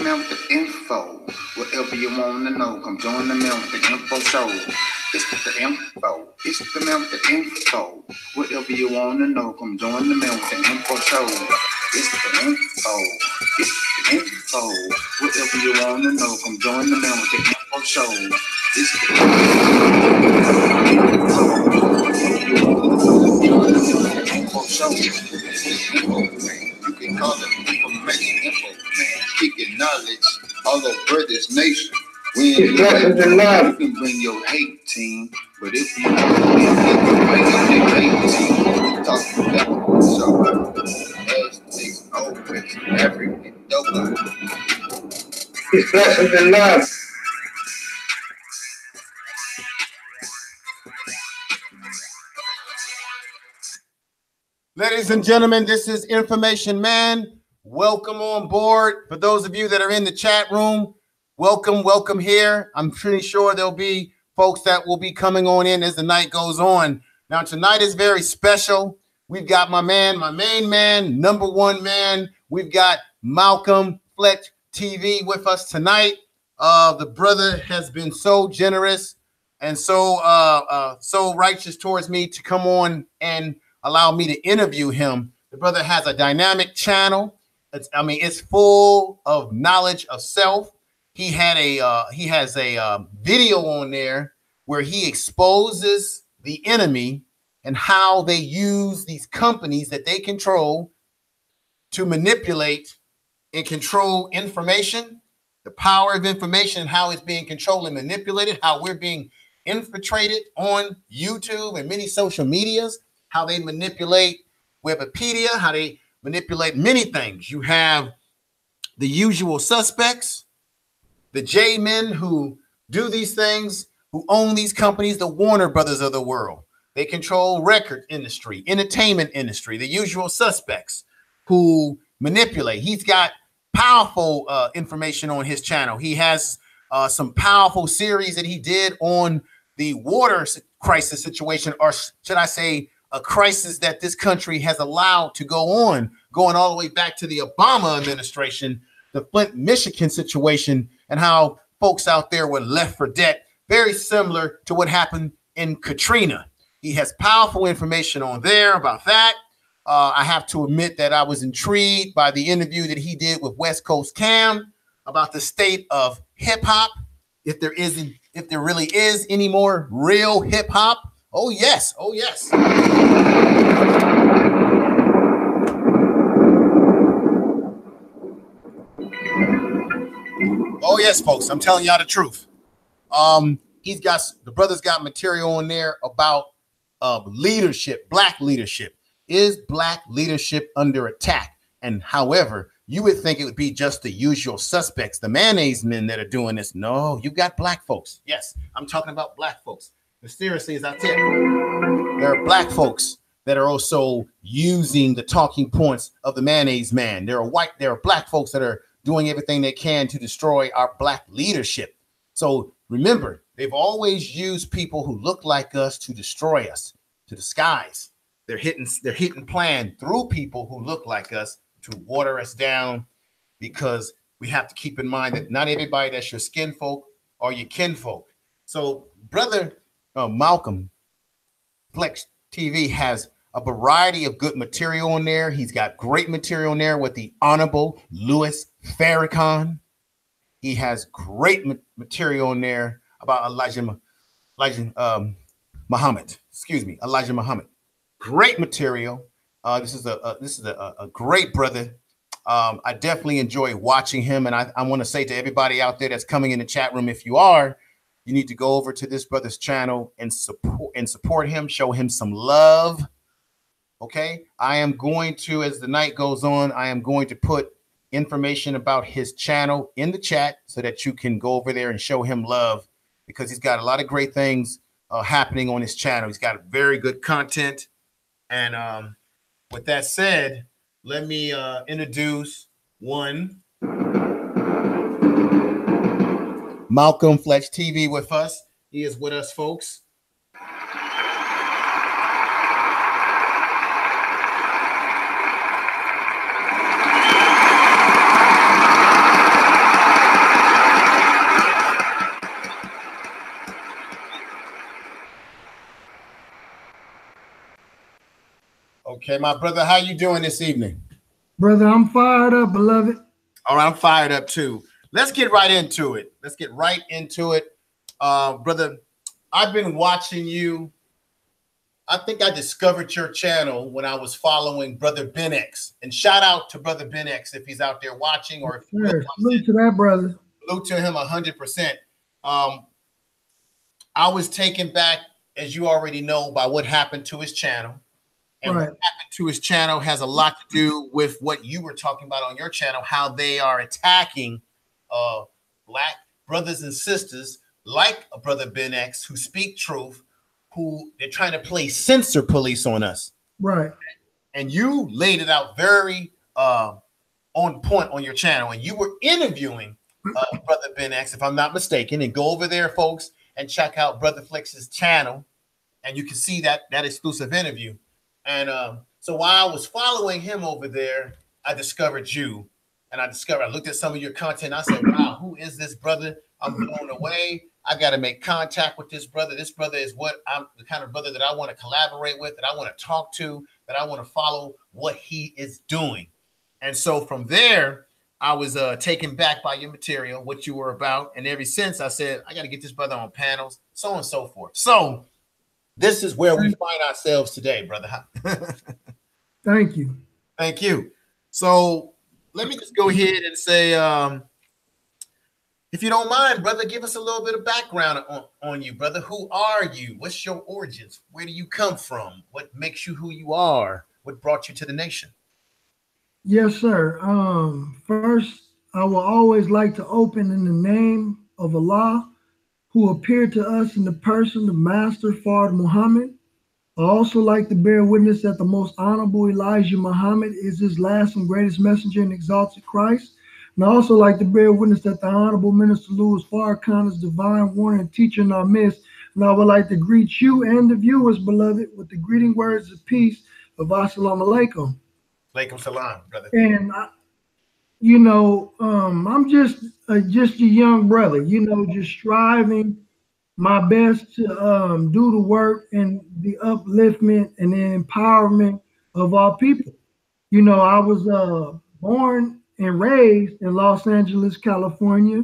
man with the info. Whatever you want to know, come join the man with the info show. It's the info. It's the man with the info. Whatever you want to know, come join the man with the info show. It's the info. It's the info. Whatever you want to know, come join the man with the info show. It's the info. Whatever you want to know, come join the man with the info show. It's the info, man. You can call it information info, man. Kicking knowledge all over this nation. We ain't you can bring your hate team, but if you want to bring your hate team, we talking about so Aztecs, Opus, African, Doga. It's lessons in love. Ladies and gentlemen, this is Information Man. Welcome on board. For those of you that are in the chat room, welcome here. I'm pretty sure there'll be folks that will be coming on in as the night goes on. Now, tonight is very special. We've got my main man, number one man. We've got Malcolm Fletch TV with us tonight. The brother has been so generous and so righteous towards me to come on and allow me to interview him. The brother has a dynamic channel. It's full of knowledge of self. He has a video on there where he exposes the enemy and how they use these companies that they control to manipulate and control information, the power of information, and how it's being controlled and manipulated, how we're being infiltrated on YouTube and many social medias, how they manipulate Wikipedia, how they manipulate many things. You have the usual suspects, the J-men who do these things, who own these companies, the Warner Brothers of the world. They control record industry, entertainment industry, the usual suspects who manipulate. He's got powerful information on his channel. He has some powerful series that he did on the water crisis situation, or should I say a crisis that this country has allowed to go on, going all the way back to the Obama administration, the Flint, Michigan situation, and how folks out there were left for dead, very similar to what happened in Katrina. He has powerful information on there about that. I have to admit that I was intrigued by the interview that he did with West Coast Cam about the state of hip hop, if there really is any more real hip hop. Oh yes, oh yes. Oh yes, folks, I'm telling y'all the truth. The brother's got material on there about leadership, black leadership. Is black leadership under attack? And however, you would think it would be just the usual suspects, the mayonnaise men that are doing this. No, you got black folks. Yes, I'm talking about black folks. But seriously, as I tell you, there are black folks that are also using the talking points of the mayonnaise man. There are black folks that are doing everything they can to destroy our black leadership. So remember, they've always used people who look like us to destroy us, to disguise. They're hitting plan through people who look like us to water us down, because we have to keep in mind that not everybody that's your skin folk or your kinfolk. So brother Malcolm Flex TV has a variety of good material on there. He's got great material on there with the Honorable Louis Farrakhan. He has great material in there about Elijah Muhammad. Elijah Muhammad. Great material. This is a great brother. I definitely enjoy watching him, and I want to say to everybody out there that's coming in the chat room, if you are, you need to go over to this brother's channel and support him, show him some love. Okay, I am going to, as the night goes on, I am going to put information about his channel in the chat so that you can go over there and show him love, because he's got a lot of great things happening on his channel. He's got very good content. And with that said, let me introduce one Malcolm Fletch TV with us. He is with us, folks. Okay, my brother, how you doing this evening? Brother, I'm fired up, beloved. All right, I'm fired up too. Let's get right into it. Brother, I've been watching you. I think I discovered your channel when I was following Brother Ben X. And shout out to Brother Ben X if he's out there watching, or if salute to that brother. Salute to him 100%. I was taken back, as you already know, by what happened to his channel. And what happened to his channel has a lot to do with what you were talking about on your channel, how they are attacking Black brothers and sisters like a Brother Ben X who speak truth, who they're trying to play censor police on us. Right. And you laid it out very on point on your channel. And you were interviewing Brother Ben X, if I'm not mistaken. And go over there, folks, and check out Brother Flex's channel. And you can see that exclusive interview. And so while I was following him over there, I discovered you. And I looked at some of your content. I said, wow, who is this brother? I'm blown away. I got to make contact with this brother. This brother is I'm the kind of brother that I want to collaborate with, that I want to talk to, that I want to follow what he is doing. And so from there, I was taken back by your material, what you were about. And ever since, I said, I got to get this brother on panels, so on and so forth. So this is where we find ourselves today, brother. Thank you. Thank you. So let me just go ahead and say, if you don't mind, brother, give us a little bit of background on you, brother. Who are you? What's your origins? Where do you come from? What makes you who you are? What brought you to the nation? Yes, sir. First, I will always like to open in the name of Allah, who appeared to us in the person of Master Fard Muhammad. I also like to bear witness that the most honorable Elijah Muhammad is his last and greatest messenger and exalted Christ. And I also like to bear witness that the Honorable Minister Louis Farrakhan is divine warner and teacher in our midst. And I would like to greet you and the viewers, beloved, with the greeting words of peace of Assalamu alaikum. Alaikum salam, brother. And, I'm just a young brother, just striving my best to do the work and the upliftment and the empowerment of our people. I was born and raised in Los Angeles, California.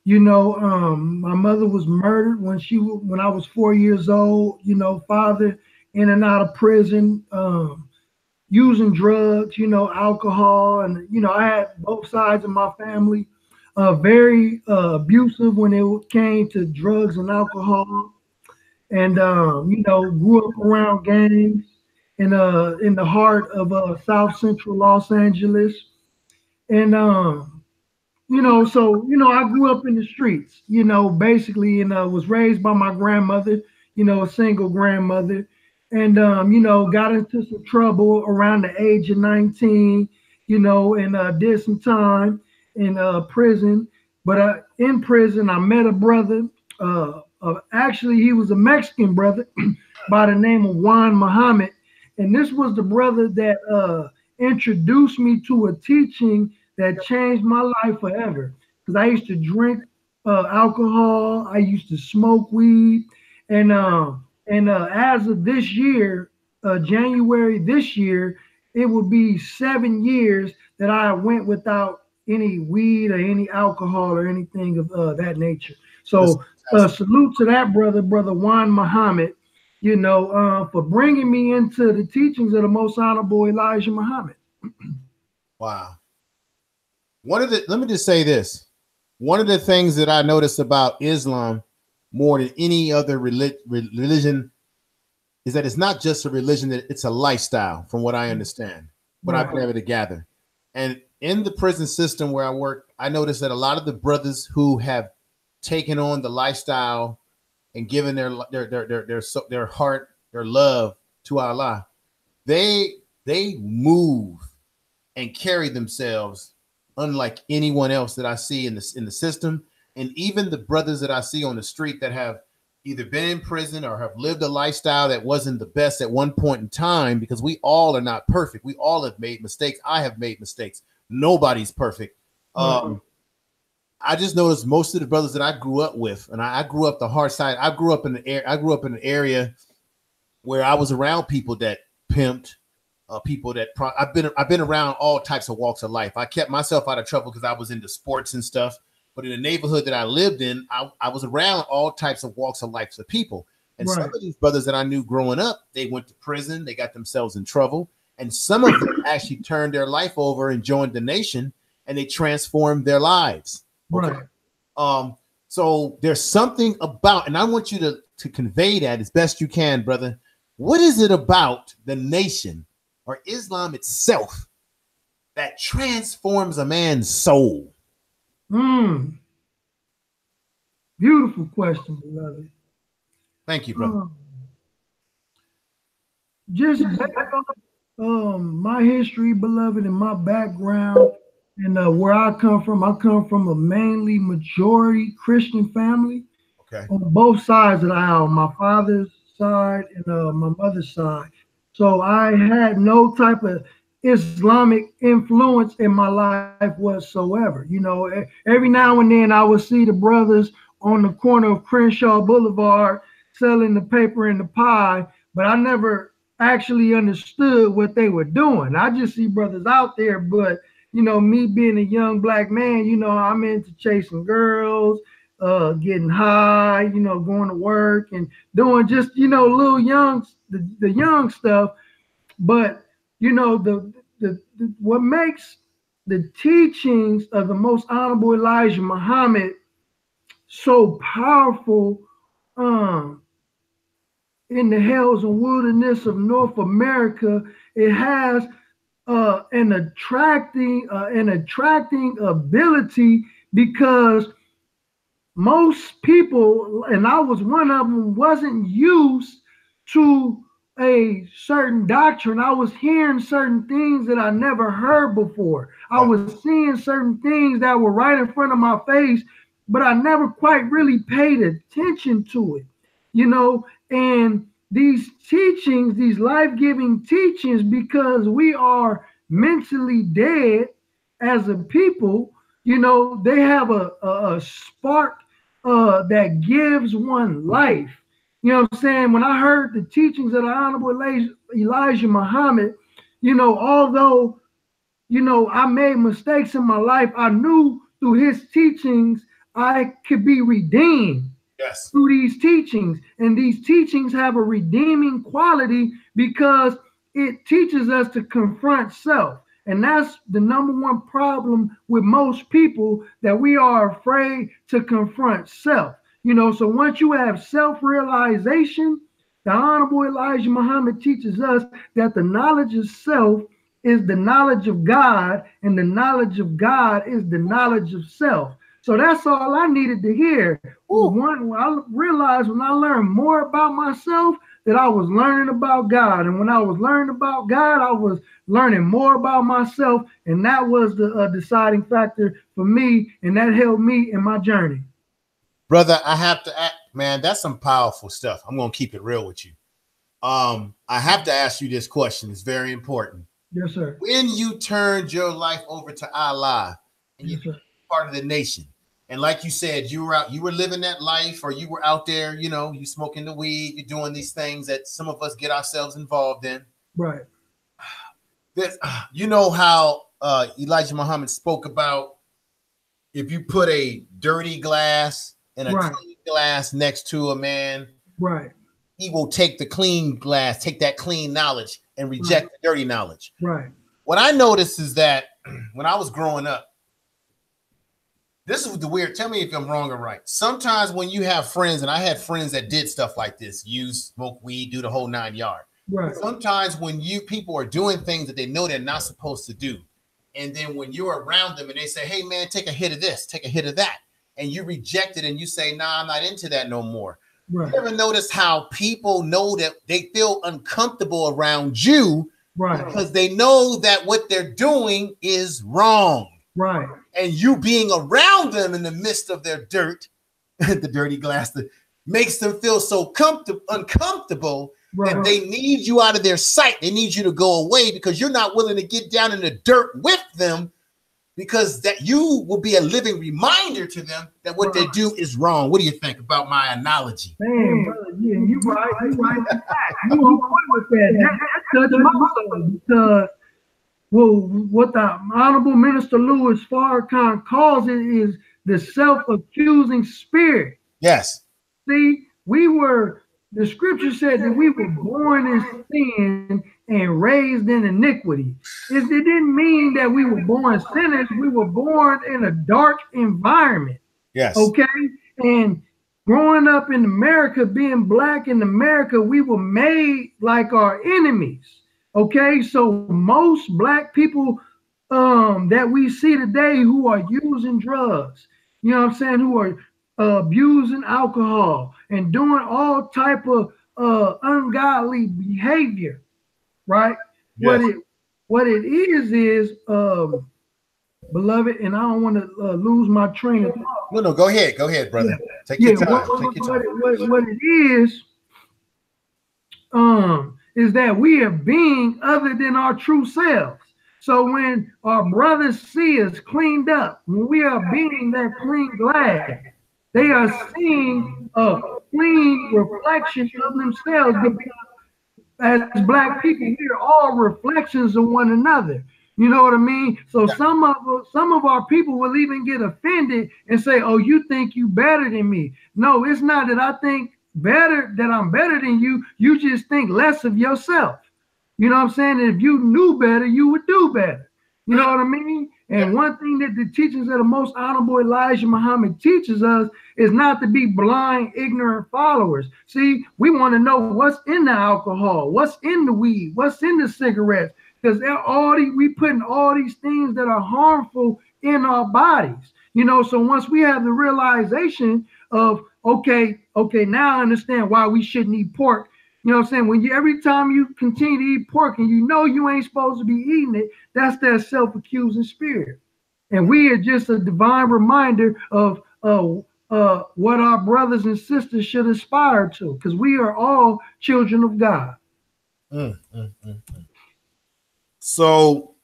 My mother was murdered when I was 4 years old. Father in and out of prison, using drugs, alcohol, and I had both sides of my family very abusive when it came to drugs and alcohol, and grew up around gangs in the heart of South Central Los Angeles. And, I grew up in the streets, basically, and was raised by my grandmother, a single grandmother, and, got into some trouble around the age of 19, and did some time in prison. But in prison, I met a brother. Actually, he was a Mexican brother by the name of Juan Muhammad. And this was the brother that introduced me to a teaching that changed my life forever. Because I used to drink alcohol, I used to smoke weed, and as of this year, January this year, it would be 7 years that I went without any weed or any alcohol or anything of that nature. So salute to that brother Juan Muhammad, for bringing me into the teachings of the most honorable Elijah Muhammad. Wow. Let me just say this. One of the things that I noticed about Islam more than any other religion is that it's not just a religion, that it's a lifestyle, from what I understand, what I've been able to gather. And in the prison system where I work, I noticed that a lot of the brothers who have taken on the lifestyle and given their heart, their love to Allah, they move and carry themselves unlike anyone else that I see in the system. And even the brothers that I see on the street that have either been in prison or have lived a lifestyle that wasn't the best at one point in time, because we all are not perfect. We all have made mistakes. I have made mistakes. Nobody's perfect. I just noticed most of the brothers that I grew up with, and I grew up the hard side. I grew up in an area where I was around people that pimped, people that I've been around all types of walks of life. I kept myself out of trouble because I was into sports and stuff. But in the neighborhood that I lived in, I was around all types of walks of life of people. And some of these brothers that I knew growing up, they went to prison, they got themselves in trouble. And some of them actually turned their life over and joined the nation, and they transformed their lives. Okay? Right. So there's something about, and I want you to convey that as best you can, brother. What is it about the nation or Islam itself that transforms a man's soul? Beautiful question, beloved. Thank you, brother. Just back on my history, beloved, and my background, and where I come from a mainly majority Christian family. Okay. On both sides of the aisle, my father's side and my mother's side. So I had no type of Islamic influence in my life whatsoever. You know, every now and then I would see the brothers on the corner of Crenshaw Boulevard selling the paper and the pie, but I never actually understood what they were doing. I just see brothers out there, but you know, me being a young black man, you know, I'm into chasing girls, getting high, you know, going to work and doing just, you know, little young, the young stuff. But you know, what makes the teachings of the most honorable Elijah Muhammad so powerful in the hills and wilderness of North America, it has an attracting ability, because most people, and I was one of them, wasn't used to a certain doctrine. I was hearing certain things that I never heard before. I was seeing certain things that were right in front of my face, but I never quite really paid attention to it, you know. And these teachings, these life-giving teachings, because we are mentally dead as a people, you know, they have a spark that gives one life. You know what I'm saying? When I heard the teachings of the Honorable Elijah Muhammad, you know, although, you know, I made mistakes in my life, I knew through his teachings I could be redeemed. Yes. Through these teachings. And these teachings have a redeeming quality because it teaches us to confront self. And that's the number one problem with most people, that we are afraid to confront self. You know, so once you have self-realization, the Honorable Elijah Muhammad teaches us that the knowledge of self is the knowledge of God, and the knowledge of God is the knowledge of self. So that's all I needed to hear. One, I realized when I learned more about myself that I was learning about God. And when I was learning about God, I was learning more about myself. And that was the deciding factor for me. And that helped me in my journey. Brother, I have to ask, man, that's some powerful stuff. I'm going to keep it real with you. I have to ask you this question. It's very important. Yes, sir. When you turned your life over to Allah and you were part of the nation, and like you said, you were living that life, or you were out there, you know, you smoking the weed, you're doing these things that some of us get ourselves involved in. Right. You know how Elijah Muhammad spoke about if you put a dirty glass and a clean glass next to a man, right, he will take the clean glass, take that clean knowledge and reject the dirty knowledge. Right. What I noticed is that when I was growing up, this is the weird, tell me if I'm wrong or right. Sometimes when you have friends, and I had friends that did stuff like this, use, smoke weed, do the whole 9 yards. Right. Sometimes when people are doing things that they know they're not supposed to do, and then when you're around them and they say, hey man, take a hit of this, take a hit of that, and you reject it and you say, nah, I'm not into that no more. Right. You ever notice how people know that they feel uncomfortable around you, right, because they know that what they're doing is wrong. Right. And you being around them in the midst of their dirt, the dirty glass, that makes them feel so uncomfortable that they need you out of their sight. They need you to go away because you're not willing to get down in the dirt with them, because that you will be a living reminder to them that what they do is wrong. What do you think about my analogy? Man, brother, yeah, you're right. You on point with that. touched my soul because, well, what the Honorable Minister Louis Farrakhan calls it is the self-accusing spirit. Yes. See, the scripture said that we were born in sin and raised in iniquity. It didn't mean that we were born sinners. We were born in a dark environment. Yes. Okay. And growing up in America, being black in America, we were made like our enemies. Okay. So most black people that we see today who are using drugs, you know what I'm saying, who are abusing alcohol and doing all type of ungodly behavior, right? Yes. What it is beloved, and I don't want to lose my train of thought. No, go ahead, brother. Yeah. Take your time. What it is that we are being other than our true selves. So when our brothers see us cleaned up, when we are being that clean glass, they are seeing a clean reflection of themselves, because as black people, we are all reflections of one another. You know what I mean? So some of our people will even get offended and say, "Oh, you think you better than me?" No, it's not that I think that I'm better than you. You just think less of yourself. You know what I'm saying? If you knew better, you would do better. You know what I mean? And one thing that the teachings of the Most Honorable Elijah Muhammad teaches us is not to be blind, ignorant followers. See, we want to know what's in the alcohol, what's in the weed, what's in the cigarettes, because we putting all these things that are harmful in our bodies. You know, so once we have the realization of, okay, now I understand why we shouldn't eat pork. You know what I'm saying? Every time you continue to eat pork and you know you ain't supposed to be eating it, that's that self-accusing spirit. And we are just a divine reminder of what our brothers and sisters should aspire to, because we are all children of God. So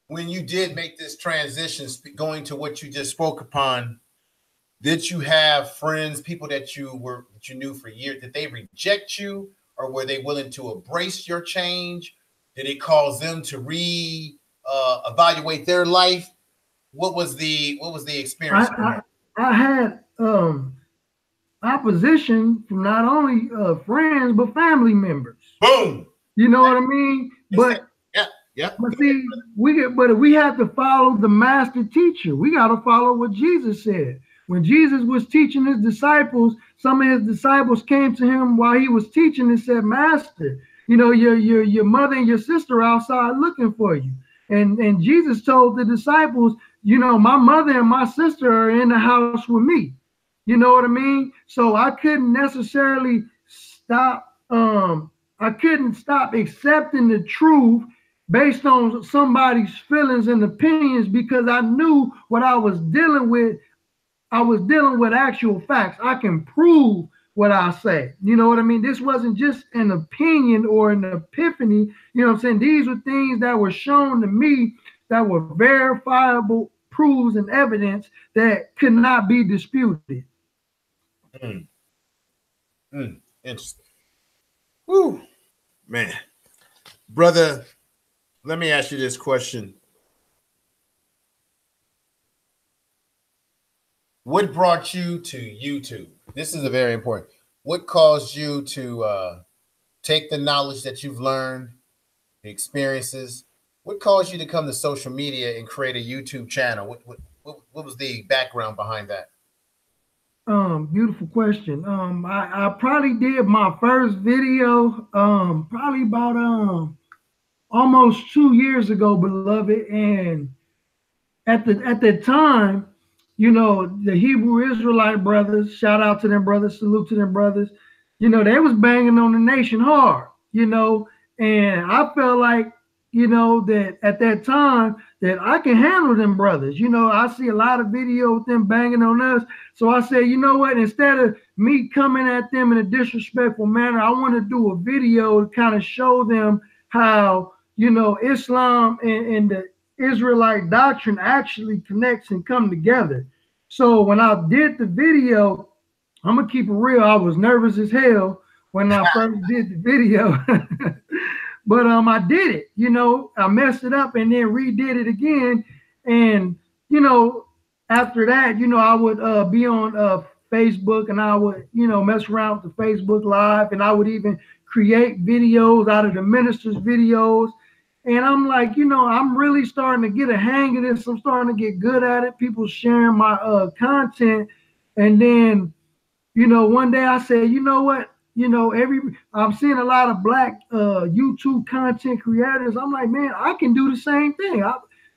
when you did make this transition, going to what you just spoke upon, did you have friends, people that you knew for years, did they reject you, or were they willing to embrace your change? Did it cause them to evaluate their life? What was the experience? I had opposition from not only friends but family members. Boom. You know what I mean? But But see, we have to follow the master teacher. We got to follow what Jesus said. When Jesus was teaching his disciples, some of his disciples came to him while he was teaching and said, "Master, you know, your mother and your sister are outside looking for you." And Jesus told the disciples, "You know, my mother and my sister are in the house with me." You know what I mean? So I couldn't necessarily stop. I couldn't stop accepting the truth based on somebody's feelings and opinions, because I knew what I was dealing with. I was dealing with actual facts. I can prove what I say. You know what I mean? This wasn't just an opinion or an epiphany. You know what I'm saying? These were things that were shown to me that were verifiable proofs and evidence that could not be disputed. Interesting. Woo. Man. Brother, let me ask you this question. What brought you to YouTube? This is a very important. What caused you to take the knowledge that you've learned, the experiences? What caused you to come to social media and create a YouTube channel? What was the background behind that? Beautiful question. I probably did my first video probably about almost 2 years ago, beloved. And at the time, you know, the Hebrew Israelite brothers, shout out to them brothers, salute to them brothers, you know, they was banging on the nation hard, you know, and I felt like, you know, that at that time that I can handle them brothers. You know, I see a lot of video with them banging on us. So I said, you know what, instead of me coming at them in a disrespectful manner, I want to do a video to kind of show them how, you know, Islam and the Israelite doctrine actually connects and come together. So when I did the video, I'm gonna keep it real, I was nervous as hell when I first did the video. But I did it, you know, I messed it up and then redid it again. And, you know, after that, you know, I would be on Facebook, and I would, you know, mess around with the Facebook Live, and I would even create videos out of the ministers' videos. And I'm like, you know, I'm really starting to get a hang of this. I'm starting to get good at it. People sharing my content. And then, you know, one day I said, you know what? You know, I'm seeing a lot of black YouTube content creators. I'm like, man, I can do the same thing.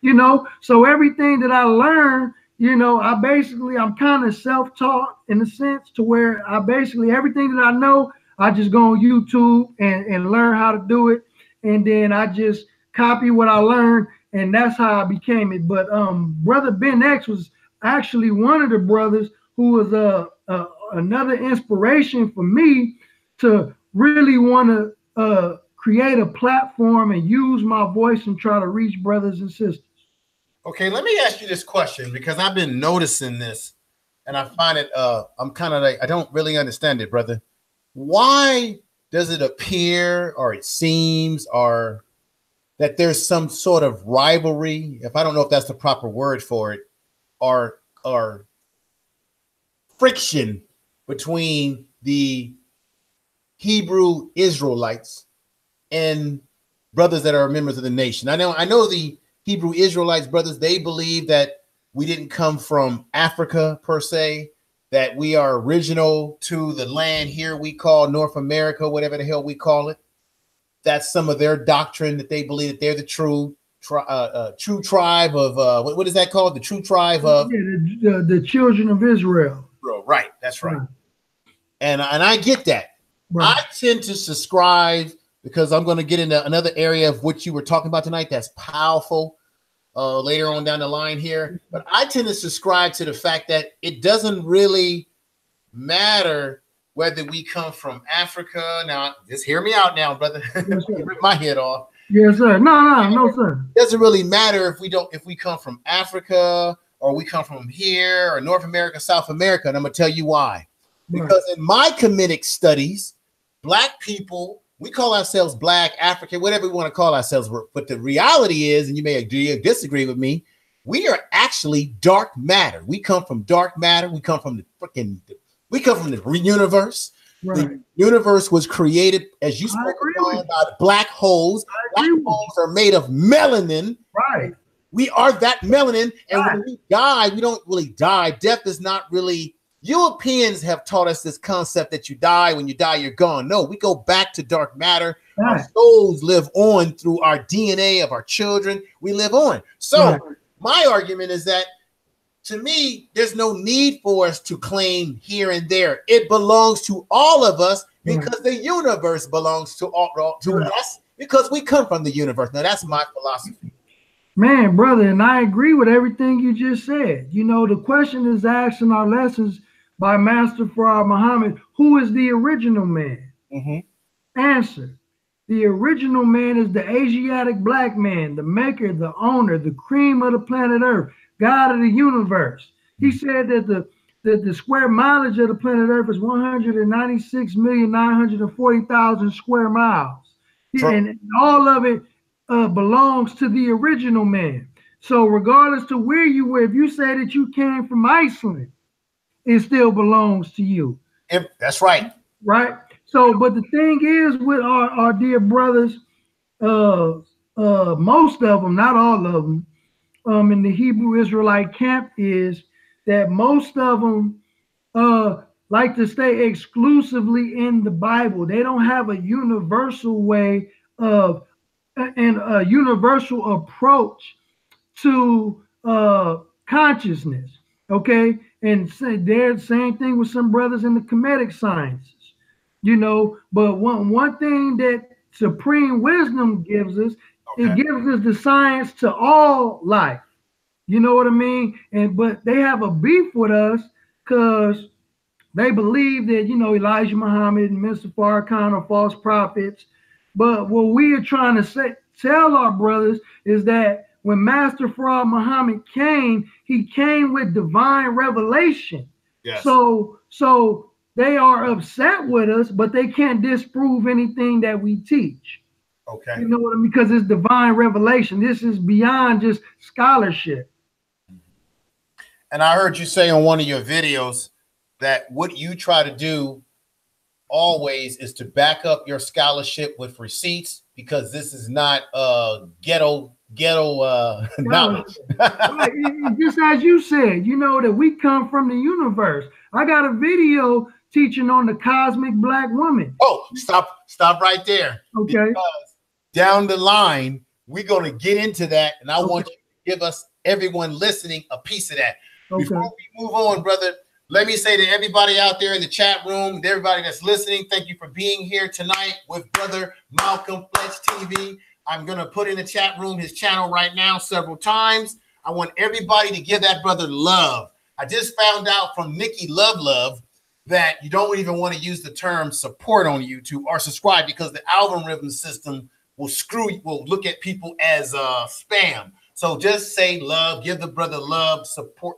You know, so everything that I learned, you know, I'm kind of self-taught in a sense, to where everything that I know, I just go on YouTube and learn how to do it. And then I just copy what I learned, and that's how I became it. But Brother Ben X was actually one of the brothers who was another inspiration for me to really want to create a platform and use my voice and try to reach brothers and sisters. Okay, let me ask you this question, because I've been noticing this, and I find it, I'm kind of like, I don't really understand it, brother. Why does it appear, or it seems, or that there's some sort of rivalry, if I don't know if that's the proper word for it, or friction between the Hebrew Israelites and brothers that are members of the nation? I know the Hebrew Israelites brothers, they believe that we didn't come from Africa per se, that we are original to the land here we call North America, whatever the hell we call it. That's some of their doctrine, that they believe that they're the true tribe of what is that called? The true tribe of the children of Israel. Right, that's right. And I get that. Right. I tend to subscribe, because I'm going to get into another area of what you were talking about tonight that's powerful later on down the line here. But I tend to subscribe to the fact that it doesn't really matter whether we come from Africa. Now, just hear me out now, brother. Yes, rip my head off. Yes, sir. No, sir. It doesn't really matter if we come from Africa, or we come from here, or North America, South America. And I'm going to tell you why. Right. Because in my Kemetic studies, black people, we call ourselves black, African, whatever we want to call ourselves. But the reality is, and you may agree or disagree with me, we are actually dark matter. We come from dark matter. We come from the universe. Right. The universe was created, as you spoke about, by black holes. Black holes are made of melanin. Right. We are that melanin. And when we die, we don't really die. Death is not really. Europeans have taught us this concept that you die. When you die, you're gone. No, we go back to dark matter. Right. Our souls live on through our DNA of our children. We live on. So my argument is that, to me, there's no need for us to claim here and there. It belongs to all of us, because the universe belongs to us, because we come from the universe. Now, that's my philosophy. Man, brother, and I agree with everything you just said. You know, the question is asked in our lessons by Master Farrakhan Muhammad, who is the original man? Answer: the original man is the Asiatic black man, the maker, the owner, the cream of the planet Earth, God of the universe. He said that the square mileage of the planet Earth is 196,940,000 square miles. And all of it belongs to the original man. So regardless to where you were, if you say that you came from Iceland, it still belongs to you. That's right. Right. So, but the thing is with our dear brothers, most of them, not all of them, in the Hebrew Israelite camp, is that most of them like to stay exclusively in the Bible. They don't have a universal way of and a universal approach to consciousness. Okay, and there's the same thing with some brothers in the Kemetic sciences, you know. But one thing that supreme wisdom gives us, it gives us the science to all life. You know what I mean? But they have a beef with us because they believe that, you know, Elijah Muhammad and Mr. Farrakhan are false prophets. But what we are trying to tell our brothers is that when Master Farrakhan Muhammad came, he came with divine revelation. Yes. So they are upset with us, but they can't disprove anything that we teach. Okay. You know what I mean? Because it's divine revelation. This is beyond just scholarship. And I heard you say on one of your videos that what you try to do always is to back up your scholarship with receipts, because this is not ghetto knowledge. Right. Just as you said, you know, that we come from the universe. I got a video teaching on the cosmic black woman. Oh, stop right there. Okay. Because down the line, we're going to get into that, and I want you to give us, everyone listening, a piece of that. Okay. Before we move on, brother, let me say to everybody out there in the chat room, to everybody that's listening, thank you for being here tonight with Brother Malcolm Fletch TV. I'm going to put in the chat room his channel right now several times. I want everybody to give that brother love. I just found out from Nikki Love that you don't even want to use the term support on YouTube or subscribe, because the algorithm system will look at people as spam. So just say love, give the brother love, support,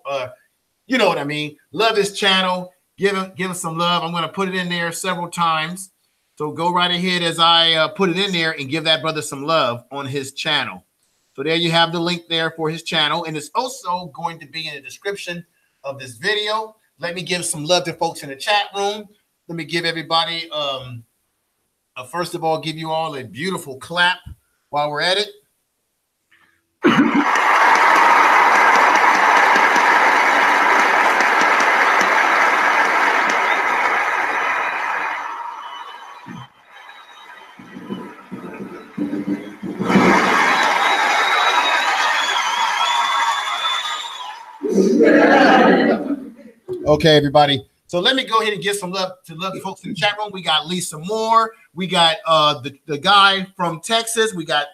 you know what I mean? Love his channel, give him some love. I'm going to put it in there several times. So go right ahead as I put it in there and give that brother some love on his channel. So there you have the link there for his channel. And it's also going to be in the description of this video. Let me give some love to folks in the chat room. Let me give everybody, first of all, give you all a beautiful clap while we're at it. Okay, everybody. So let me go ahead and give some love to the folks in the chat room. We got Lisa Moore. We got the guy from Texas. We got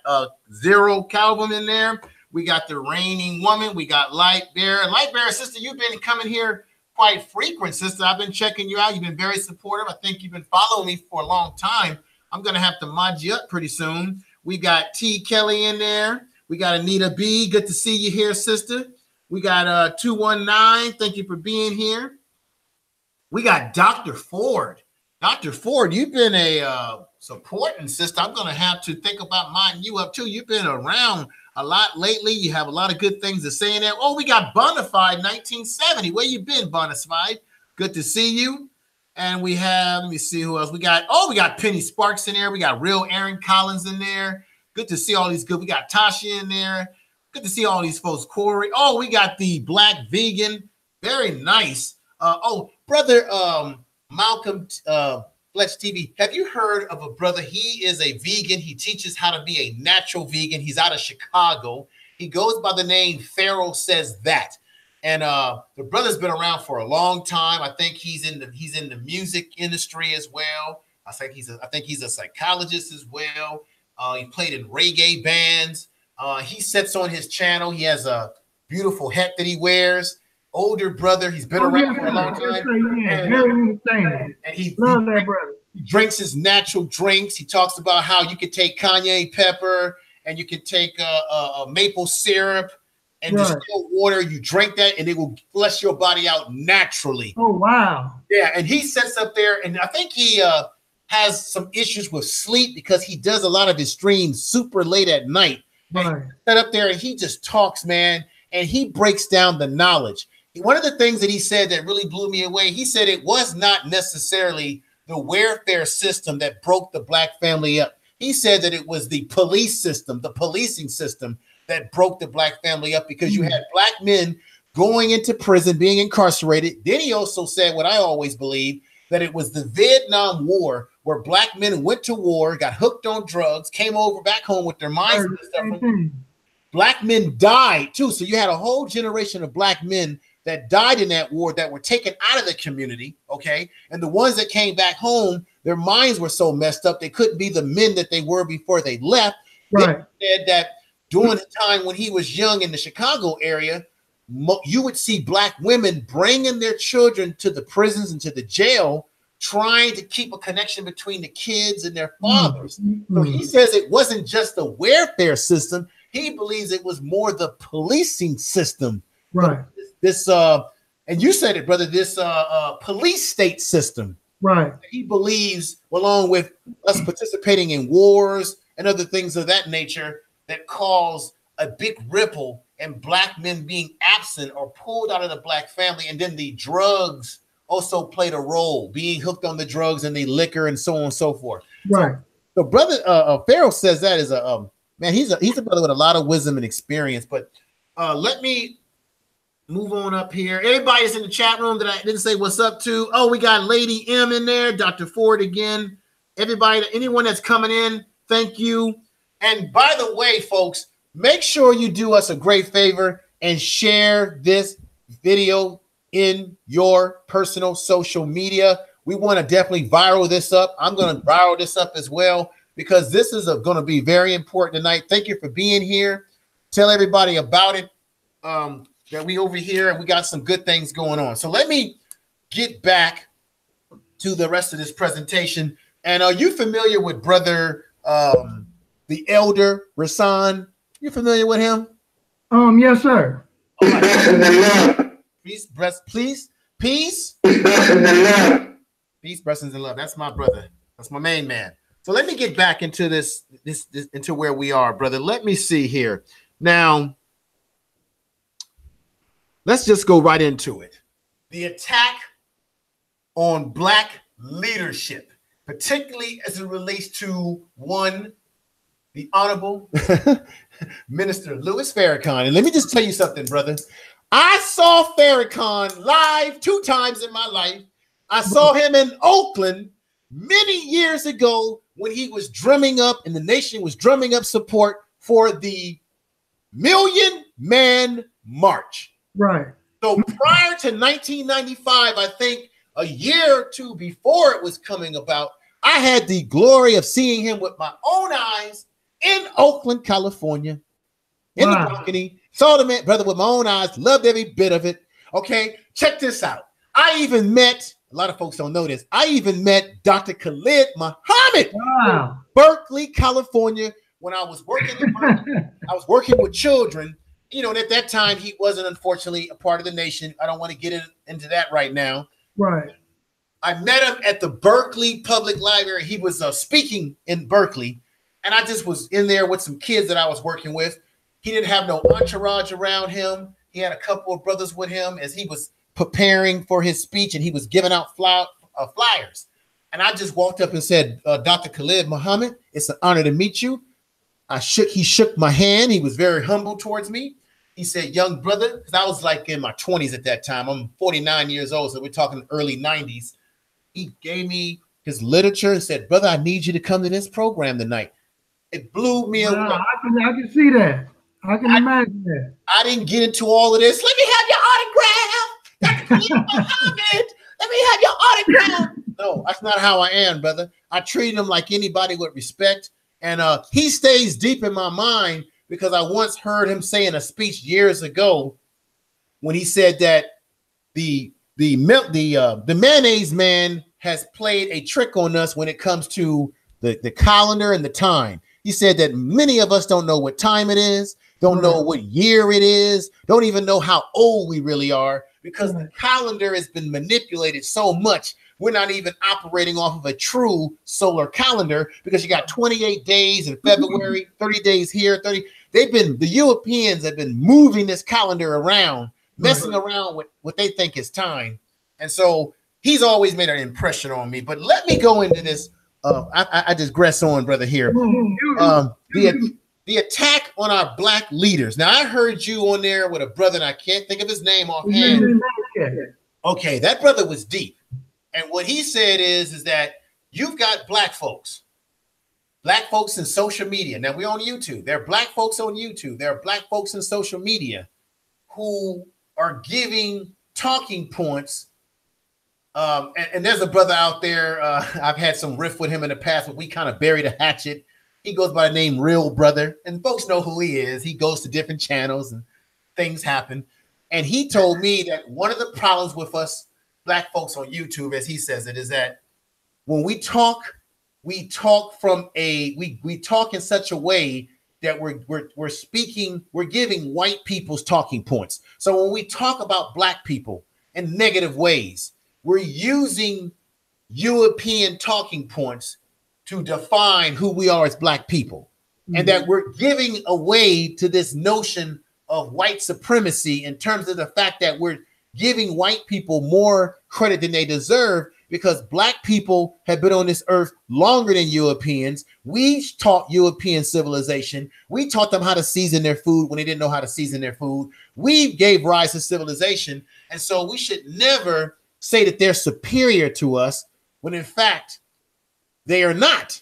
Zero Calvin in there. We got the Reigning Woman. We got Light Bear. Light Bear, sister, you've been coming here quite frequent, sister. I've been checking you out. You've been very supportive. I think you've been following me for a long time. I'm going to have to mod you up pretty soon. We got T. Kelly in there. We got Anita B. Good to see you here, sister. We got 219. Thank you for being here. We got Dr. Ford. Dr. Ford, you've been a supporting sister. I'm going to have to think about modding you up too. You've been around a lot lately. You have a lot of good things to say in there. Oh, we got Bonafide 1970. Where you been, Bonafide? Good to see you. And we have, let me see who else we got. Oh, we got Penny Sparks in there. We got Real Aaron Collins in there. Good to see all these good. We got Tasha in there. Good to see all these folks. Corey. Oh, we got the Black Vegan. Very nice. Oh, brother Malcolm Fletch TV. Have you heard of a brother? He is a vegan. He teaches how to be a natural vegan. He's out of Chicago. He goes by the name Pharaoh Says That. And the brother's been around for a long time. I think he's in the music industry as well. I think he's a psychologist as well. He played in reggae bands. He sits on his channel. He has a beautiful hat that he wears. Older brother. He's been around for a long time. And he drinks his natural drinks. He talks about how you can take cayenne pepper and you can take maple syrup and distilled water. You drink that and it will flush your body out naturally. Oh, wow. Yeah, and he sits up there, and I think he has some issues with sleep because he does a lot of his streams super late at night. Right. Set up there and he just talks, man, and he breaks down the knowledge. One of the things that he said that really blew me away, he said it was not necessarily the welfare system that broke the black family up. He said that it was the police system, the policing system that broke the black family up, because you had black men going into prison, being incarcerated. Then he also said what I always believe, that it was the Vietnam War where black men went to war, got hooked on drugs, came over back home with their minds and stuff. Black men died too. So you had a whole generation of black men that died in that war that were taken out of the community, okay? And the ones that came back home, their minds were so messed up, they couldn't be the men that they were before they left. Right. They said that during the time when he was young in the Chicago area, you would see black women bringing their children to the prisons and to the jail, trying to keep a connection between the kids and their fathers. So he says it wasn't just the welfare system. He believes it was more the policing system. Right. This and you said it, brother, this police state system. Right. He believes, along with us participating in wars and other things of that nature, that cause a big ripple and black men being absent or pulled out of the black family. And then the drugs also played a role, being hooked on the drugs and the liquor and so on and so forth. Right. So brother Pharaoh says that is a man, he's a brother with a lot of wisdom and experience. But let me move on up here. Everybody's in the chat room that I didn't say what's up to. Oh, we got Lady M in there, Dr. Ford again. Everybody, anyone that's coming in, thank you. And by the way, folks, make sure you do us a great favor and share this video in your personal social media. We want to definitely viral this up. I'm going to viral this up as well, because this is going to be very important tonight. Thank you for being here. Tell everybody about it. That we over here and we got some good things going on. So let me get back to the rest of this presentation. And are you familiar with brother the elder Rasan? You familiar with him? Yes, sir. Peace, peace, peace, blessings and love. That's my brother. That's my main man. So let me get back into this into where we are, brother. Let me see here. Now, let's just go right into it. The attack on black leadership, particularly as it relates to one, the Honorable Minister Louis Farrakhan. And let me just tell you something, brother. I saw Farrakhan live 2 times in my life. I saw him in Oakland many years ago when he was drumming up and the nation was drumming up support for the Million Man March. Right. So prior to 1995, I think a year or 2 before it was coming about, I had the glory of seeing him with my own eyes in Oakland, California, in the balcony. Saw the man, brother, with my own eyes, loved every bit of it. Okay, check this out. I even met, a lot of folks don't know this, I even met Dr. Khalid Muhammad in Berkeley, California, when I was working in Berkeley. I was working with children. You know, and at that time, he wasn't, unfortunately, a part of the nation. I don't want to get into that right now. Right. I met him at the Berkeley Public Library. He was speaking in Berkeley, and I just was in there with some kids that I was working with. He didn't have no entourage around him. He had a couple of brothers with him as he was preparing for his speech, and he was giving out flyers. And I just walked up and said, Dr. Khalid Muhammad, it's an honor to meet you. He shook my hand. He was very humble towards me. He said, young brother, because I was like in my 20s at that time. I'm 49 years old, so we're talking early 90s. He gave me his literature and said, brother, I need you to come to this program tonight. It blew me away. I can see that. I can imagine that. I didn't get into all of this. Let me have your autograph. Dr. Muhammad, let me have your autograph. No, that's not how I am, brother. I treat him like anybody with respect. And he stays deep in my mind because I once heard him say in a speech years ago when he said that the mayonnaise man has played a trick on us when it comes to the calendar and the time. He said that many of us don't know what time it is, don't know what year it is, don't even know how old we really are because the calendar has been manipulated so much. We're not even operating off of a true solar calendar because you got 28 days in February, 30 days here, 30. The Europeans have been moving this calendar around, messing around with what they think is time. And so he's always made an impression on me. But let me go into this. I digress on, brother, here. The attack on our black leaders. Now, I heard you on there with a brother, and I can't think of his name offhand. Okay, that brother was deep. And what he said is that you've got black folks in social media. Now we're on YouTube. There are black folks on YouTube. There are black folks in social media who are giving talking points. And there's a brother out there. I've had some riff with him in the past, but we kind of buried a hatchet. He goes by the name Real Brother, and folks know who he is. He goes to different channels and things happen. And he told me that one of the problems with us black folks on YouTube, as he says it, is that when we talk from we talk in such a way that we're giving white people's talking points. So when we talk about black people in negative ways. We're using European talking points to define who we are as Black people, and that we're giving away to this notion of white supremacy in terms of the fact that we're giving white people more credit than they deserve because Black people have been on this earth longer than Europeans. We taught European civilization. We taught them how to season their food when they didn't know how to season their food. We gave rise to civilization. And so we should never say that they're superior to us when in fact they are not.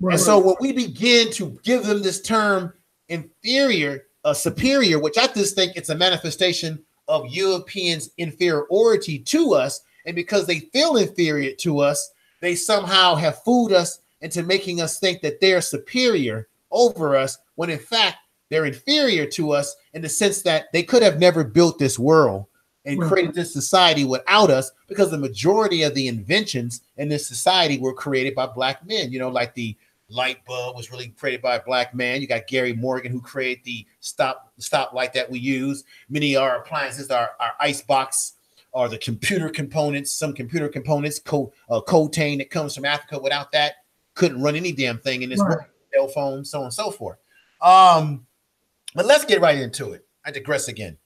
Right. And so when we begin to give them this term inferior, superior, which I just think it's a manifestation of Europeans' inferiority to us, and because they feel inferior to us, they somehow have fooled us into making us think that they're superior over us, when in fact they're inferior to us in the sense that they could have never built this world and created this society without us, because the majority of the inventions in this society were created by Black men. You know, like the light bulb was really created by a Black man. You got Gary Morgan, who created the stoplight that we use. Many of our appliances, our ice box, or the computer components, some computer components, cocaine that comes from Africa. Without that, couldn't run any damn thing in this world. Cell phone, so on and so forth. But let's get right into it. I digress again.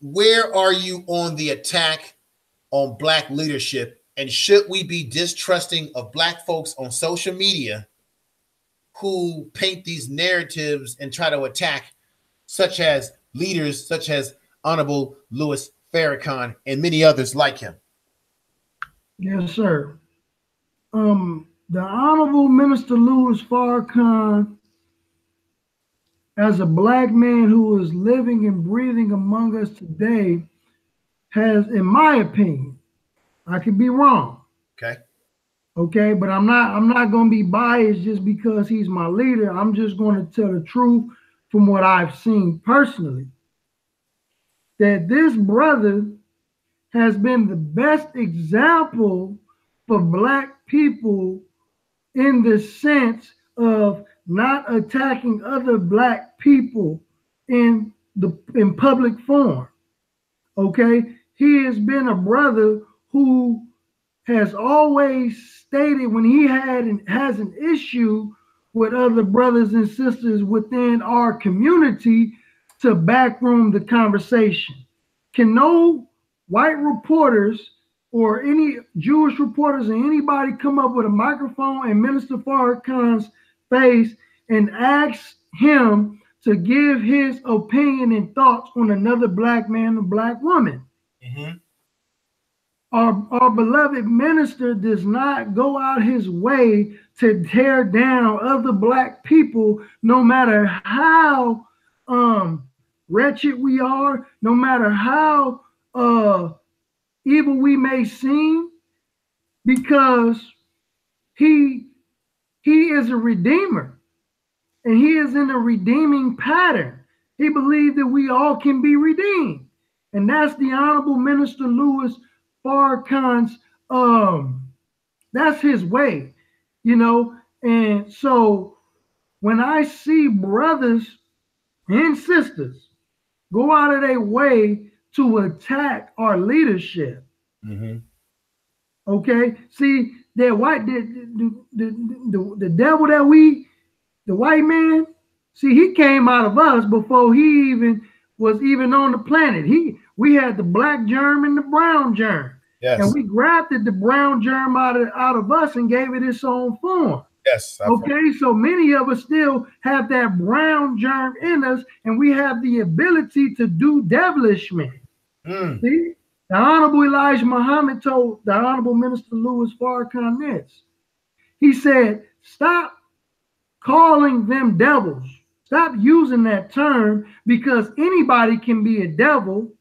Where are you on the attack on Black leadership? And should we be distrusting of Black folks on social media who paint these narratives and try to attack such as leaders such as Honorable Louis Farrakhan and many others like him? Yes, sir. The Honorable Minister Louis Farrakhan, as a Black man who is living and breathing among us today, has, in my opinion, I could be wrong. Okay, but I'm not going to be biased just because he's my leader. I'm just going to tell the truth from what I've seen personally. That this brother has been the best example for Black people in the sense of not attacking other Black people in public forum. Okay, he has been a brother who has always stated when he has an issue with other brothers and sisters within our community to backroom the conversation. Can no white reporters or any Jewish reporters or anybody come up with a microphone in Minister Farrakhan's face and ask him to give his opinion and thoughts on another Black man or Black woman? Our beloved minister does not go out his way to tear down other Black people, no matter how wretched we are, no matter how evil we may seem, because he is a redeemer, and he is in a redeeming pattern. He believed that we all can be redeemed, and that's the Honorable Minister Louis Farrakhan's, that's his way, you know. And so when I see brothers and sisters go out of their way to attack our leadership, okay, see that the devil that the white man, see, he came out of us before he was on the planet. We had the black germ and the brown germ. Yes. And we grafted the brown germ out of us and gave it its own form. Yes. Okay, so many of us still have that brown germ in us, and we have the ability to do devilishment. See? The Honorable Elijah Muhammad told the Honorable Minister Louis Farrakhan this. He said, stop calling them devils. Stop using that term, because anybody can be a devil,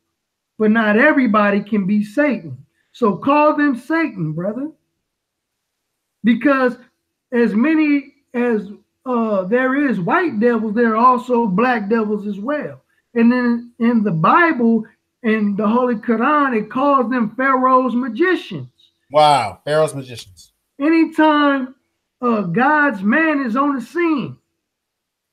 but not everybody can be Satan. So call them Satan, brother. Because as many as there is white devils, there are also black devils as well. And then in the Bible, in the Holy Quran, it calls them Pharaoh's magicians. Wow, Pharaoh's magicians. Anytime God's man is on the scene,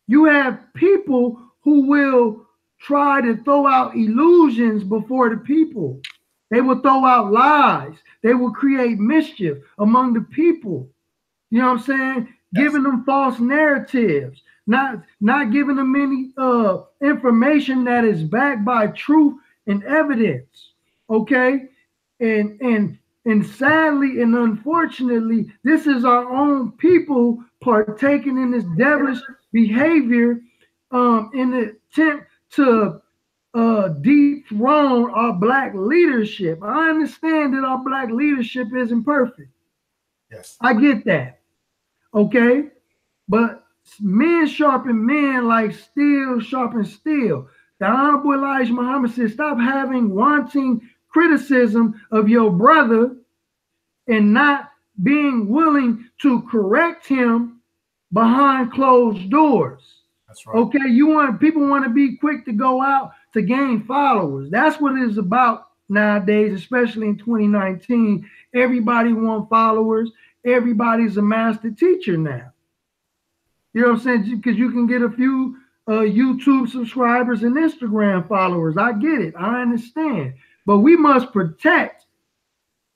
you have people who will try to throw out illusions before the people. They will throw out lies. They will create mischief among the people. You know what I'm saying? Yes. Giving them false narratives, not giving them any information that is backed by truth and evidence. Okay, and sadly and unfortunately, this is our own people partaking in this devilish behavior in the attempt to dethrone our black leadership. I understand that our black leadership isn't perfect. Yes. I get that. Okay. But men sharpen men like steel sharpens steel. The Honorable Elijah Muhammad said, stop having wanting criticism of your brother and not being willing to correct him behind closed doors. That's right. Okay, people want to be quick to go out to gain followers. That's what it is about nowadays, especially in 2019. Everybody wants followers. Everybody's a master teacher now. You know what I'm saying? Because you can get a few YouTube subscribers and Instagram followers. I get it. I understand. But we must protect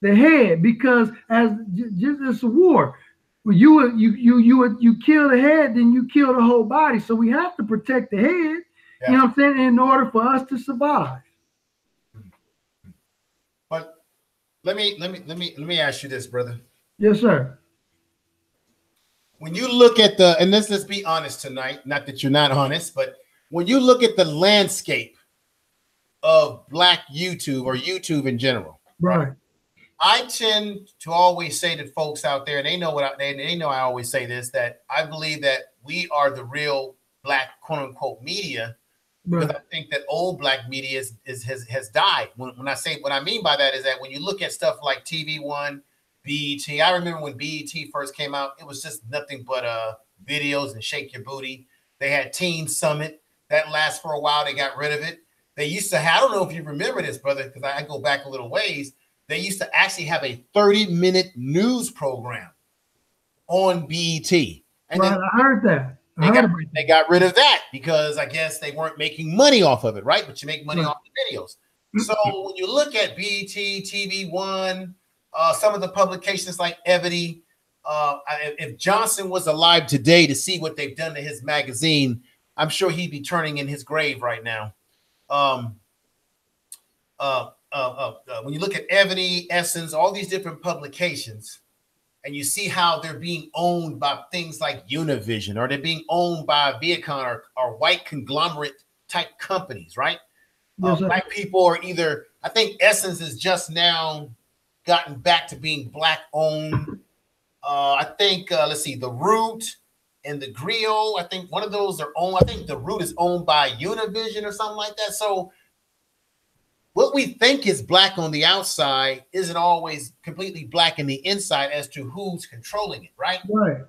the head because as just it's a war. You kill the head, then you kill the whole body. So we have to protect the head. Yeah. You know what I'm saying? In order for us to survive. But let me ask you this, brother. Yes, sir. When you look at and let's be honest tonight, not that you're not honest, but when you look at the landscape of Black YouTube or YouTube in general, right? I tend to always say to folks out there, and they know they know I always say this, that I believe that we are the real Black quote unquote media, because I think that old Black media has died. What I mean by that is that when you look at stuff like TV One, BET, I remember when BET first came out, it was just nothing but videos and shake your booty. They had Teen Summit that lasts for a while. They got rid of it. They used to have, I don't know if you remember this, brother, because I go back a little ways. They used to actually have a 30-minute news program on BET. And then I heard that. They got rid of that because I guess they weren't making money off of it, right? But you make money off the videos. So when you look at BET, TV One, some of the publications like Ebony, if Johnson was alive today to see what they've done to his magazine, I'm sure he'd be turning in his grave right now. When you look at Ebony, Essence, all these different publications, and you see how they're being owned by things like Univision, or they're being owned by Viacom or white conglomerate type companies, right? Yes, Black people are either, I think Essence is just now gotten back to being Black owned. I think, let's see, The Root and The Griot, I think one of those are owned. I think The Root is owned by Univision or something like that. So what we think is Black on the outside isn't always completely Black in the inside as to who's controlling it, right? Right.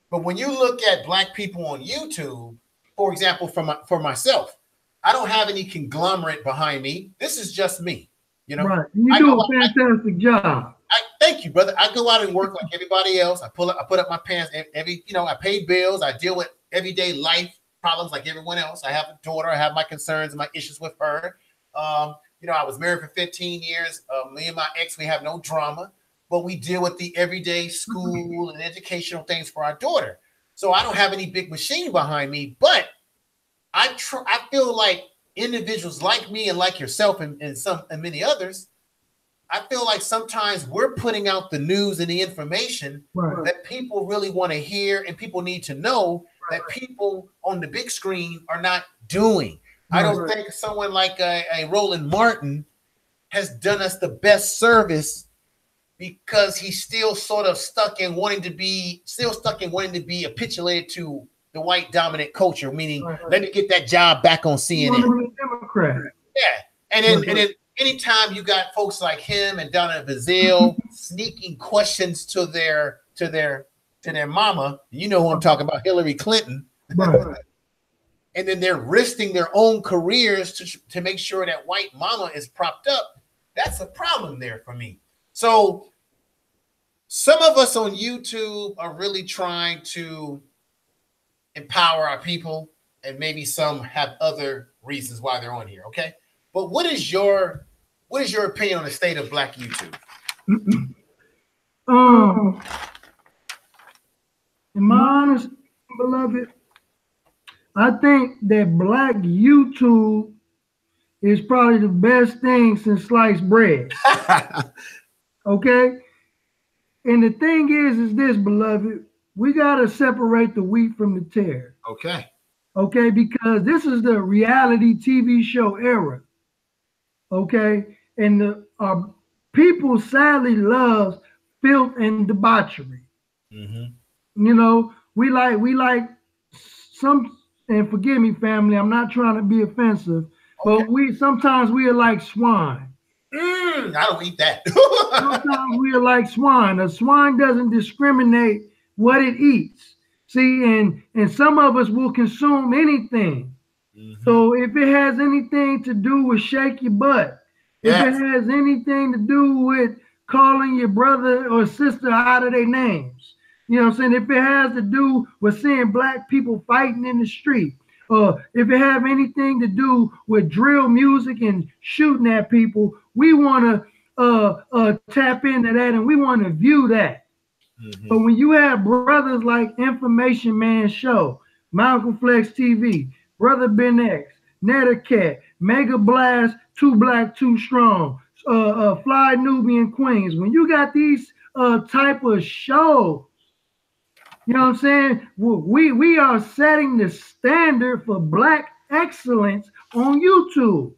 But when you look at Black people on YouTube, for example, for myself, I don't have any conglomerate behind me. This is just me, you know. Right. You do a fantastic job. Thank you, brother. I go out and work like everybody else. I put up my pants I pay bills. I deal with everyday life problems like everyone else. I have a daughter. I have my concerns and my issues with her. I was married for 15 years. Me and my ex, we have no drama, but we deal with the everyday school and educational things for our daughter. So I don't have any big machine behind me, but I feel like individuals like me and like yourself and many others, I feel like sometimes we're putting out the news and the information that people really want to hear and people need to know that people on the big screen are not doing. I don't think someone like a Roland Martin has done us the best service because he's still sort of stuck in wanting to be capitulated to the white dominant culture, meaning let me get that job back on CNN. Democrat. Yeah. And then anytime you got folks like him and Donna Bazile sneaking questions to their mama, you know who I'm talking about, Hillary Clinton. And then they're risking their own careers to make sure that white mama is propped up. That's a problem there for me. So some of us on YouTube are really trying to empower our people, and maybe some have other reasons why they're on here. Okay, but what is your opinion on the state of Black YouTube? In my honest, beloved, I think that Black YouTube is probably the best thing since sliced bread. Okay? And the thing is this, beloved, we got to separate the wheat from the tare. Okay. Okay? Because this is the reality TV show era. Okay? And the people sadly loves filth and debauchery. You know, we like some, and forgive me, family, I'm not trying to be offensive, but sometimes we are like swine. I don't eat that. Sometimes we are like swine. A swine doesn't discriminate what it eats. See, and some of us will consume anything. So if it has anything to do with shake your butt, if it has anything to do with calling your brother or sister out of their names, you know what I'm saying? If it has to do with seeing Black people fighting in the street, or if it have anything to do with drill music and shooting at people, we want to tap into that and we want to view that. But when you have brothers like Information Man Show, Malcolm Flex TV, Brother Ben X, Netacat, Mega Blast, Too Black, Too Strong, Fly Nubian Queens, when you got these type of shows, you know what I'm saying? We are setting the standard for Black excellence on YouTube.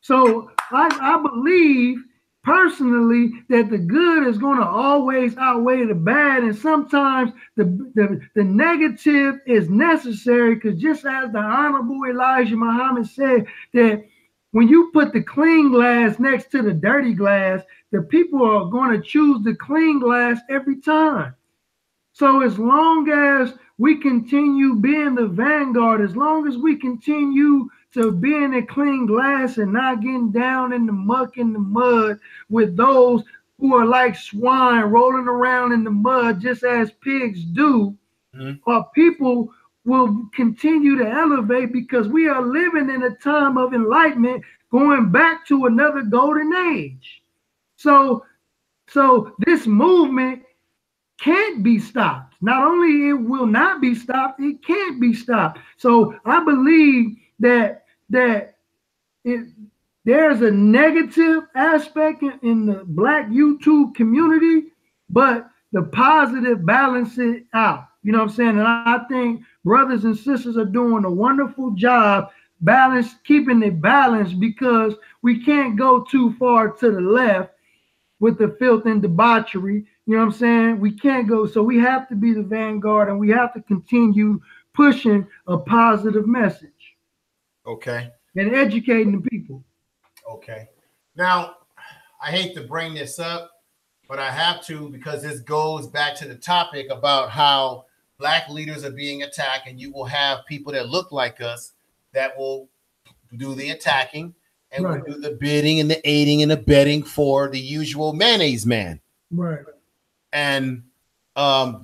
So I believe personally that the good is going to always outweigh the bad, and sometimes the negative is necessary, because just as the Honorable Elijah Muhammad said, that when you put the clean glass next to the dirty glass, the people are going to choose the clean glass every time. So as long as we continue being the vanguard, as long as we continue to be in a clean glass and not getting down in the muck and the mud with those who are like swine rolling around in the mud just as pigs do, our people will continue to elevate, because we are living in a time of enlightenment, going back to another golden age. So this movement can't be stopped. Not only it will not be stopped, it can't be stopped. So I believe that there's a negative aspect in the Black YouTube community, but the positive balance it out. You know what I'm saying? And I think brothers and sisters are doing a wonderful job keeping it balanced, because we can't go too far to the left with the filth and debauchery. You know what I'm saying? We can't go. So we have to be the vanguard, and we have to continue pushing a positive message. Okay. And educating the people. Okay. Now, I hate to bring this up, but I have to, because this goes back to the topic about how Black leaders are being attacked, and you will have people that look like us that will do the attacking and will do the bidding and the aiding and abetting for the usual mayonnaise man. Right. And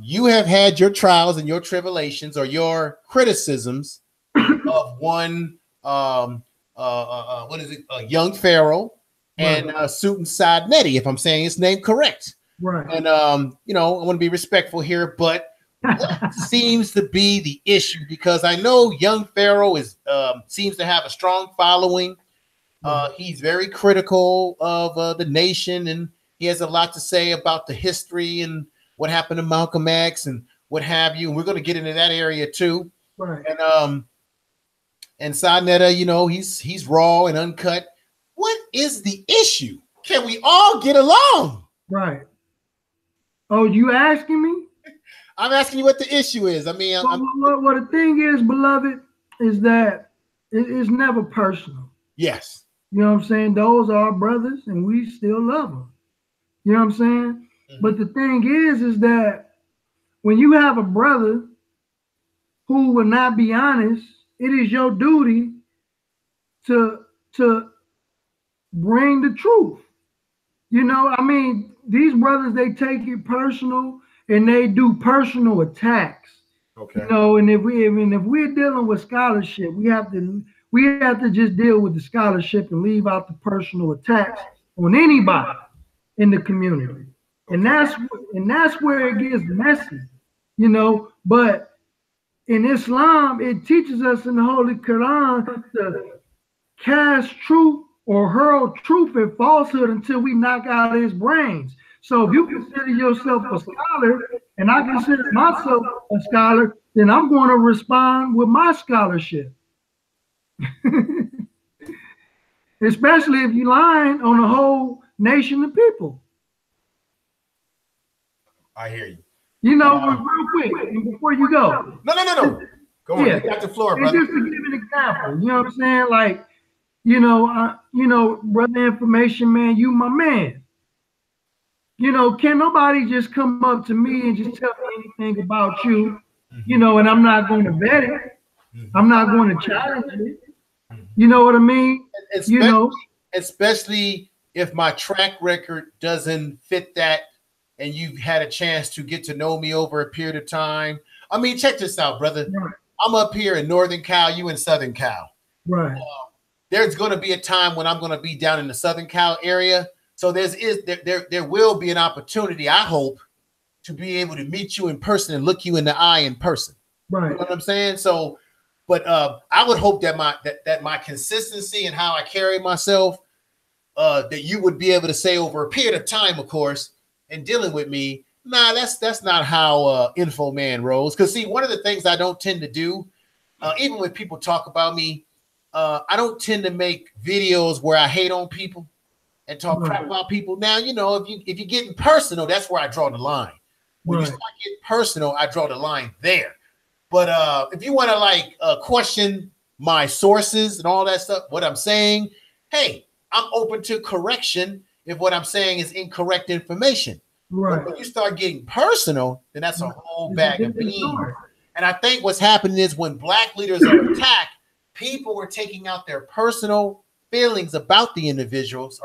you have had your trials and your tribulations, or your criticisms of one, what is it? Young Pharaoh and SUBSCRIBE, if I'm saying his name correct. Right. And, you know, I want to be respectful here, but what seems to be the issue? Because I know Young Pharaoh seems to have a strong following. He's very critical of the nation, and he has a lot to say about the history and what happened to Malcolm X and what have you. And we're going to get into that area too. Right. And Sa-Neter, you know, he's raw and uncut. What is the issue? Can we all get along? Right. Oh, you asking me? I'm asking you what the issue is. I mean, what the thing is, beloved, is that it's never personal. Yes. You know what I'm saying? Those are our brothers, and we still love them. You know what I'm saying? But the thing is that when you have a brother who will not be honest, it is your duty to bring the truth. You know, I mean, these brothers, they take it personal, and they do personal attacks. Okay. You know, and if we're dealing with scholarship, we have to We have to just deal with the scholarship and leave out the personal attacks on anybody in the community. And that's where it gets messy, you know. But in Islam, it teaches us in the Holy Quran to cast truth or hurl truth and falsehood until we knock out his brains. So if you consider yourself a scholar and I consider myself a scholar, then I'm going to respond with my scholarship. Especially if you're lying on the whole nation of people. I hear you. You know, real quick, before you go. No. Go on. You got the floor, brother. Just to give an example, you know what I'm saying? Like, you know, brother Information Man, you my man. You know, can nobody just come up to me and just tell me anything about you, you know, and I'm not going to vet it. I'm not going to challenge it. You know what I mean? Especially if my track record doesn't fit that and you've had a chance to get to know me over a period of time. I mean, check this out, brother. Right. I'm up here in Northern Cal, you in Southern Cal. Right. There's going to be a time when I'm going to be down in the Southern Cal area. So there will be an opportunity, I hope, to be able to meet you in person and look you in the eye in person. Right. You know what I'm saying? So, but I would hope that my consistency and how I carry myself, that you would be able to say over a period of time, of course, and dealing with me, nah, that's not how Info Man rolls. Because see, one of the things I don't tend to do, even when people talk about me, I don't tend to make videos where I hate on people and talk crap about people. Now, you know, if you're getting personal, that's where I draw the line. When you start getting personal, I draw the line there. But if you want to like question my sources and all that stuff, what I'm saying, hey, I'm open to correction if what I'm saying is incorrect information. Right. But when you start getting personal, then that's a whole bag of beans. And I think what's happening is when black leaders are attacked, people were taking out their personal feelings about the individuals,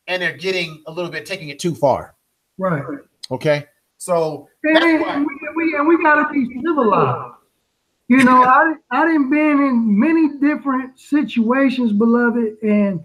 and they're getting a little bit, taking it too far. Right. Okay. So we gotta be civilized. You know, I didn't been in many different situations, beloved, and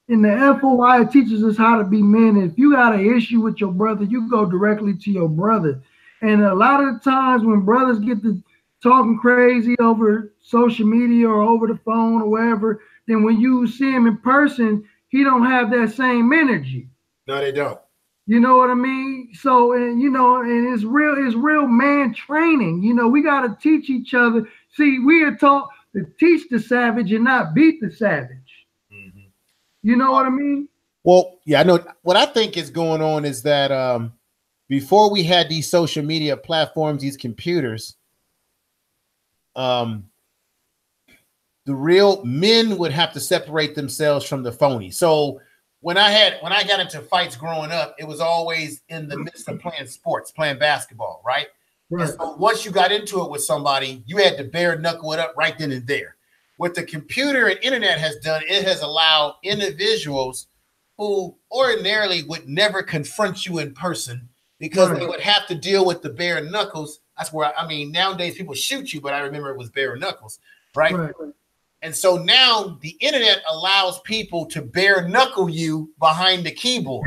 in the FOI, it teaches us how to be men. If you got an issue with your brother, you go directly to your brother. And a lot of the times when brothers get to talking crazy over social media or over the phone or wherever, then when you see him in person, he don't have that same energy. No, they don't. You know what I mean? So, and you know, and it's real man training. You know, we got to teach each other. See, we are taught to teach the savage and not beat the savage. You know what I mean? Well, yeah, I know. What I think is going on is that before we had these social media platforms, these computers, the real men would have to separate themselves from the phony. So when I got into fights growing up, it was always in the midst of playing sports, playing basketball, right? Right. And so once you got into it with somebody, you had to bare knuckle it up right then and there. What the computer and internet has done, it has allowed individuals who ordinarily would never confront you in person because they would have to deal with the bare knuckles. That's where, I mean, nowadays people shoot you, but I remember it was bare knuckles, right? And so now the internet allows people to bare knuckle you behind the keyboard.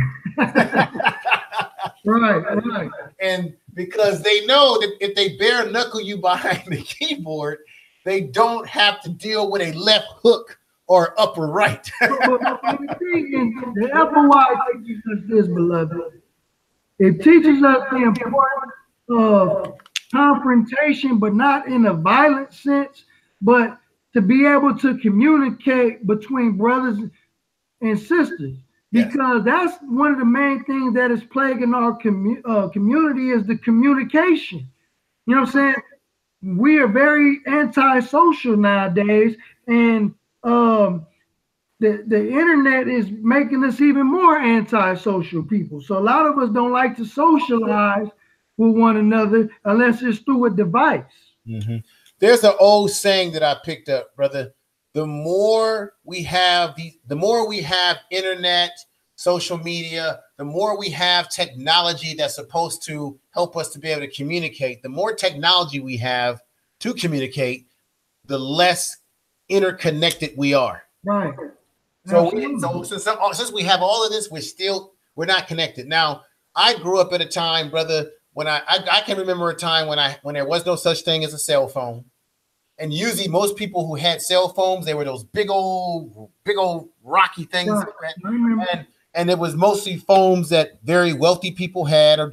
Right. And because they know that if they bare knuckle you behind the keyboard, they don't have to deal with a left hook or upper right. The FOI teaches us this, beloved. It teaches us the importance of confrontation, but not in a violent sense, but to be able to communicate between brothers and sisters. Because that's one of the main things that is plaguing our community is the communication. You know what I'm saying? We are very antisocial nowadays, and the internet is making us even more antisocial people. So a lot of us don't like to socialize with one another unless it's through a device. There's an old saying that I picked up, brother. The more we have internet, social media, the more we have technology that's supposed to help us to be able to communicate. The more technology we have to communicate, the less interconnected we are. Right. So since we have all of this, we're not connected. Now, I grew up at a time, brother, when I can remember a time when there was no such thing as a cell phone. And usually most people who had cell phones, they were those big old rocky things. Right. And it was mostly phones that very wealthy people had, or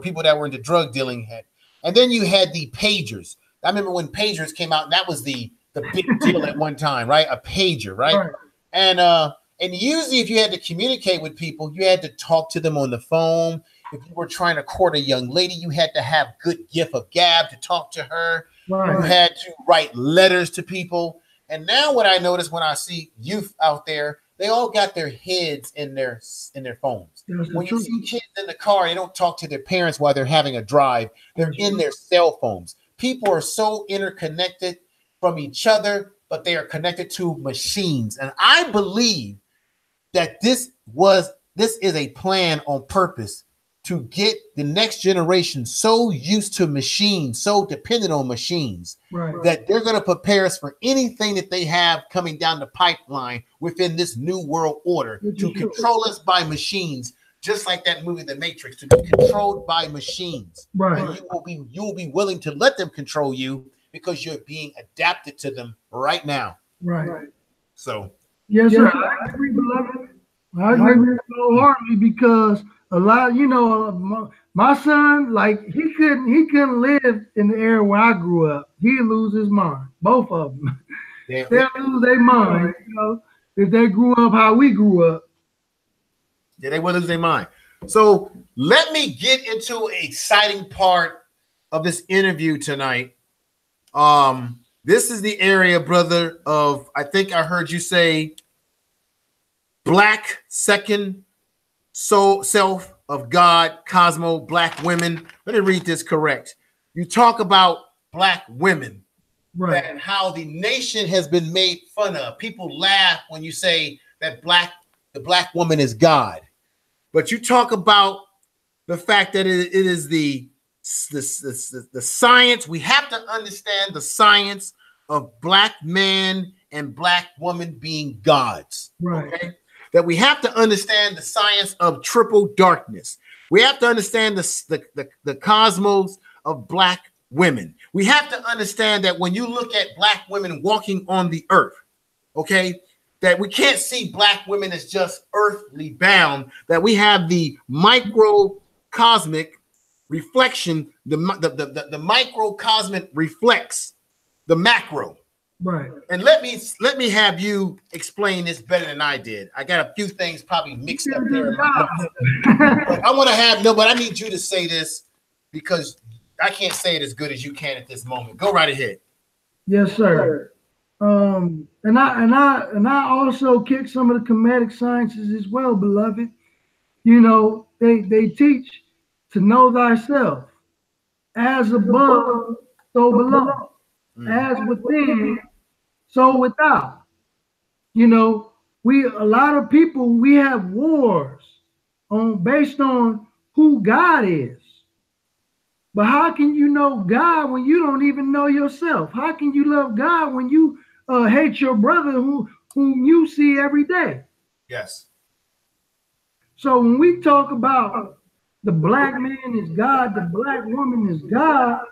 people that were into drug dealing had. And then you had the pagers. I remember when pagers came out, and that was the big deal at one time, right? A pager, right? And usually if you had to communicate with people, you had to talk to them on the phone. If you were trying to court a young lady, you had to have good gift of gab to talk to her. Right. You had to write letters to people. And now what I notice when I see youth out there, they all got their heads in their phones. When you see kids in the car, they don't talk to their parents while they're having a drive. They're in their cell phones. People are so interconnected from each other, but they are connected to machines. And I believe that this is a plan on purpose to get the next generation so used to machines, so dependent on machines, that they're going to prepare us for anything that they have coming down the pipeline within this new world order to control us by machines, just like that movie, The Matrix, to be controlled by machines. Right. And you will be willing to let them control you because you're being adapted to them right now. Right. So. Yes, sir. I agree, beloved. I agree wholeheartedly because a lot, my son, like he couldn't live in the era where I grew up. He'd lose his mind. Both of them. They'll lose their mind, if they grew up how we grew up. Yeah, they will lose their mind. So let me get into an exciting part of this interview tonight. This is the area, brother, of, I think I heard you say, Black second soul self of God, Cosmo, Black women. Let me read this correct. You talk about Black women, right? And how the nation has been made fun of. People laugh when you say that the Black woman is God, but you talk about the fact that it is the science. We have to understand the science of Black man and Black woman being gods, right? Okay? That we have to understand the science of triple darkness. We have to understand the cosmos of Black women. We have to understand that when you look at Black women walking on the earth, okay, that we can't see Black women as just earthly bound, that we have the microcosmic reflection, the microcosmic reflects the macro. Right. And let me have you explain this better than I did. I got a few things probably mixed up there. But I need you to say this because I can't say it as good as you can at this moment. Go right ahead. Yes, sir. And I also kick some of the comedic sciences as well, beloved. They teach to know thyself. As above, so below. As within, so without. A lot of people, we have wars based on who God is. But how can you know God when you don't even know yourself? How can you love God when you hate your brother whom you see every day? Yes. So when we talk about the Black man is God, the Black woman is God,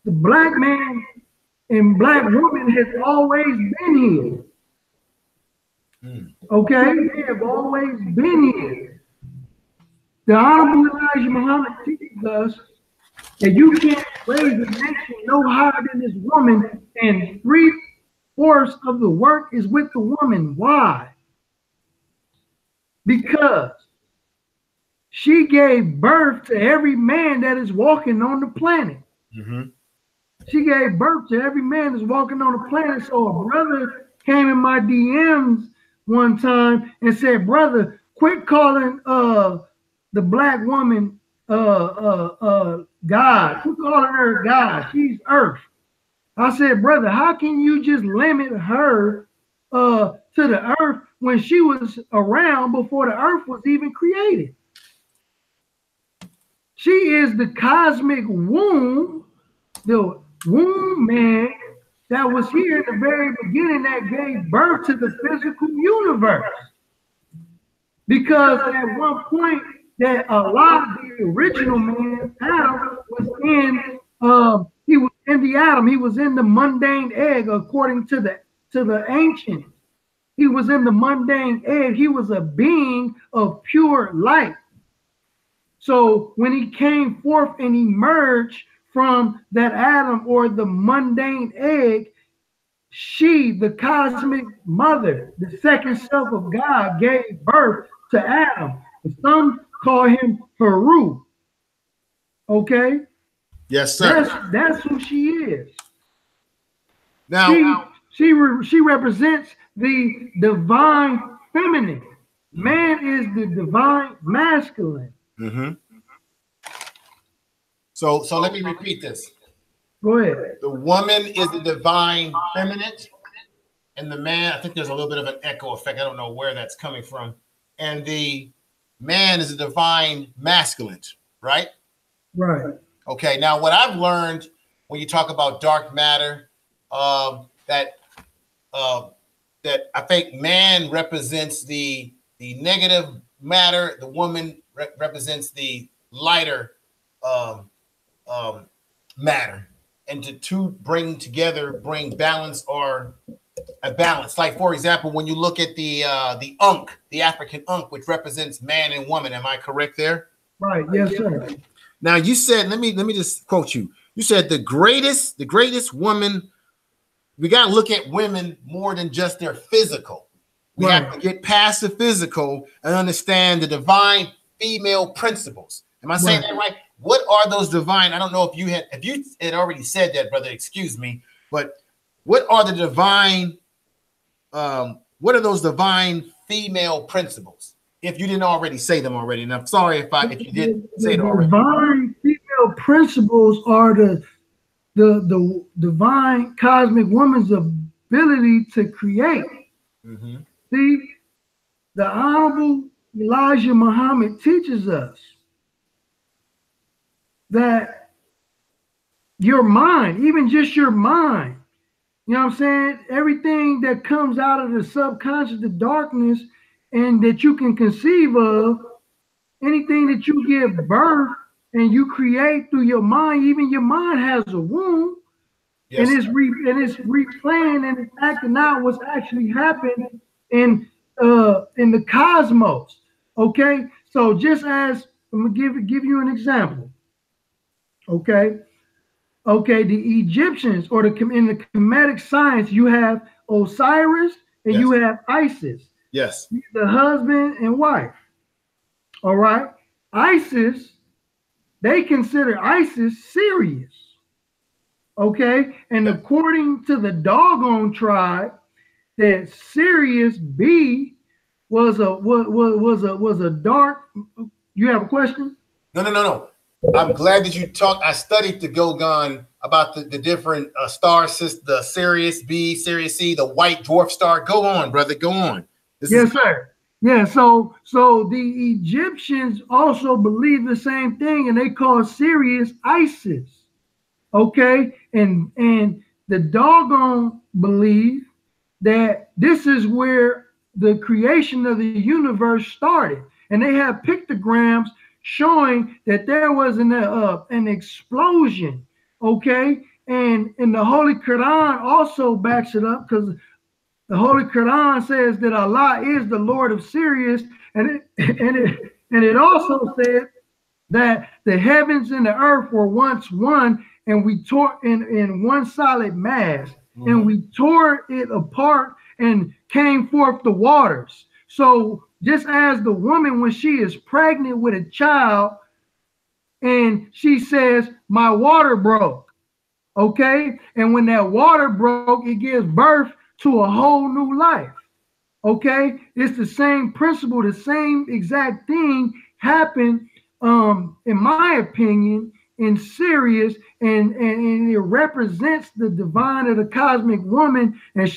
the Black man and Black woman has always been here. Okay? They have always been here. The Honorable Elijah Muhammad teaches us that you can't raise a nation no higher than this woman, and 3/4 of the work is with the woman. Why? Because she gave birth to every man that is walking on the planet. She gave birth to every man that's walking on the planet. So a brother came in my DMs one time and said, brother, quit calling the Black woman God. Quit calling her God. She's earth. I said, brother, how can you just limit her to the earth when she was around before the earth was even created? She is the cosmic womb, the womb man that was here in the very beginning that gave birth to the physical universe. Because at one point that Allah, the original man, Adam, was he was in the atom, he was in the mundane egg, according to the ancients. He was in the mundane egg, he was a being of pure light. So when he came forth and emerged from that atom or the mundane egg, she, the cosmic mother, the second self of God, gave birth to Adam. Some call him Haru. Okay? Yes, sir. That's who she is. Now, she represents the divine feminine. Man is the divine masculine. Mm-hmm. So let me repeat this. Go ahead. The woman is the divine feminine, and the man, I think there's a little bit of an echo effect. I don't know where that's coming from. And the man is the divine masculine, right? Right. Okay. Now, what I've learned when you talk about dark matter, that I think man represents the negative matter, the woman represents the lighter matter, and to two bring balance or a balance. Like, for example, when you look at the Ankh, the African Ankh, which represents man and woman. Am I correct there? Right. Yes, sir. Now you said, let me just quote you. You said the greatest woman. We got to look at women more than just their physical. We have to get past the physical and understand the divine female principles. Am I saying that right? What are those divine? I don't know if you had already said that, brother. Excuse me, but what are the divine? What are those divine female principles? If you didn't already say them already, and I'm sorry if you didn't say it already. Divine female principles are the divine cosmic woman's ability to create. Mm-hmm. See, the Honorable Elijah Muhammad teaches us that your mind, even just your mind, you know what I'm saying? Everything that comes out of the subconscious, the darkness, and that you can conceive of, anything that you give birth and you create through your mind, even your mind has a womb. Yes, and it's replaying and it's acting out what's actually happening in the cosmos. Okay, so just as I'm gonna give you an example. Okay, the Egyptians, or in the Kemetic science, you have Osiris and you have Isis. Yes, the husband and wife. All right, Isis, they consider Isis Sirius. Okay, and according to the Dogon tribe, that Sirius B was a dark. You have a question? No. I'm glad that you talked. I studied the Dogon about the different star systems, the Sirius B, Sirius C, the white dwarf star. Go on, brother. Go on. Yes, sir. Yeah. So the Egyptians also believe the same thing, and they call Sirius Isis. Okay, and the Dogon believe that this is where the creation of the universe started, and they have pictograms showing that there was an explosion. Okay, and the Holy Quran also backs it up, because the Holy Quran says that Allah is the Lord of Sirius, and it also said that the heavens and the earth were once one, and we tore in one solid mass, and we tore it apart and came forth the waters. So just as the woman, when she is pregnant with a child and she says, my water broke, okay? And when that water broke, it gives birth to a whole new life, okay? It's the same principle, the same exact thing happened, in my opinion, in Sirius, and it represents the divine of the cosmic woman, and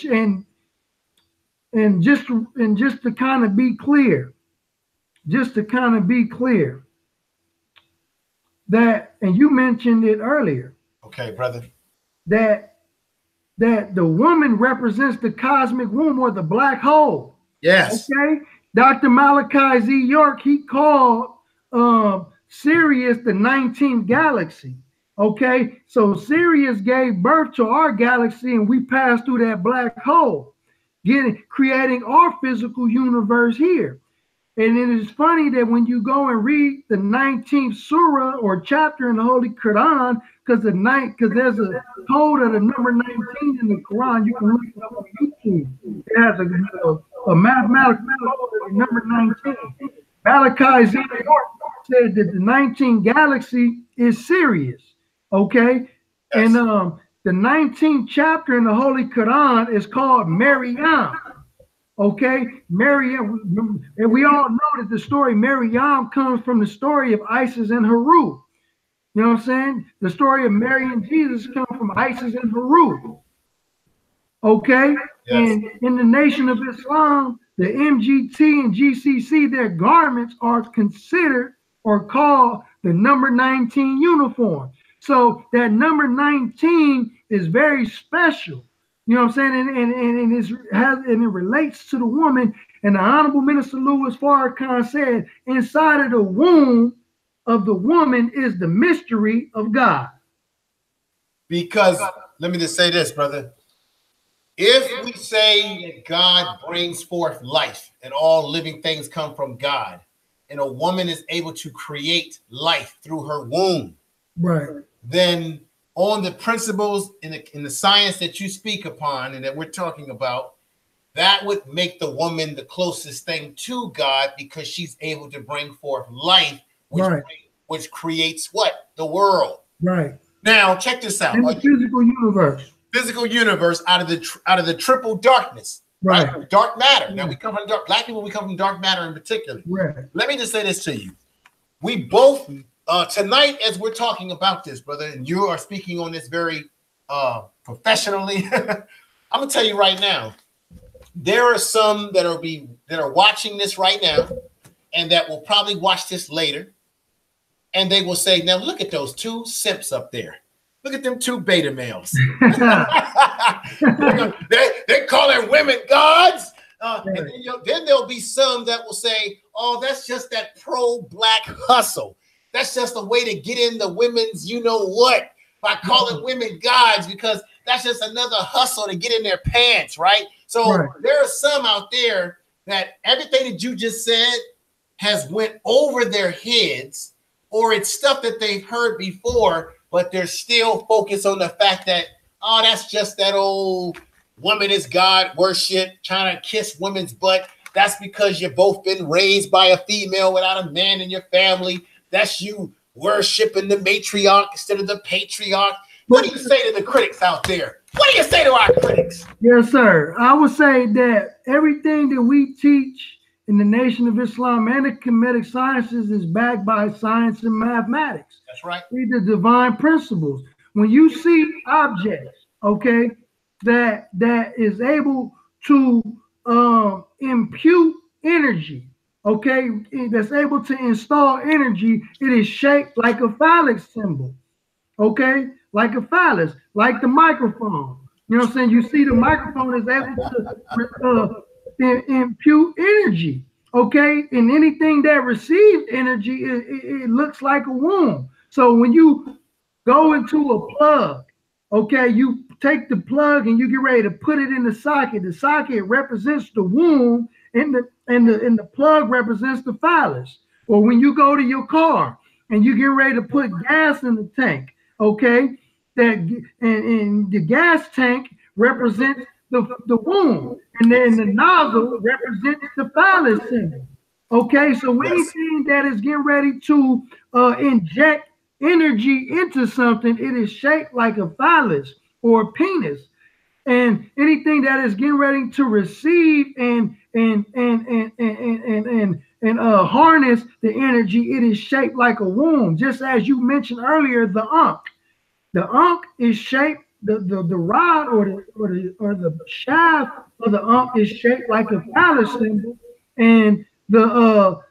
just to kind of be clear, that, and you mentioned it earlier. Okay, brother. That that the woman represents the cosmic womb or the black hole. Yes. Okay. Dr. Malachi Z. York, he called Sirius the 19th galaxy. Okay. So Sirius gave birth to our galaxy, and we passed through that black hole, creating our physical universe here. And it is funny that when you go and read the 19th surah or chapter in the Holy Quran, because there's a code of the number 19 in the Quran, you can look it up on YouTube. It has a mathematical code of the number 19. Malachi Z. York said that the 19th galaxy is Sirius. Okay, yes. And the 19th chapter in the Holy Quran is called Maryam. Okay, Maryam, and we all know that the story Maryam comes from the story of Isis and Haru. You know what I'm saying? The story of Mary and Jesus comes from Isis and Haru. Okay, yes. And in the Nation of Islam, the MGT and GCC, their garments are considered or called the number 19 uniform. So that number 19 is very special. You know what I'm saying? And it relates to the woman. And the Honorable Minister Louis Farrakhan said, inside of the womb of the woman is the mystery of God. Because, let me just say this, brother. If we say that God brings forth life and all living things come from God, and a woman is able to create life through her womb, right, then on the principles in the science that you speak upon and that we're talking about, that would make the woman the closest thing to God, because she's able to bring forth life, which creates what? The world. Right. Now, check this out. In the physical universe. Physical universe out of the triple darkness. Right. Dark matter. Now we come from black people, we come from dark matter in particular. Right. Let me just say this to you. We both tonight, as we're talking about this, brother, and you are speaking on this very professionally, I'm gonna tell you right now, there are some that are watching this right now, and that will probably watch this later, and they will say, "Now look at those two simps up there. Look at them two beta males. They're calling women gods." And then there'll be some that will say, "Oh, that's just that pro-black hustle. That's just a way to get in the women's you know what by calling women gods, because that's just another hustle to get in their pants," right? So there are some out there that everything that you just said has went over their heads, or it's stuff that they've heard before, but they're still focused on the fact that, oh, that's just that old woman is God worship, trying to kiss women's butt. That's because you've both been raised by a female without a man in your family. That's you worshiping the matriarch instead of the patriarch. What do you say to the critics out there? What do you say to our critics? Yes, sir. I would say that everything that we teach in the Nation of Islam and the Kemetic sciences is backed by science and mathematics. That's right. These are divine principles. When you see objects, okay, that is able to impute energy, okay, that's able to install energy, it is shaped like a phallic symbol, okay, like a phallus, like the microphone. You know what I'm saying? You see the microphone is able to impute energy, okay, and anything that receives energy, it looks like a womb. So when you go into a plug, okay, you take the plug and you get ready to put it in the socket. The socket represents the womb, and the plug represents the phallus. Or when you go to your car and you get ready to put gas in the tank, okay, and the gas tank represents the womb, and then the nozzle represents the phallus symbol. Okay, so anything that is getting ready to inject energy into something, it is shaped like a phallus or a penis. And anything that is getting ready to receive and harness the energy, it is shaped like a womb. Just as you mentioned earlier, the ankh. The ankh is shaped, the rod or the shaft of the ankh is shaped like a phallus symbol, and the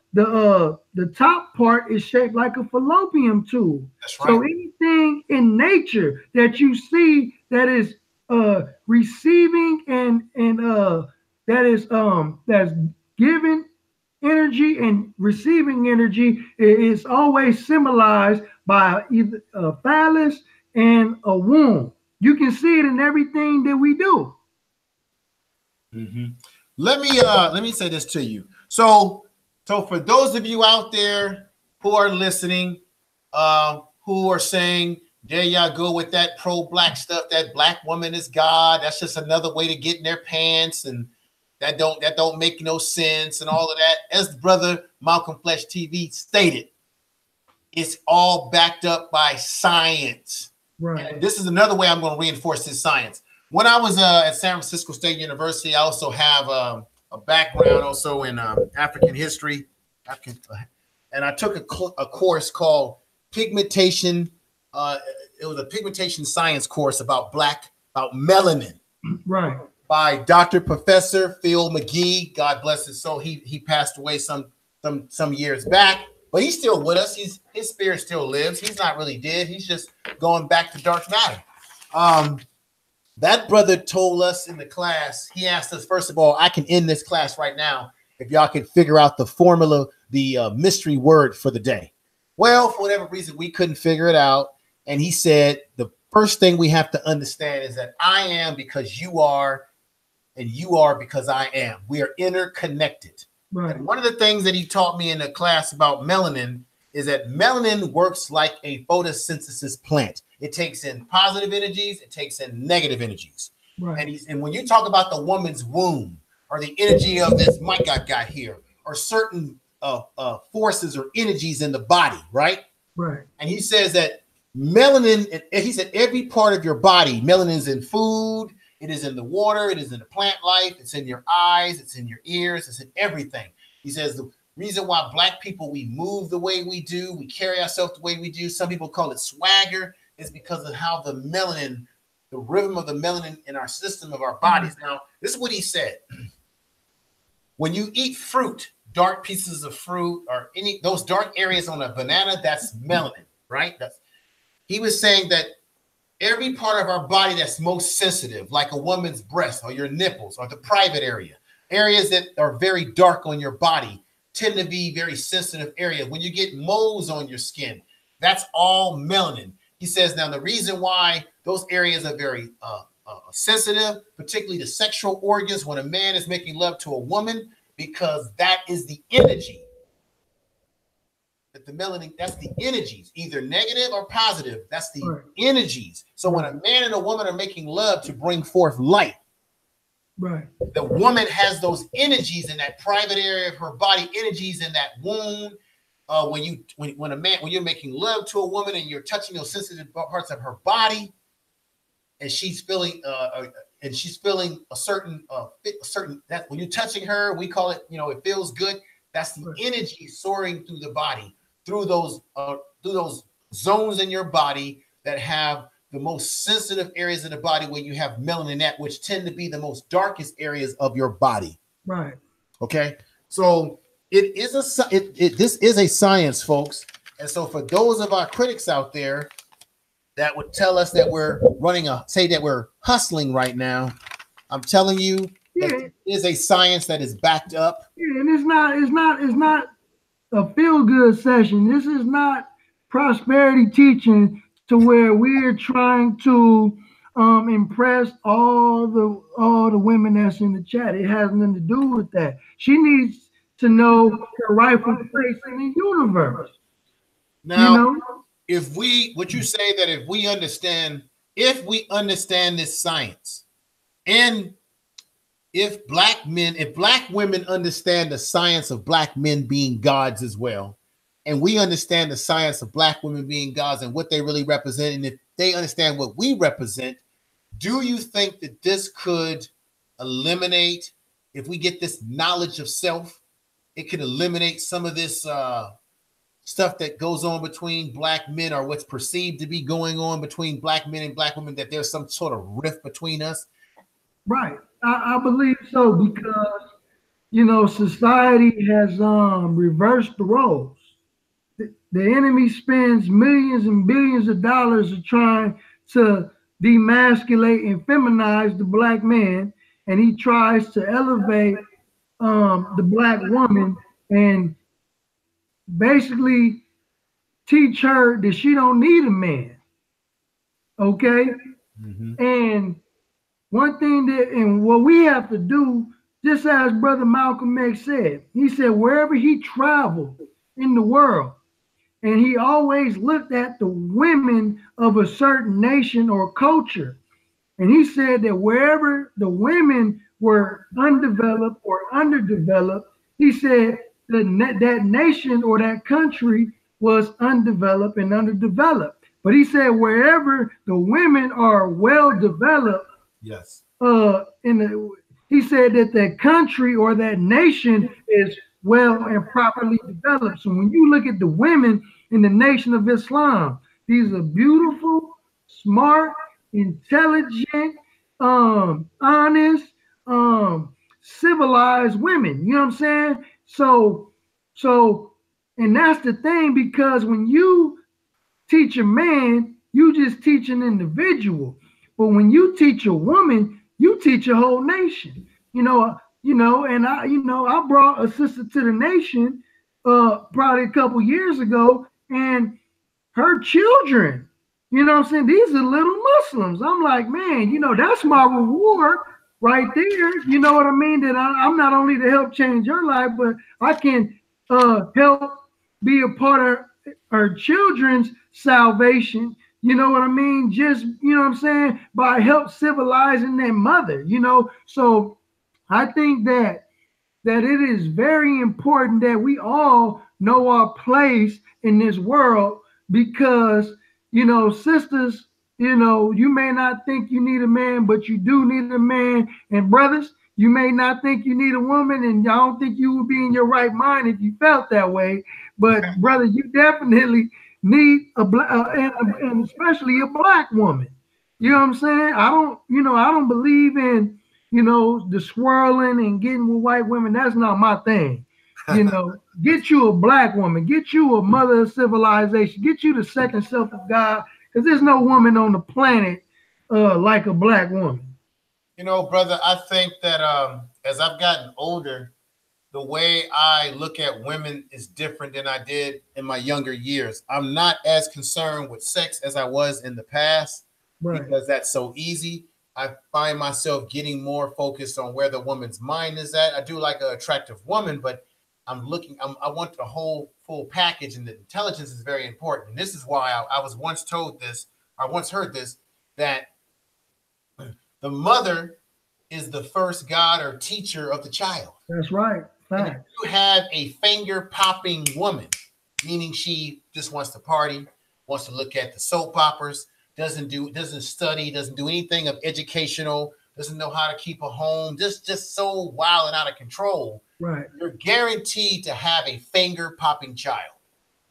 top part is shaped like a fallopian tube. That's right. So anything in nature that you see that is receiving and that's giving energy and receiving energy is always symbolized by either a phallus and a womb. You can see it in everything that we do. Let me say this to you. So for those of you out there who are listening, who are saying, there y'all go with that pro-black stuff, that black woman is God, that's just another way to get in their pants, and that don't make no sense, and all of that. As brother Malcolm Flesh TV stated, it's all backed up by science. Right. And this is another way I'm going to reinforce this science. When I was at San Francisco State University, I also have a background also in African history, and I took a course called pigmentation. It was a pigmentation science course about melanin. Right. By Dr. Professor Phil McGee. God bless his soul. He passed away some years back, but he's still with us. His spirit still lives. He's not really dead. He's just going back to dark matter. That brother told us in the class, he asked us, first of all, I can end this class right now if y'all can figure out the formula, the mystery word for the day. Well, for whatever reason, we couldn't figure it out. And he said, the first thing we have to understand is that I am because you are, and you are because I am. We are interconnected. Right. And one of the things that he taught me in the class about melanin is that melanin works like a photosynthesis plant. It takes in positive energies, it takes in negative energies. Right. And when you talk about the woman's womb or the energy of this mic I got here, or certain forces or energies in the body, right? Right. And he says that melanin, and he said every part of your body, melanin is in food, it is in the water, it is in the plant life, it's in your eyes, it's in your ears, it's in everything. He says the reason why black people, we move the way we do, we carry ourselves the way we do, some people call it swagger, is because of how the melanin, the rhythm of the melanin in our system of our bodies. Now, this is what he said. When you eat fruit, dark pieces of fruit or any those dark areas on a banana, that's melanin, right? He was saying that every part of our body that's most sensitive, like a woman's breast or your nipples or the private area, areas that are very dark on your body tend to be very sensitive areas. When you get moles on your skin, that's all melanin. He says, now the reason why those areas are very sensitive, particularly the sexual organs when a man is making love to a woman, because that is the energy. That the melanin, that's the energies, either negative or positive. That's the energies. So when a man and a woman are making love to bring forth light, right, the woman has those energies in that private area of her body, energies in that womb. When you're making love to a woman and you're touching those sensitive parts of her body, and she's feeling a certain that when you're touching her, we call it, it feels good. That's the energy soaring through the body, through those zones in your body that have the most sensitive areas of the body where you have melanin at, which tend to be the most darkest areas of your body. Right. Okay. So this is a science, folks. And so for those of our critics out there that would tell us that we're say that we're hustling right now, I'm telling you, it is a science that is backed up. Yeah, and it's not a feel-good session. This is not prosperity teaching to where we're trying to impress all the women that's in the chat. It has nothing to do with that. She needs to know her rightful place in the universe. Now, if we understand this science, and if black women understand the science of black men being gods as well, and we understand the science of black women being gods and what they really represent, and if they understand what we represent, do you think that this could eliminate, if we get this knowledge of self, it could eliminate some of this stuff that goes on between black men, or what's perceived to be going on between black men and black women, that there's some sort of rift between us? Right. I believe so, because, society has reversed the roles. The enemy spends millions and billions of dollars of trying to demasculate and feminize the black man, and he tries to elevate the black woman and basically teach her that she don't need a man. Okay? And one thing that, and what we have to do, just as Brother Malcolm X said, he said wherever he traveled in the world, and he always looked at the women of a certain nation or culture. And he said that wherever the women were undeveloped or underdeveloped, he said that nation or that country was undeveloped and underdeveloped. But he said wherever the women are well developed, yes, he said that that country or that nation is well and properly developed. So when you look at the women in the Nation of Islam, these are beautiful, smart, intelligent, honest, civilized women. You know what I'm saying? So, and that's the thing, because when you teach a man, you just teach an individual. But when you teach a woman, you teach a whole nation. And I brought a sister to the nation probably a couple years ago, and her children, you know what I'm saying, these are little Muslims. I'm like, man, that's my reward right there. You know what I mean? That I'm not only to help change her life, but I can help be a part of her children's salvation. You know what I mean? Just, you know what I'm saying, by help civilizing their mother, So I think that it is very important that we all know our place in this world, because, sisters, you may not think you need a man, but you do need a man. And brothers, you may not think you need a woman, and I don't think you would be in your right mind if you felt that way. But brother, you definitely need a black, and especially a black woman. You know what I'm saying? I don't believe in, the swirling and getting with white women. That's not my thing. Get you a black woman, get you a mother of civilization, get you the second self of God, because there's no woman on the planet like a black woman. Brother, I think that as I've gotten older, the way I look at women is different than I did in my younger years. I'm not as concerned with sex as I was in the past, right, because that's so easy. I find myself getting more focused on where the woman's mind is at. I do like an attractive woman, but I want the whole full package, and the intelligence is very important. And this is why I was once told this, I once heard this, that the mother is the first God or teacher of the child. That's right. And if you have a finger-popping woman, meaning she just wants to party, wants to look at the soap operas, doesn't study, doesn't do anything of educational, doesn't know how to keep a home, just so wild and out of control, right, you're guaranteed to have a finger-popping child.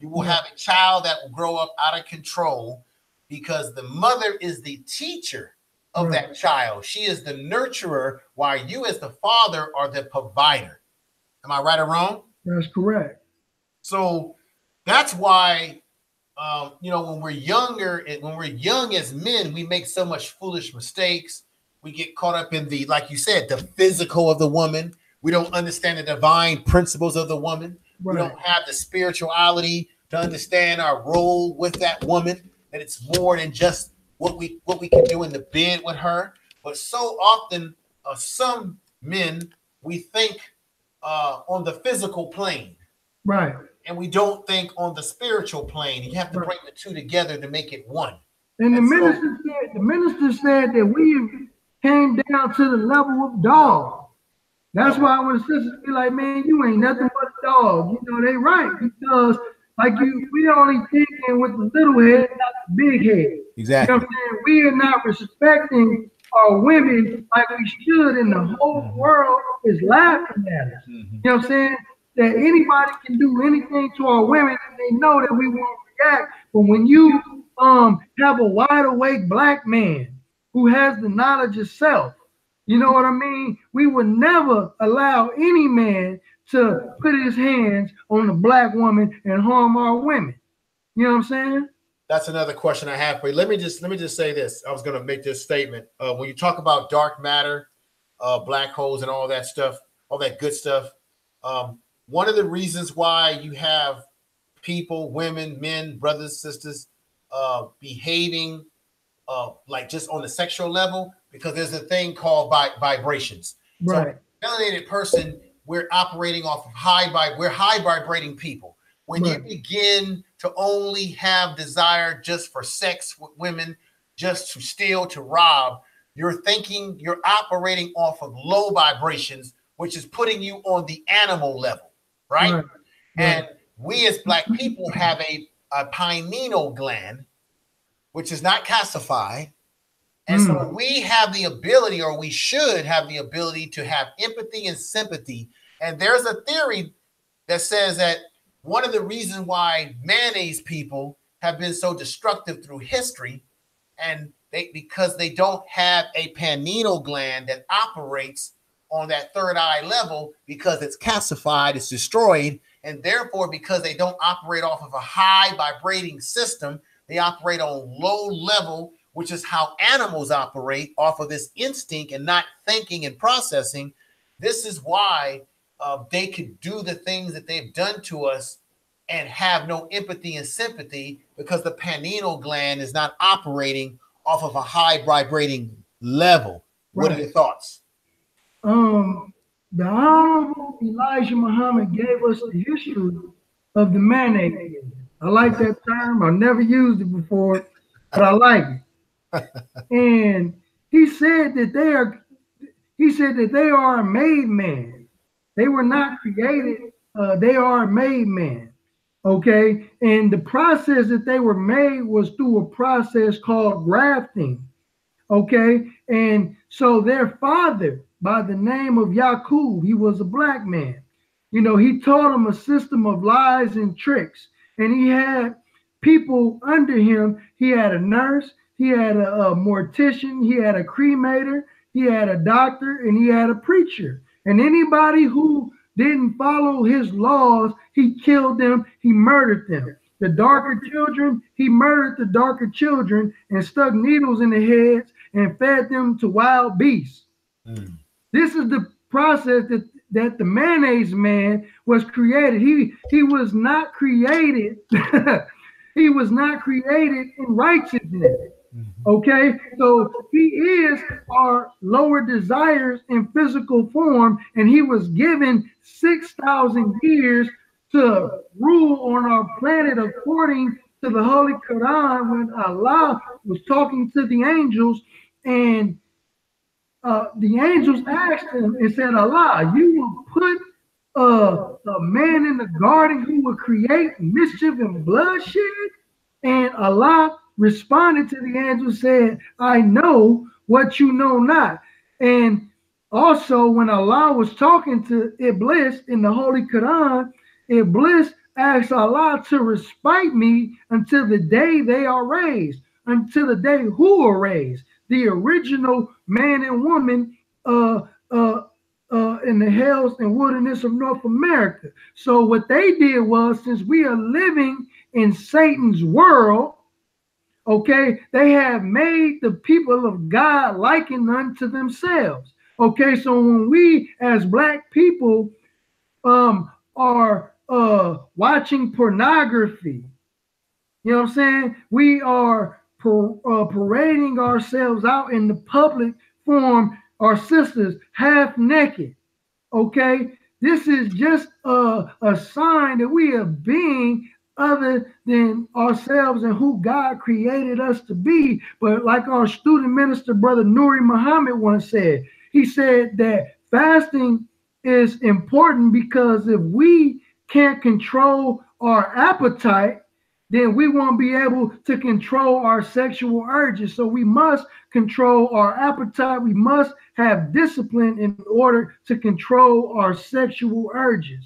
You will have a child that will grow up out of control, because the mother is the teacher of that child. She is the nurturer, while you as the father are the provider. Am I right or wrong? That's correct. So that's why, when we're younger, when we're young as men, we make so much foolish mistakes. We get caught up in the, like you said, the physical of the woman. We don't understand the divine principles of the woman. Right. We don't have the spirituality to understand our role with that woman, that it's more than just what we can do in the bed with her. But so often, some men, we think on the physical plane, right, and we don't think on the spiritual plane. You have to bring the two together to make it one. And the minister said that we came down to the level of dog. That's why when the sisters be like, man, you ain't nothing but a dog. They right, because we only thinking with the little head, not the big head. Exactly. You know what I'm saying? We are not respecting our women like we should, and the whole world is laughing at us. You know what I'm saying? That anybody can do anything to our women, and they know that we won't react. But when you have a wide awake black man who has the knowledge of self, you know what I mean? We would never allow any man to put his hands on a black woman and harm our women. You know what I'm saying? That's another question I have for you. Let me just say this. I was going to make this statement. When you talk about dark matter, black holes, and all that stuff, all that good stuff, one of the reasons why you have people, women, men, brothers, sisters, behaving like just on the sexual level, because there's a thing called vibrations. Right. So, melanated person, we're operating off of we're high vibrating people. When you begin to only have desire just for sex with women, just to steal, to rob, you're operating off of low vibrations, which is putting you on the animal level, right? And we as black people have a pineal gland, which is not calcified. And so we have the ability, or we should have the ability, to have empathy and sympathy. And there's a theory that says that one of the reasons why mayonnaise people have been so destructive through history, and because they don't have a pineal gland that operates on that third eye level, because it's calcified, it's destroyed, and therefore because they don't operate off of a high vibrating system, they operate on low level, which is how animals operate, off of this instinct and not thinking and processing. This is why they could do the things that they've done to us and have no empathy and sympathy, because the pineal gland is not operating off of a high vibrating level. What are your thoughts? The Honorable Elijah Muhammad gave us the history of the mayonnaise. I like that term. I never used it before, but I like it. And he said that they are a made man. They were not created. They are a made man. Okay. And the process that they were made was through a process called grafting. Okay. And so their father, by the name of Yaqub, he was a black man. You know, he taught them a system of lies and tricks. And he had people under him. He had a nurse, he had a mortician, he had a cremator, he had a doctor, and he had a preacher. And anybody who didn't follow his laws, he killed them, he murdered them. The darker children, he murdered the darker children and stuck needles in their heads and fed them to wild beasts. This is the process that the mayonnaise man was created. He was not created. He was not created in righteousness. Okay, so he is our lower desires in physical form, and he was given 6,000 years to rule on our planet according to the Holy Quran, when Allah was talking to the angels, and the angels asked him and said, Allah, you will put a man in the garden who will create mischief and bloodshed? And Allah responded to the angel, said, I know what you know not. And also, when Allah was talking to Iblis in the Holy Quran, Iblis asked Allah to respite me until the day they are raised, until the day who are raised, the original man and woman in the hills and wilderness of North America. So what they did was, since we are living in Satan's world, okay, they have made the people of God liken unto themselves. Okay, so when we as black people are watching pornography, you know what I'm saying? We are parading ourselves out in the public forum, our sisters half naked. Okay, this is just a sign that we are being other than ourselves and who God created us to be. But like our student minister, Brother Nuri Muhammad, once said, he said that fasting is important because if we can't control our appetite, then we won't be able to control our sexual urges. So we must control our appetite. We must have discipline in order to control our sexual urges.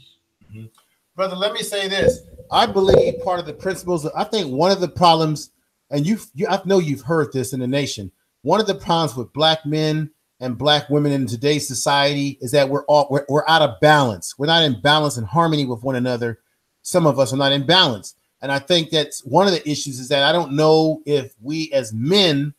Brother, let me say this. I believe part of the principles, I think one of the problems, and I know you've heard this in the nation, one of the problems with black men and black women in today's society is that we're out of balance. We're not in balance and harmony with one another. Some of us are not in balance. And I think that's one of the issues is that I don't know if we as men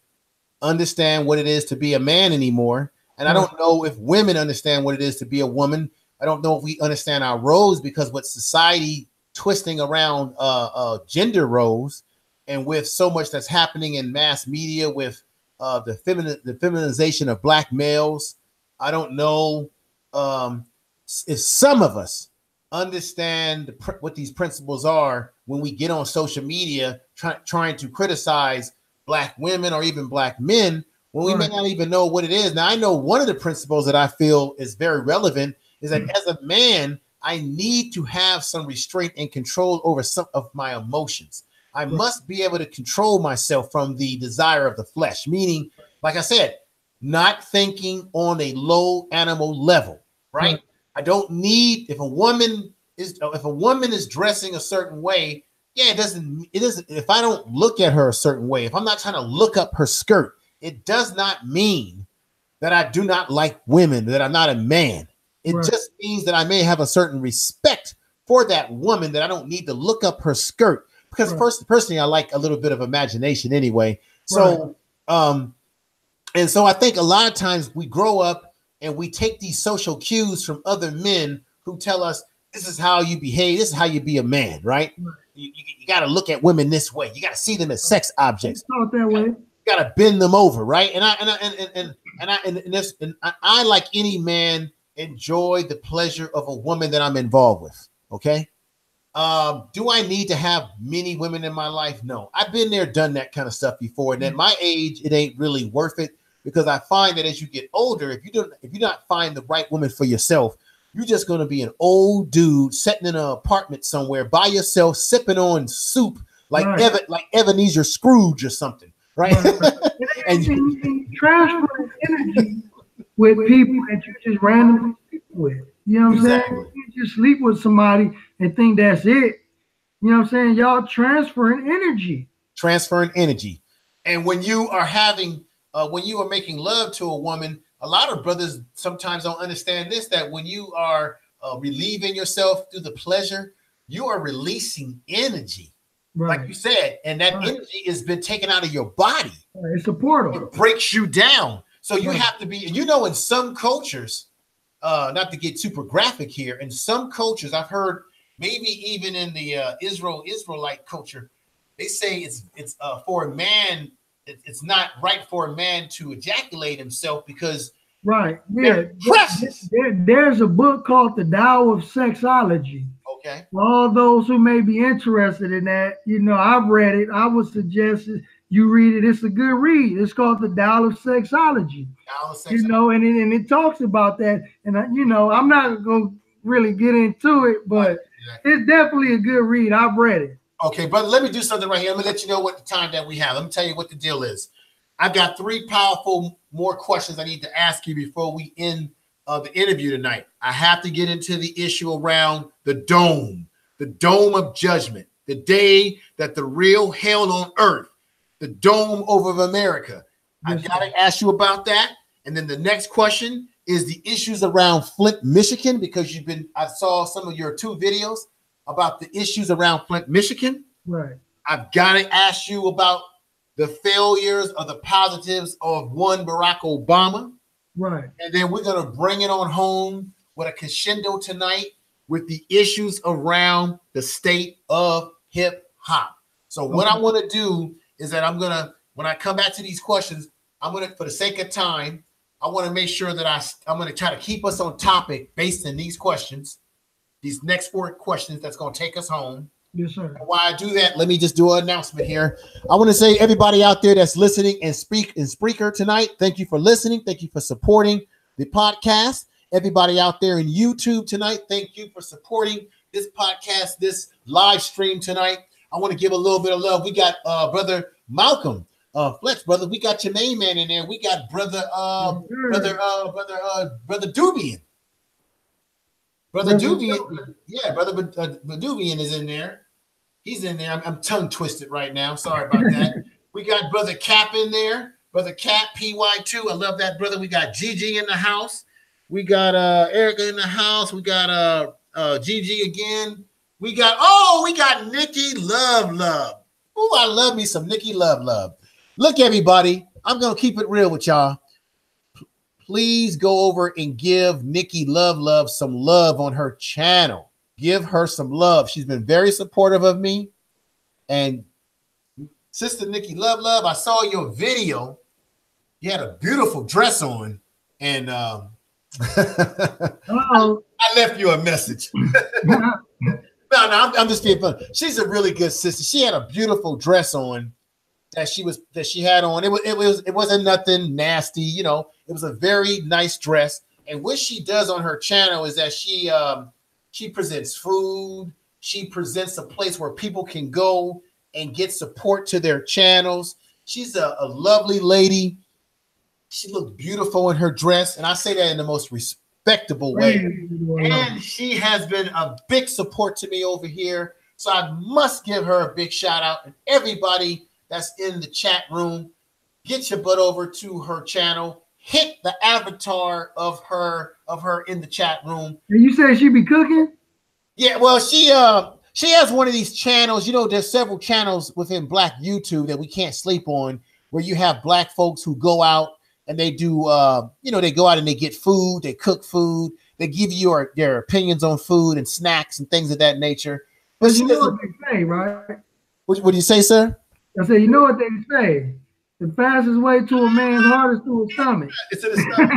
understand what it is to be a man anymore. And I don't know if women understand what it is to be a woman. I don't know if we understand our roles, because with society twisting around gender roles, and with so much that's happening in mass media with the feminization of Black males, I don't know if some of us understand what these principles are when we get on social media trying to criticize Black women or even Black men, when we may not even know what it is. Now, I know one of the principles that I feel is very relevant is that as a man, I need to have some restraint and control over some of my emotions. I must be able to control myself from the desire of the flesh, meaning, like I said, not thinking on a low animal level, right? I don't need, if a woman is dressing a certain way, it doesn't, if I don't look at her a certain way, if I'm not trying to look up her skirt, it does not mean that I do not like women, that I'm not a man. It just means that I may have a certain respect for that woman, that I don't need to look up her skirt, because personally, I like a little bit of imagination anyway. So, and so I think a lot of times we grow up and we take these social cues from other men who tell us, this is how you behave, this is how you be a man, right? You got to look at women this way. You got to see them as sex objects. Not that way. You got to bend them over, right? And I, like any man, enjoy the pleasure of a woman that I'm involved with. Okay. Do I need to have many women in my life? No. I've been there, done that kind of stuff before. And at my age, it ain't really worth it, because I find that as you get older, if you not find the right woman for yourself, you're just going to be an old dude sitting in an apartment somewhere by yourself, sipping on soup like Ebenezer Scrooge or something, right? And you transfer energy with people that you just randomly sleep with. You know what I'm saying? You just sleep with somebody and think that's it. You know what I'm saying? Y'all transferring energy. And when you are having, when you are making love to a woman, a lot of brothers sometimes don't understand this, that when you are relieving yourself through the pleasure, you are releasing energy, like you said, and that energy has been taken out of your body. It's a portal. It breaks you down. So you have to be, you know, in some cultures, not to get super graphic here, in some cultures, I've heard maybe even in the Israelite culture, they say it's for a man, it's not right for a man to ejaculate himself, because there's a book called The Tao of Sexology. Okay. For all those who may be interested in that, you know, I've read it. I would suggest you read it. It's a good read. It's called The Tao of Sexology. You know, and it talks about that. And you know, I'm not going to really get into it, but it's definitely a good read. I've read it. Okay, brother, let me do something right here. Let me let you know what the time that we have. Let me tell you what the deal is. I've got 3 powerful more questions I need to ask you before we end the interview tonight. I have to get into the issue around the dome of judgment, the day that the real hell on earth, the dome over America. I've got to ask you about that. And then the next question is the issues around Flint, Michigan, because I saw some of your 2 videos about the issues around Flint, Michigan. Right. I've got to ask you about the failures or the positives of one Barack Obama. Right. And then we're going to bring it on home with a crescendo tonight with the issues around the state of hip hop. So what I want to do is that when I come back to these questions, for the sake of time, I want to make sure that I'm going to try to keep us on topic based on these questions. These next 4 questions that's going to take us home. Yes, sir. And while I do that, let me just do an announcement here. I want to say everybody out there that's listening and speak in Spreaker tonight, thank you for listening. Thank you for supporting the podcast. Everybody out there in YouTube tonight, thank you for supporting this podcast, this live stream tonight. I want to give a little bit of love. We got brother Malcolm Flex, brother. We got your main man in there. We got brother Dubian. Brother Dubian, brother Dubian is in there. He's in there. I'm tongue twisted right now. Sorry about that. We got brother Cap in there. Brother Cap, PY2. I love that, brother. We got Gigi in the house. We got Erica in the house. We got Gigi again. We got Nikki Love. Oh, I love me some Nikki Love. Look, everybody, I'm gonna keep it real with y'all. Please go over and give Nikki Love some love on her channel. Give her some love. She's been very supportive of me. And Sister Nikki Love, I saw your video. You had a beautiful dress on, and I left you a message. No, I'm just being funny. She's a really good sister. She had a beautiful dress on that she had on. It wasn't nothing nasty, you know. It was a very nice dress. And what she does on her channel is that she presents food. She presents a place where people can go and get support to their channels. She's a lovely lady. She looked beautiful in her dress, and I say that in the most respectable way. And she has been a big support to me over here. So I must give her a big shout out. And everybody that's in the chat room, get your butt over to her channel. Hit the avatar of her in the chat room. And you say she be cooking? Yeah, well, she has one of these channels. You know, there's several channels within Black YouTube that we can't sleep on, where you have Black folks who go out and they do, they go out and they get food, they cook food, they give you their opinions on food and snacks and things of that nature. But you know what they say, right? What do you say, sir? I said, you know what they say. The fastest way to a man's heart is to his stomach. It's in his stomach.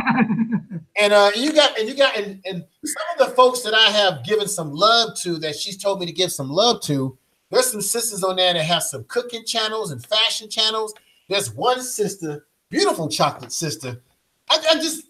And you got some of the folks that I have given some love to, that she's told me to give some love to. There's some sisters on there that have some cooking channels and fashion channels. There's one sister, beautiful chocolate sister. I just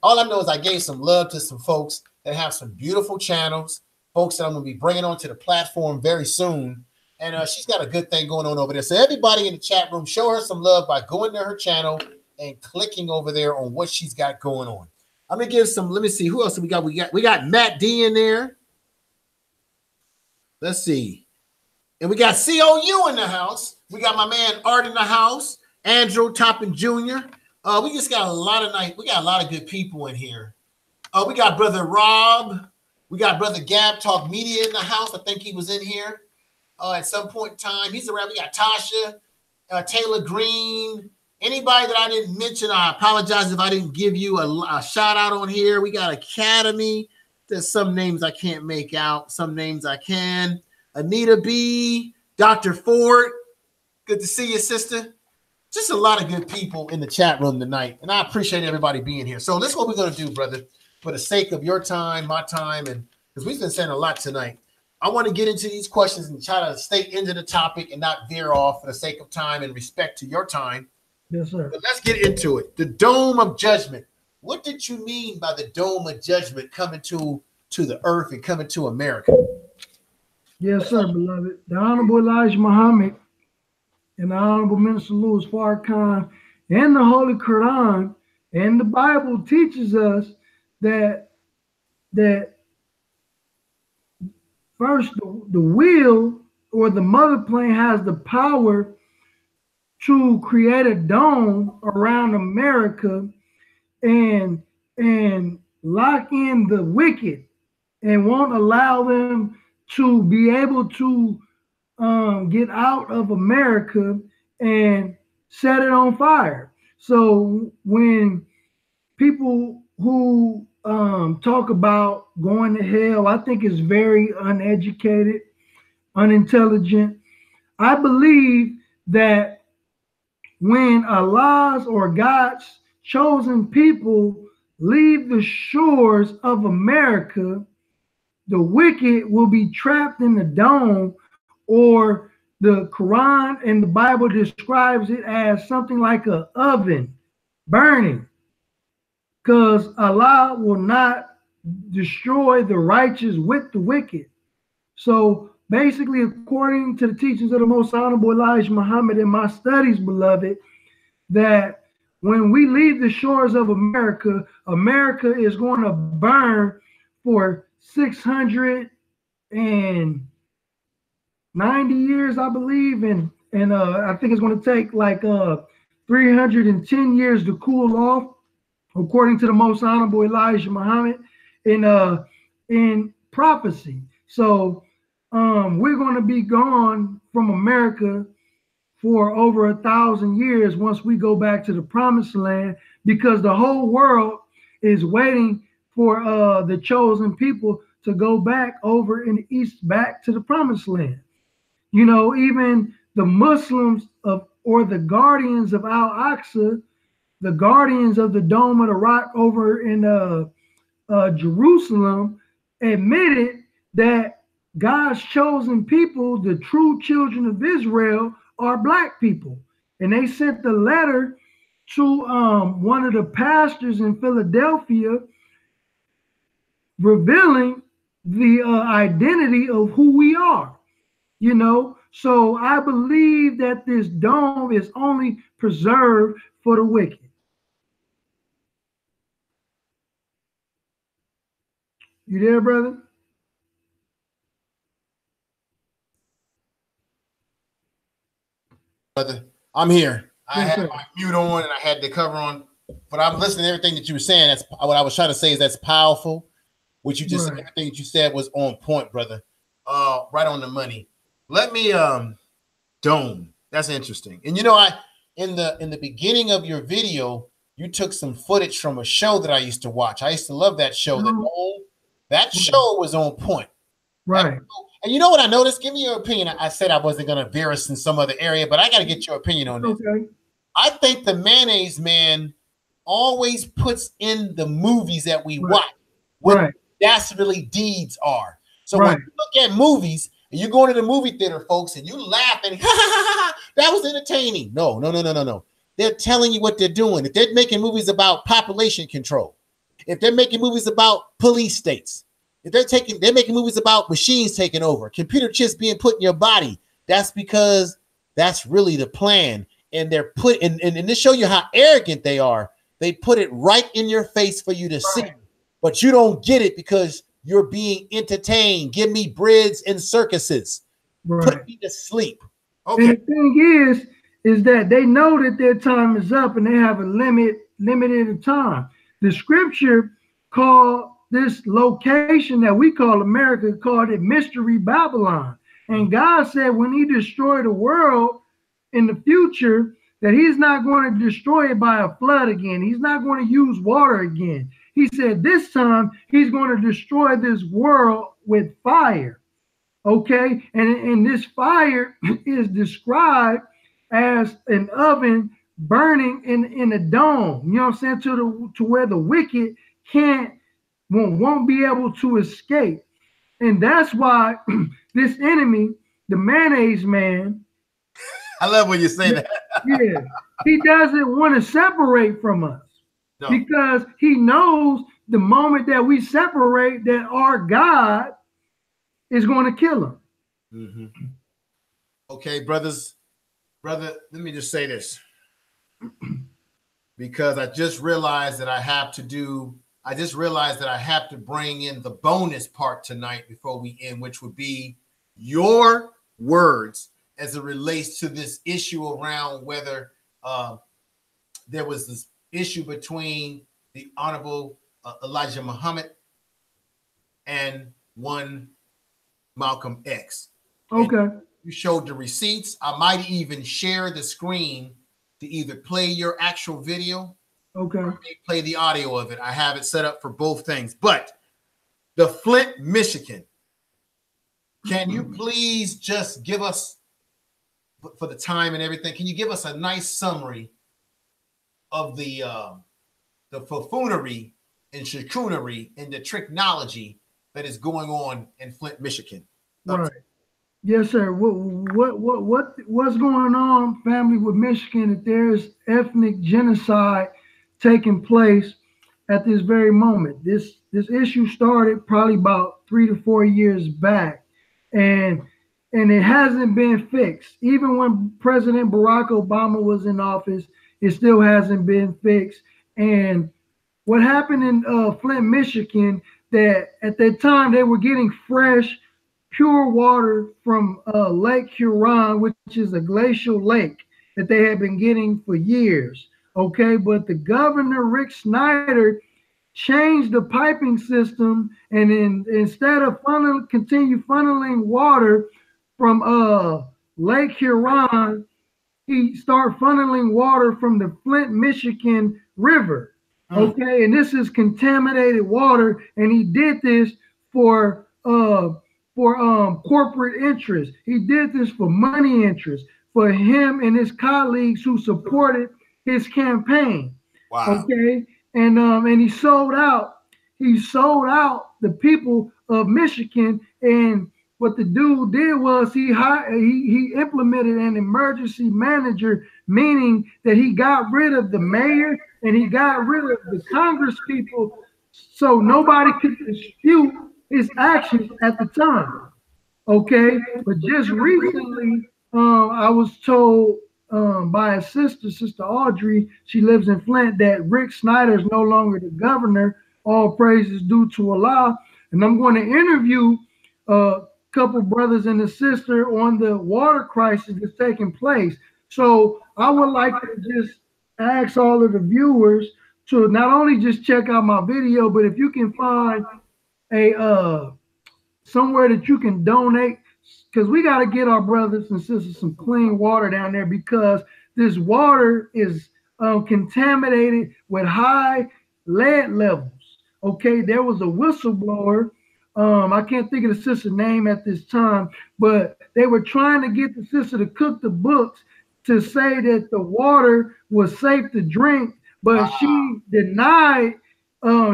all I know is I gave some love to some folks that have some beautiful channels, folks that I'm gonna be bringing onto the platform very soon. And she's got a good thing going on over there. So everybody in the chat room, show her some love by going to her channel and clicking over there on what she's got going on. I'm gonna give some. Let me see who else we got. We got Matt D in there. Let's see, and we got COU in the house. We got my man Art in the house. Andrew Toppin Jr. We just got a lot of good people in here. We got Brother Rob. We got Brother Gab Talk Media in the house. I think he was in here at some point in time. He's around. We got Tasha, Taylor Green. Anybody that I didn't mention, I apologize if I didn't give you a shout out on here. We got Academy. There's some names I can't make out. Some names I can. Anita B. Dr. Ford. Good to see you, sister. Just a lot of good people in the chat room tonight, and I appreciate everybody being here. So this is what we're going to do, brother, for the sake of your time, my time, and because we've been saying a lot tonight. I want to get into these questions and try to stay into the topic and not veer off for the sake of time and respect to your time. Yes, sir. But let's get into it. The Dome of Judgment. What did you mean by the Dome of Judgment coming to the earth and coming to America? Yes, sir, beloved. The Honorable Elijah Muhammad and the Honorable Minister Louis Farrakhan and the Holy Quran and the Bible teaches us that first the wheel or the mother plane has the power to create a dome around America and lock in the wicked and won't allow them to be able to get out of America and set it on fire. So when people who talk about going to hell, I think it's very uneducated, unintelligent. I believe that when Allah's or God's chosen people leave the shores of America, the wicked will be trapped in the dome, or the Quran and the Bible describes it as something like an oven burning, because Allah will not destroy the righteous with the wicked. So basically, according to the teachings of the Most Honorable Elijah Muhammad in my studies, beloved, that when we leave the shores of America, America is going to burn for 690 years, I believe, and I think it's going to take like 310 years to cool off, according to the Most Honorable Elijah Muhammad in prophecy. So we're going to be gone from America for over 1,000 years once we go back to the promised land, because the whole world is waiting for the chosen people to go back over in the east, back to the promised land. You know, even the Muslims or the guardians of Al-Aqsa, the guardians of the Dome of the Rock over in Jerusalem, admitted that God's chosen people, the true children of Israel, are black people. And they sent the letter to one of the pastors in Philadelphia revealing the identity of who we are. You know, so I believe that this dome is only preserved for the wicked. You there, brother? Brother, I'm here. I Yes, had sir. my mute on and I had the cover on, but I'm listening to everything that you were saying. That's what I was trying to say. Is that's powerful. What you just said, everything that you said was on point, brother. Right on the money. Let me dome. That's interesting. And you know, in the beginning of your video, you took some footage from a show that I used to watch. I used to love that show. That show was on point. Right. And you know what I noticed? Give me your opinion. I said I wasn't going to veer us in some other area, but I got to get your opinion on this. Okay. I think the mayonnaise man always puts in the movies that we watch what dastardly deeds are. So when you look at movies and you go into the movie theater, folks, and you laugh and that was entertaining. No. They're telling you what they're doing. If they're making movies about population control, if they're making movies about police states, if they're making movies about machines taking over, computer chips being put in your body, that's because that's really the plan. And they're put in, and to show you how arrogant they are, they put it right in your face for you to see, but you don't get it because you're being entertained. Give me breads and circuses. Put me to sleep. Okay. And the thing is that they know that their time is up and they have a limited time. The scripture called this location that we call America, called it Mystery Babylon. And God said when he destroyed the world in the future, that he's not going to destroy it by a flood again. He's not going to use water again. He said this time he's going to destroy this world with fire. Okay, and this fire is described as an oven burning in a dome. You know what I'm saying? To where the wicked won't be able to escape. And that's why this enemy, the mayonnaise man, I love when you say that. Yeah, he doesn't want to separate from us because he knows the moment that we separate, that our God is going to kill him. Mm-hmm. Okay, brother, let me just say this, because I just realized that I have to bring in the bonus part tonight before we end, which would be your words as it relates to this issue around whether there was this issue between the Honorable Elijah Muhammad and one Malcolm X. Okay. And you showed the receipts. I might even share the screen to either play your actual video, or play the audio of it. I have it set up for both things. But the Flint, Michigan, can you please just give us, for the time and everything, can you give us a nice summary of the buffoonery and chicanery and the technology that is going on in Flint, Michigan? Right. Yes, sir. What's going on, family, with Michigan? That there is ethnic genocide taking place at this very moment. This issue started probably about 3 to 4 years back, and it hasn't been fixed. Even when President Barack Obama was in office, it still hasn't been fixed. And what happened in Flint, Michigan, that at that time they were getting fresh, pure water from Lake Huron, which is a glacial lake that they had been getting for years. Okay, but the governor, Rick Snyder, change the piping system, and instead of continue funneling water from Lake Huron, he started funneling water from the Flint, Michigan River. Okay, and this is contaminated water, and he did this for corporate interest. He did this for money interest for him and his colleagues who supported his campaign. Wow. Okay, and he sold out. He sold out the people of Michigan, and what the dude did was he implemented an emergency manager, meaning that he got rid of the mayor and he got rid of the Congress people, so nobody could dispute his actions at the time. Okay, but just recently, I was told by a Sister Audrey, she lives in Flint, that Rick Snyder is no longer the governor. All praises due to Allah, and I'm going to interview couple brothers and a sister on the water crisis that's taking place. So I would like to just ask all of the viewers to not only just check out my video, but if you can find a somewhere that you can donate, because we got to get our brothers and sisters some clean water down there, because this water is contaminated with high lead levels. Okay, there was a whistleblower. I can't think of the sister's name at this time, but they were trying to get the sister to cook the books to say that the water was safe to drink, but she denied.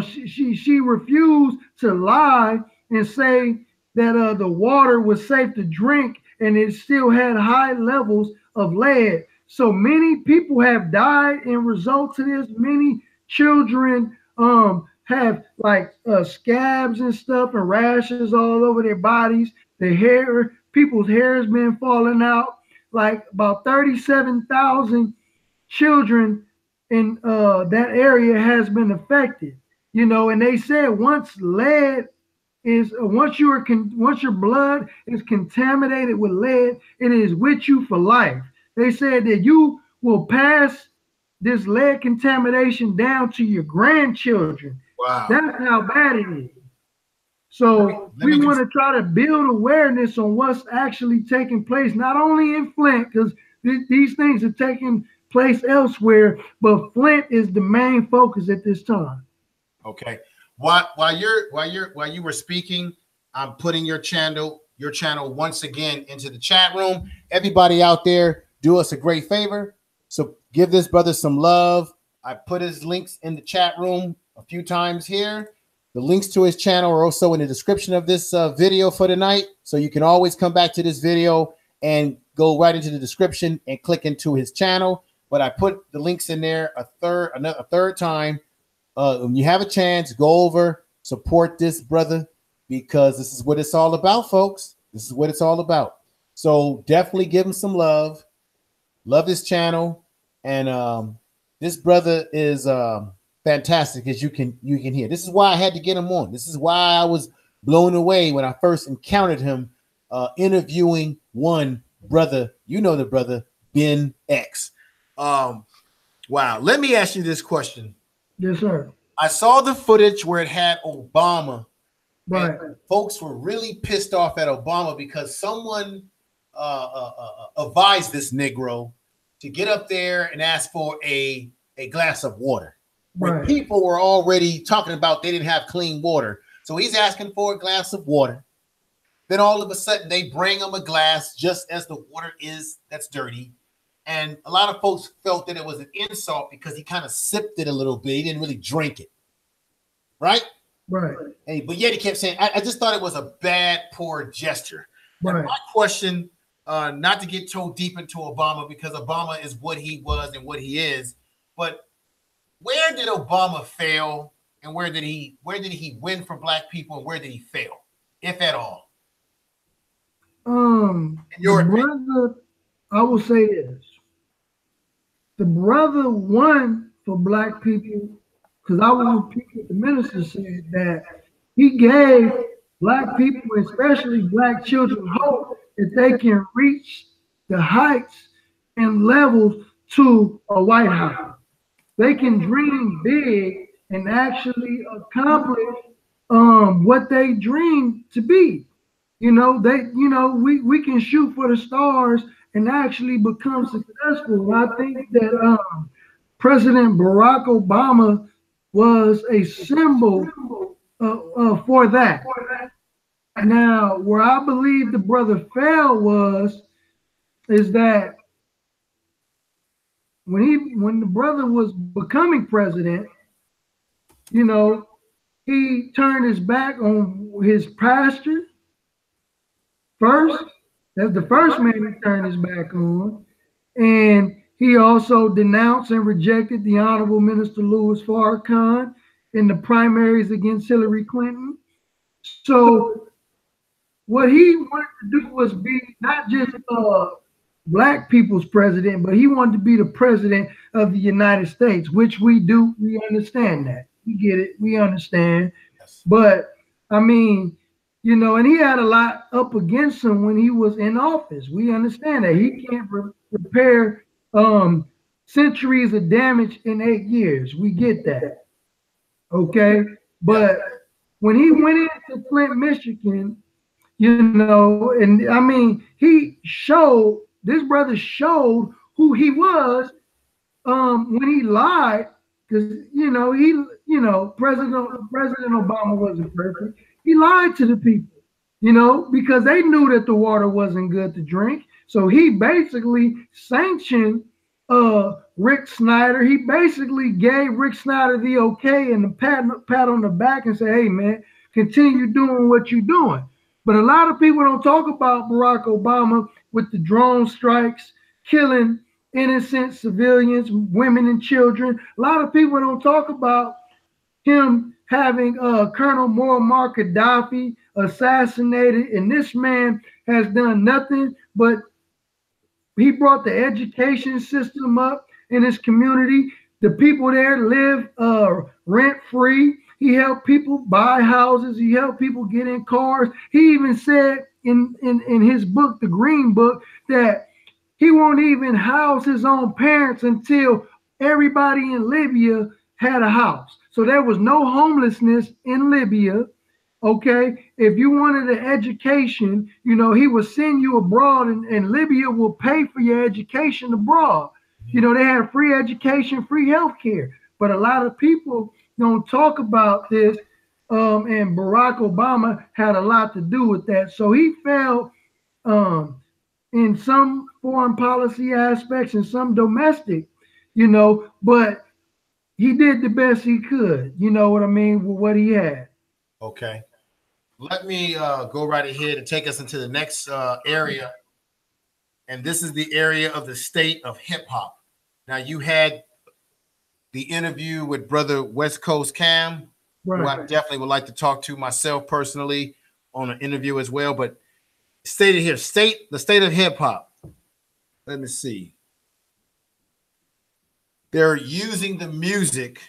She refused to lie and say that the water was safe to drink, and it still had high levels of lead. So many people have died in result to this. Many children have like scabs and stuff and rashes all over their bodies. The hair, people's hair has been falling out. Like about 37,000 children in that area has been affected. You know, and they said once your blood is contaminated with lead, it is with you for life. They said that you will pass this lead contamination down to your grandchildren. Wow. That's how bad it is. So we want to try to build awareness on what's actually taking place, not only in Flint, because these things are taking place elsewhere, but Flint is the main focus at this time. Okay. While you were speaking, I'm putting your channel once again into the chat room. Everybody out there, do us a great favor. So give this brother some love. I put his links in the chat room a few times here. The links to his channel are also in the description of this video for tonight. So you can always come back to this video and go right into the description and click into his channel. But I put the links in there a third time. When you have a chance, go over, support this brother, because this is what it's all about, folks. This is what it's all about. So definitely give him some love. Love his channel. And this brother is fantastic, as you can hear. This is why I had to get him on. This is why I was blown away when I first encountered him interviewing one brother. You know the brother, Ben X. Wow. Let me ask you this question. Yes, sir. I saw the footage where it had Obama. Right. Folks were really pissed off at Obama because someone advised this Negro to get up there and ask for a glass of water. When people were already talking about they didn't have clean water. So he's asking for a glass of water. Then all of a sudden they bring him a glass just as the water is that's dirty. And a lot of folks felt that it was an insult because he kind of sipped it a little bit. He didn't really drink it. Right? Right. Hey, but yet he kept saying, I just thought it was a bad, poor gesture. Right. My question, not to get too deep into Obama, because Obama is what he was and what he is, but where did Obama fail, and where did he win for black people, and where did he fail, if at all? Your brother, I will say this. The brother won for black people, because I will repeat what the minister said, that he gave black people, especially black children, hope that they can reach the heights and levels to a White House. They can dream big and actually accomplish what they dream to be. We can shoot for the stars and actually become successful. And I think that President Barack Obama was a symbol for that. Now, where I believe the brother fell is that when the brother was becoming president, he turned his back on his pastor first. That's the first man he turned his back on. And he also denounced and rejected the Honorable Minister Louis Farrakhan in the primaries against Hillary Clinton. So what he wanted to do was be not just black people's president, but he wanted to be the president of the United States, which we do. We understand that. We get it. We understand. Yes. But I mean, and he had a lot up against him when he was in office. We understand that he can't repair centuries of damage in 8 years. We get that. Okay. But when he went into Flint, Michigan, and I mean, this brother showed who he was when he lied, because President Obama wasn't perfect. He lied to the people, because they knew that the water wasn't good to drink. So he basically sanctioned Rick Snyder. He basically gave Rick Snyder the okay and the pat on the back and say, hey man, continue doing what you're doing. But a lot of people don't talk about Barack Obama with the drone strikes, killing innocent civilians, women and children. A lot of people don't talk about him having Colonel Muammar Gaddafi assassinated. And this man has done nothing but he brought the education system up in his community. The people there live rent-free. He helped people buy houses. He helped people get in cars. He even said in his book, The Green Book, that he won't even house his own parents until everybody in Libya had a house. So there was no homelessness in Libya. Okay, if you wanted an education, he will send you abroad, and Libya will pay for your education abroad. They had free education, free health care. But a lot of people don't talk about this, and Barack Obama had a lot to do with that. So he fell in some foreign policy aspects and some domestic, but he did the best he could, you know what I mean, with what he had. Okay. Let me go right ahead and take us into the next area. And this is the area of the state of hip hop. Now, you had the interview with brother West Coast Cam, right, who I definitely would like to talk to myself personally on an interview as well. But stated here, the state of hip hop. Let me see. They're using the music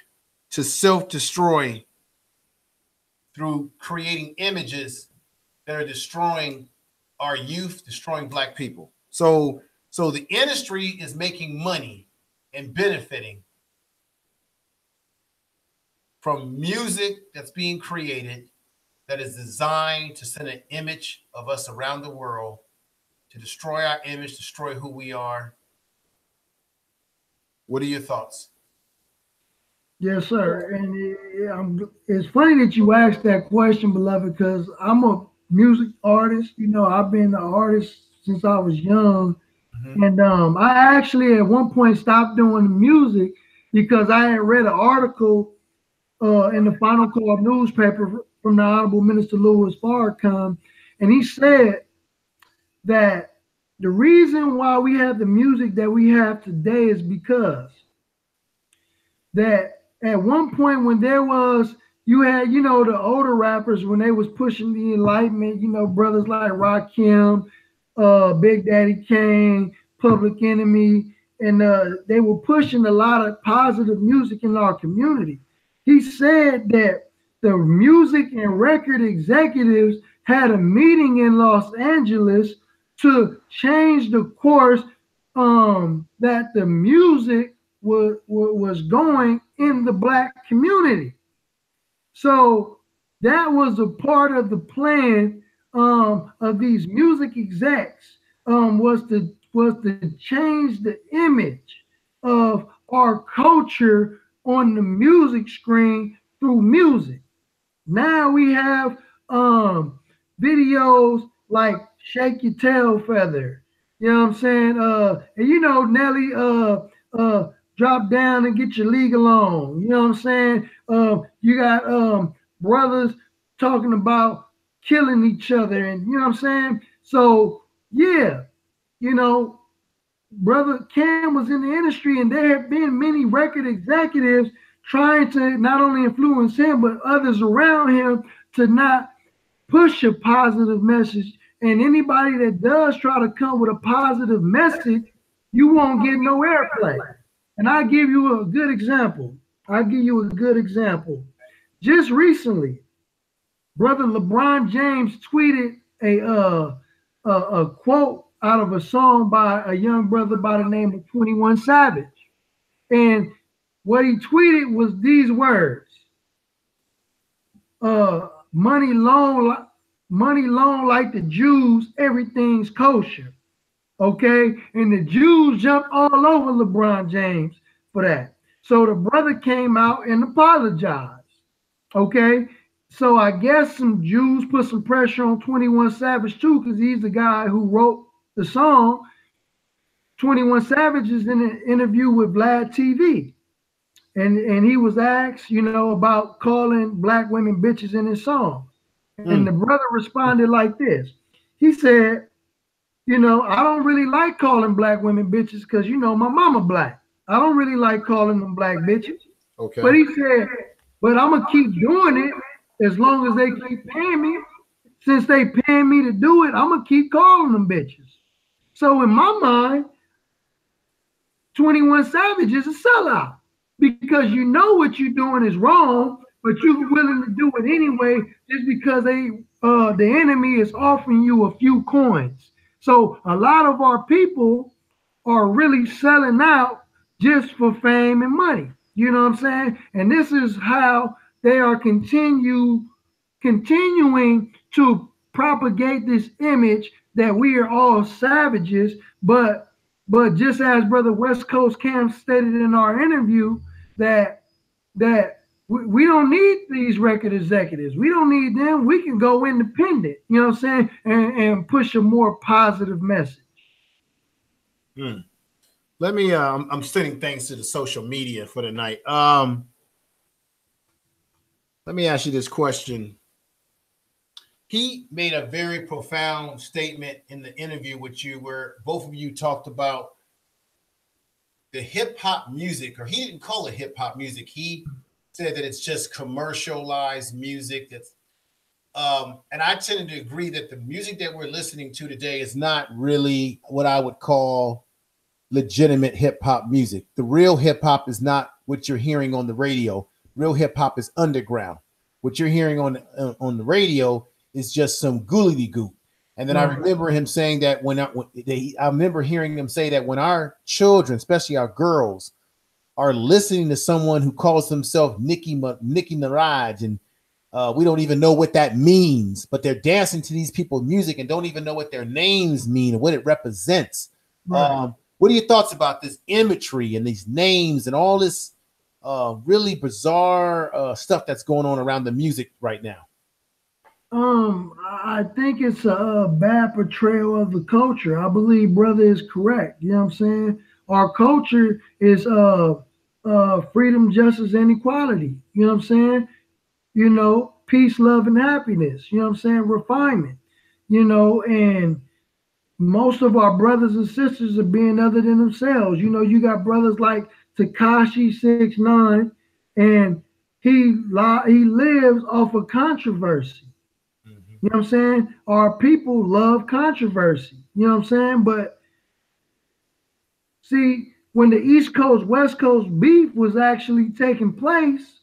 to self-destroy through creating images that are destroying our youth, destroying black people. So the industry is making money and benefiting from music that's being created that is designed to send an image of us around the world, to destroy our image, destroy who we are. What are your thoughts? Yes, sir. And it's funny that you asked that question, beloved, because I'm a music artist. I've been an artist since I was young. Mm-hmm. And I actually at one point stopped doing the music because I had read an article in the Final Call newspaper from the Honorable Minister Louis Farrakhan. And he said that the reason why we have the music that we have today is because that at one point when you had the older rappers, when they was pushing the Enlightenment, brothers like Rakim, Big Daddy Kane, Public Enemy, and they were pushing a lot of positive music in our community. He said that the music and record executives had a meeting in Los Angeles to change the course that the music was going in the black community. So that was a part of the plan of these music execs, was to change the image of our culture on the music screen through music. Now we have videos like Shake Your Tail Feather. You know what I'm saying? And you know, Nelly, drop down and get your legal on. You know what I'm saying? You got brothers talking about killing each other, and you know what I'm saying? So yeah, you know, brother Cam was in the industry, and there have been many record executives trying to not only influence him but others around him to not push a positive message. And anybody that does try to come with a positive message, you won't get no airplay. And I give you a good example. I'll give you a good example. Just recently, brother LeBron James tweeted a quote out of a song by a young brother by the name of 21 Savage. And what he tweeted was these words: money long like the Jews, everything's kosher. Okay, and the Jews jumped all over LeBron James for that. So the brother came out and apologized. Okay, so I guess some Jews put some pressure on 21 Savage too, because he's the guy who wrote the song. 21 Savage is in an interview with Vlad TV. And he was asked, you know, about calling black women bitches in his song. And the brother responded like this. He said, you know, I don't really like calling black women bitches because, you know, my mama black. I don't really like calling them black bitches. Okay. But he said, but I'm going to keep doing it as long as they keep paying me. Since they paying me to do it, I'm going to keep calling them bitches. So in my mind, 21 Savage is a sellout because you know what you're doing is wrong, but you're willing to do it anyway just because the enemy is offering you a few coins. So a lot of our people are really selling out just for fame and money. You know what I'm saying? And this is how they are continuing to propagate this image that we are all savages. But just as Brother West Coast Cam stated in our interview, that we don't need these record executives. We don't need them. We can go independent, you know what I'm saying, and push a more positive message. Let me, I'm sending things to the social media for the night. Let me ask you this question. He made a very profound statement in the interview with you where both of you talked about the hip hop music, or he didn't call it hip hop music. He said that it's just commercialized music. That's and I tend to agree that the music that we're listening to today is not really what I would call legitimate hip hop music. The real hip hop is not what you're hearing on the radio. Real hip hop is underground. What you're hearing on the radio is just some goolity goop. And then I remember him saying that I remember hearing him say that when our children, especially our girls, are listening to someone who calls themselves Nicki Minaj, and we don't even know what that means, but they're dancing to these people's music and don't even know what their names mean and what it represents. Right. What are your thoughts about this imagery and these names and all this really bizarre stuff that's going on around the music right now? I think it's a bad portrayal of the culture. I believe brother is correct. You know what I'm saying? Our culture is freedom, justice, and equality. You know what I'm saying? You know, peace, love, and happiness. You know what I'm saying? Refinement. You know, and most of our brothers and sisters are being other than themselves. You know, you got brothers like Tekashi 6ix9ine, and he lives off of controversy. You know what I'm saying? Our people love controversy. You know what I'm saying? But see, when the East Coast, West Coast beef was actually taking place,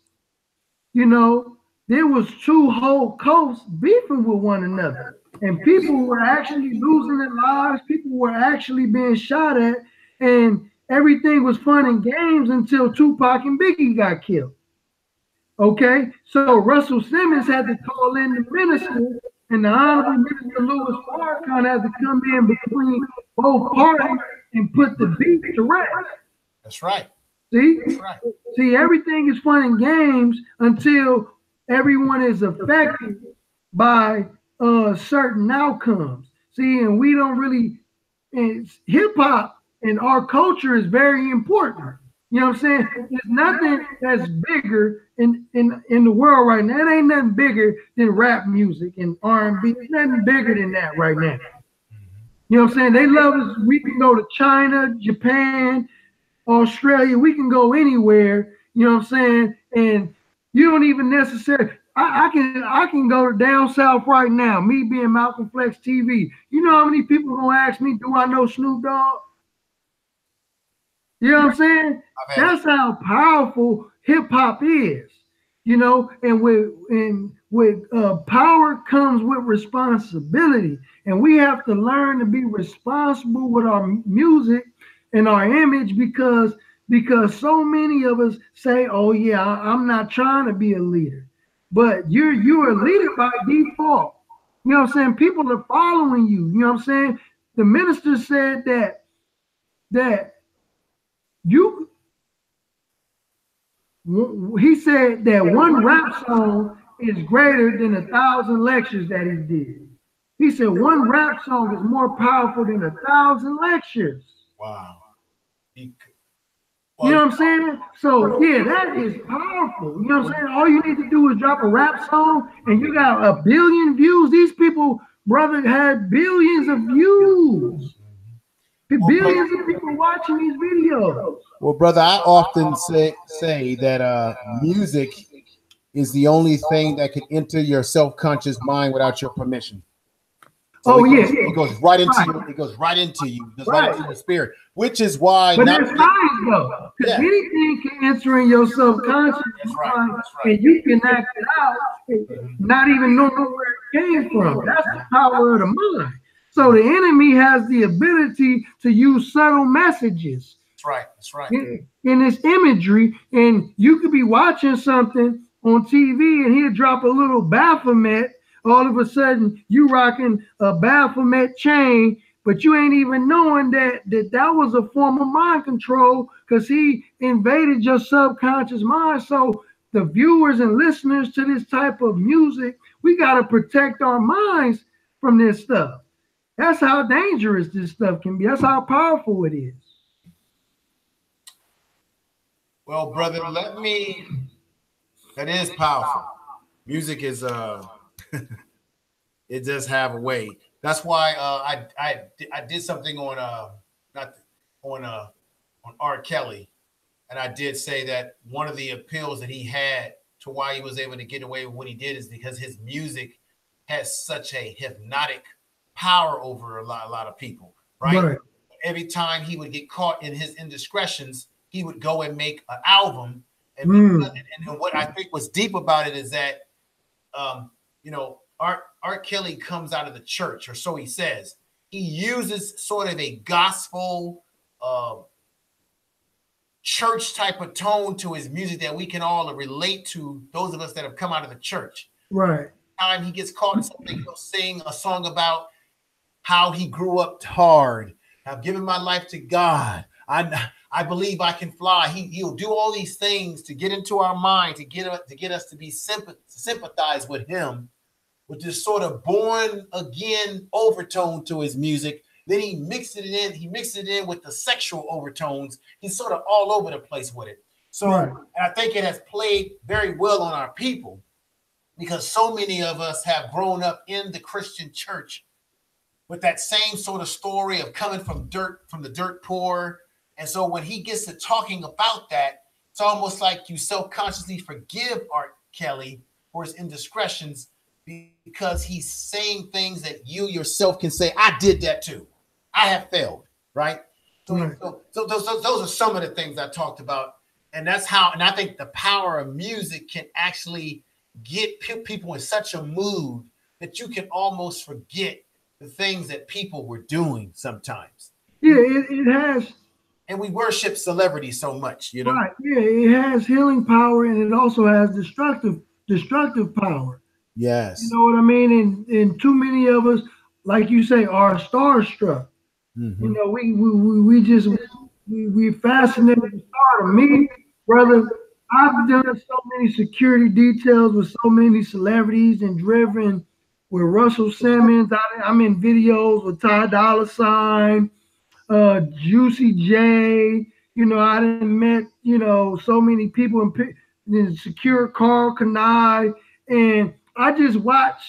you know, there was two whole coasts beefing with one another. And people were actually losing their lives. People were actually being shot at. And everything was fun and games until Tupac and Biggie got killed. Okay, so Russell Simmons had to call in the minister, and the Honorable Minister Louis Farrakhan had to come in between both parties and put the beat to rest. That's right. See, That's right. See, everything is fun and games until everyone is affected by certain outcomes. See, and we don't really. And hip hop and our culture is very important. You know what I'm saying? There's nothing that's bigger in the world right now. It ain't nothing bigger than rap music and R&B. There's nothing bigger than that right now. You know what I'm saying? They love us. We can go to China, Japan, Australia. We can go anywhere. You know what I'm saying? And you don't even necessarily. I can go down south right now. Me being Malcolm Flex TV. You know how many people are gonna ask me, do I know Snoop Dogg? You know what I'm saying? That's how powerful hip hop is. You know, and with power comes with responsibility, and we have to learn to be responsible with our music and our image because so many of us say, "Oh yeah, I'm not trying to be a leader." But you're a leader by default. You know what I'm saying? People are following you. You know what I'm saying? The minister said that he said that one rap song is greater than 1,000 lectures that he did. He said one rap song is more powerful than 1,000 lectures. Wow. You know what I'm saying? So yeah, that is powerful. You know what I'm saying? All you need to do is drop a rap song and you got 1 billion views. These people, brother, had billions of views. Billions of people watching these videos. Well, brother, I often say that music is the only thing that can enter your self-conscious mind without your permission. So it goes right into you. It goes right into you. It goes right into your spirit, which is why. But that's science, though, because anything can enter in your subconscious mind, and you can act it out, not even knowing where it came from. That's the power of the mind. So the enemy has the ability to use subtle messages. That's right. That's right. In this imagery, and you could be watching something on TV, and he'll drop a little Baphomet. All of a sudden, you rocking a Baphomet chain, but you ain't even knowing that was a form of mind control because he invaded your subconscious mind. So the viewers and listeners to this type of music, we got to protect our minds from this stuff. That's how dangerous this stuff can be. That's how powerful it is. Well, brother, that is powerful. Music is it does have a way. That's why I did something on R. Kelly, and I did say that one of the appeals that he had to why he was able to get away with what he did is because his music has such a hypnotic power over a lot of people, right? Every time he would get caught in his indiscretions, he would go and make an album. And what I think was deep about it is that, R. Kelly comes out of the church, or so he says. He uses sort of a gospel church type of tone to his music that we can all relate to, those of us that have come out of the church. Right. Time he gets caught in something, he'll sing a song about how he grew up hard. I've given my life to God. I believe I can fly. He'll do all these things to get into our mind, to get us to be sympathize with him, with this sort of born again overtone to his music. Then he mixed it in. He mixed it in with the sexual overtones. He's sort of all over the place with it. So and I think it has played very well on our people because so many of us have grown up in the Christian church with that same sort of story of coming from the dirt poor. And so when he gets to talking about that, it's almost like you self-consciously forgive R. Kelly for his indiscretions because he's saying things that you yourself can say, I did that too. I have failed, right? So those are some of the things I talked about. And that's how, and I think the power of music can actually get people in such a mood that you can almost forget the things that people were doing sometimes. Yeah, it has. and we worship celebrities so much, you know. Right. Yeah, it has healing power and it also has destructive power. You Yes. know what I mean? And too many of us, like you say, are starstruck. You know, we just we fascinated with stardom. Me, brother, I've done so many security details with so many celebrities and driven with Russell Simmons. I'm in videos with Ty Dolla $ign, Juicy J. You know, I done met, you know, so many people in secure Carl Kanai, and I just watch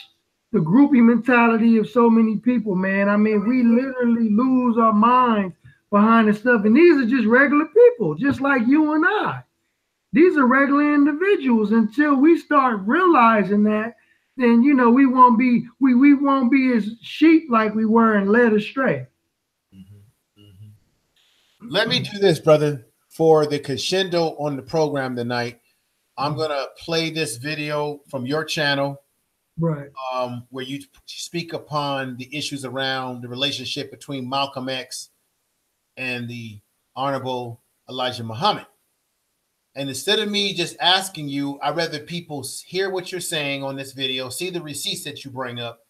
the groupie mentality of so many people, man. I mean, we literally lose our minds behind this stuff. And these are just regular people, just like you and I. These are regular individuals. Until we start realizing that, then you know we won't be as sheep like we were and led astray. Let me do this, brother. For the crescendo on the program tonight, I'm gonna play this video from your channel, Right. where you speak upon the issues around the relationship between Malcolm X and the Honorable Elijah Muhammad. And instead of me just asking you, I'd rather people hear what you're saying on this video, see the receipts that you bring up,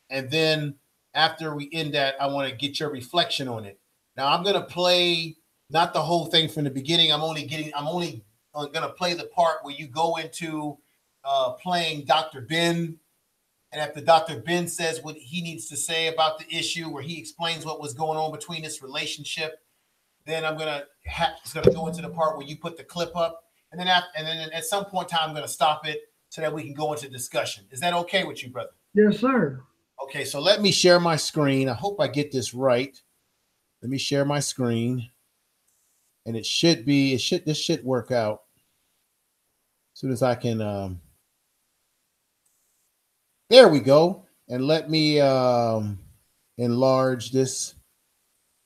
and then after we end that, I want to get your reflection on it. Now I'm gonna play not the whole thing from the beginning. I'm only gonna play the part where you go into playing Dr. Ben, and after Dr. Ben says what he needs to say about the issue, where he explains what was going on between this relationship, then I'm gonna go into the part where you put the clip up, and then at some point in time I'm gonna stop it so that we can go into discussion. Is that okay with you, brother? Yes, sir. Okay, so let me share my screen. I hope I get this right. Let me share my screen, and this should work out as soon as I can. There we go. And let me enlarge this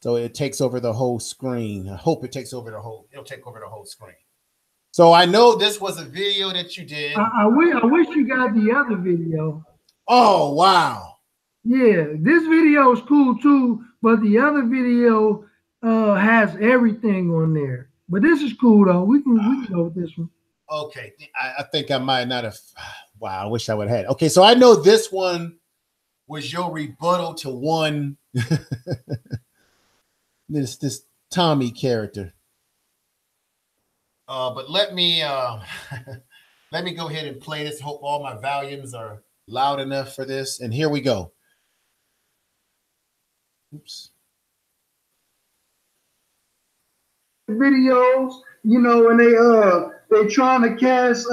so it takes over the whole screen. I hope it'll take over the whole screen. So I know this was a video that you did. I wish you got the other video. Oh, wow. Yeah, this video is cool too, but the other video has everything on there. But this is cool though. We can go with this one. Okay, I think I might not have. Wow, I wish I would have had. Okay, so I know this one was your rebuttal to one this Tommy character. But let me let me go ahead and play this. Hope all my volumes are loud enough for this. And here we go. Oops. Videos, you know, and they trying to cast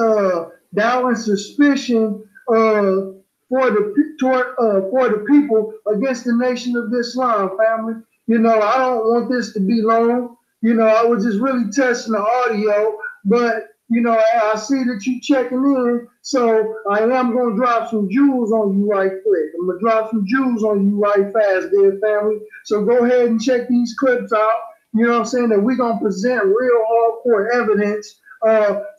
doubt and suspicion for the people against the Nation of Islam, family. You know, I don't want this to be long. You know, I was just really testing the audio, but you know, I see that you checking in, so I am gonna drop some jewels on you right quick. I'm gonna drop some jewels on you right fast, dear family. So go ahead and check these clips out. You know what I'm saying? That we're gonna present real hardcore evidence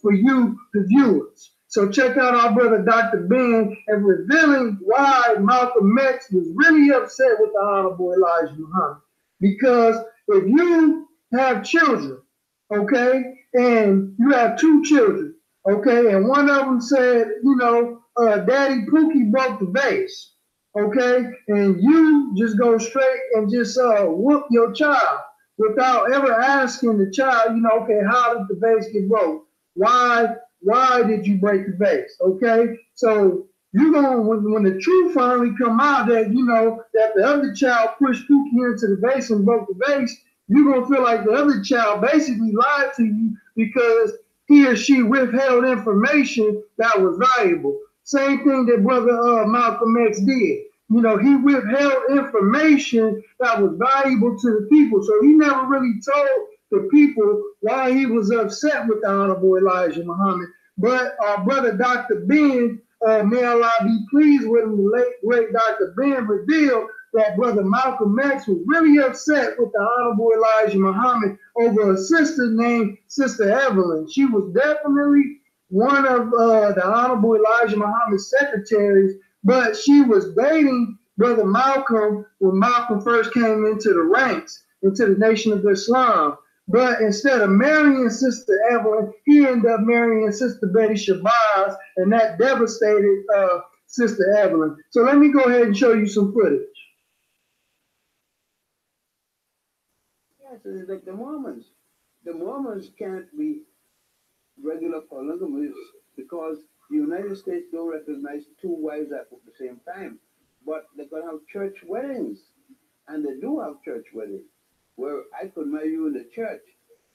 for you, the viewers. So check out our brother Dr. Ben and revealing why Malcolm X was really upset with the Honorable Elijah Muhammad. Because if you have children, okay, and you have two children, okay, and one of them said, you know, Daddy Pookie broke the vase, okay, and you just go straight and just whoop your child without ever asking the child, you know, okay, how did the vase get broke? Why did you break the vase? Okay, so you're gonna when the truth finally come out that you know that the other child pushed Pookie into the vase and broke the vase, you're gonna feel like the other child basically lied to you because he or she withheld information that was valuable. Same thing that brother Malcolm X did. You know, he withheld information that was valuable to the people. So he never really told the people why he was upset with the Honorable Elijah Muhammad. But our brother Dr. Ben, may Allah be pleased with him, the late great Dr. Ben revealed that brother Malcolm X was really upset with the Honorable Elijah Muhammad over a sister named Sister Evelyn. She was definitely one of the Honorable Elijah Muhammad's secretaries, but she was dating brother Malcolm when Malcolm first came into the ranks, into the Nation of Islam. But instead of marrying Sister Evelyn, he ended up marrying Sister Betty Shabazz, and that devastated Sister Evelyn. So let me go ahead and show you some footage. Yes, it's like the Mormons. The Mormons can't be regular polygamists because the United States don't recognize two wives at the same time. But they're going to have church weddings. And they do have church weddings where I could marry you in the church,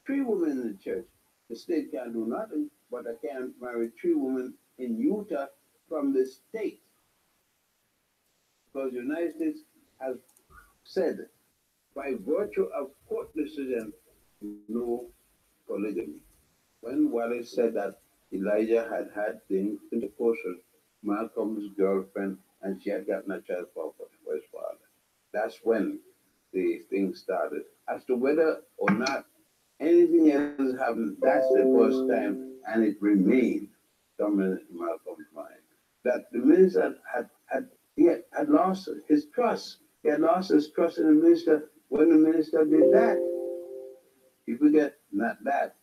3 women in the church. The state can't do nothing, but I can't marry 3 women in Utah from the state. Because the United States has said, by virtue of court decision, no polygamy. When Wallace said that Elijah had things in the portion, Malcolm's girlfriend, and she had gotten a child for his father. That's when the thing started. As to whether or not anything else happened, that's the first time, and it remained dominant in Malcolm's mind. That the minister had lost his trust. He had lost his trust in the minister when the minister did that. You forget not that.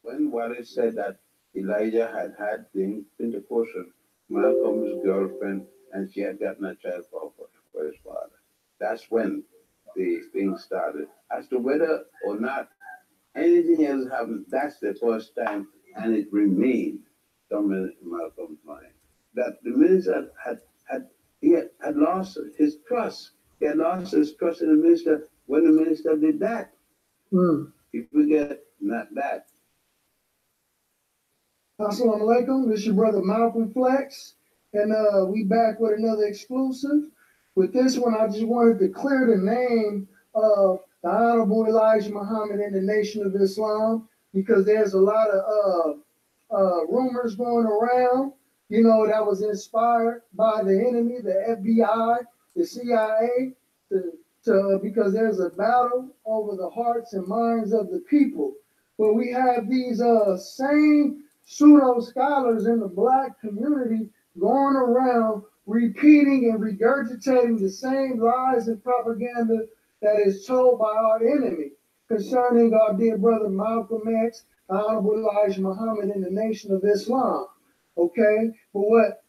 When Wallace said that Elijah had things in the portion, Malcolm's girlfriend, and she had gotten a child for his father. That's when the thing started. As to whether or not anything else happened, that's the first time, and it remained dominant in Malcolm's mind. That the minister had lost his trust. He had lost his trust in the minister when the minister did that. You forget not that. Assalamu alaikum. This is your brother Malcolm Flex, and we back with another exclusive. With this one, I just wanted to clear the name of the Honorable Elijah Muhammad and the Nation of Islam, because there's a lot of rumors going around, you know, that was inspired by the enemy, the FBI, the CIA, because there's a battle over the hearts and minds of the people. But we have these same pseudo scholars in the Black community going around repeating and regurgitating the same lies and propaganda that is told by our enemy concerning our dear brother Malcolm X, Honorable Elijah Muhammad, and the Nation of Islam. Okay, but what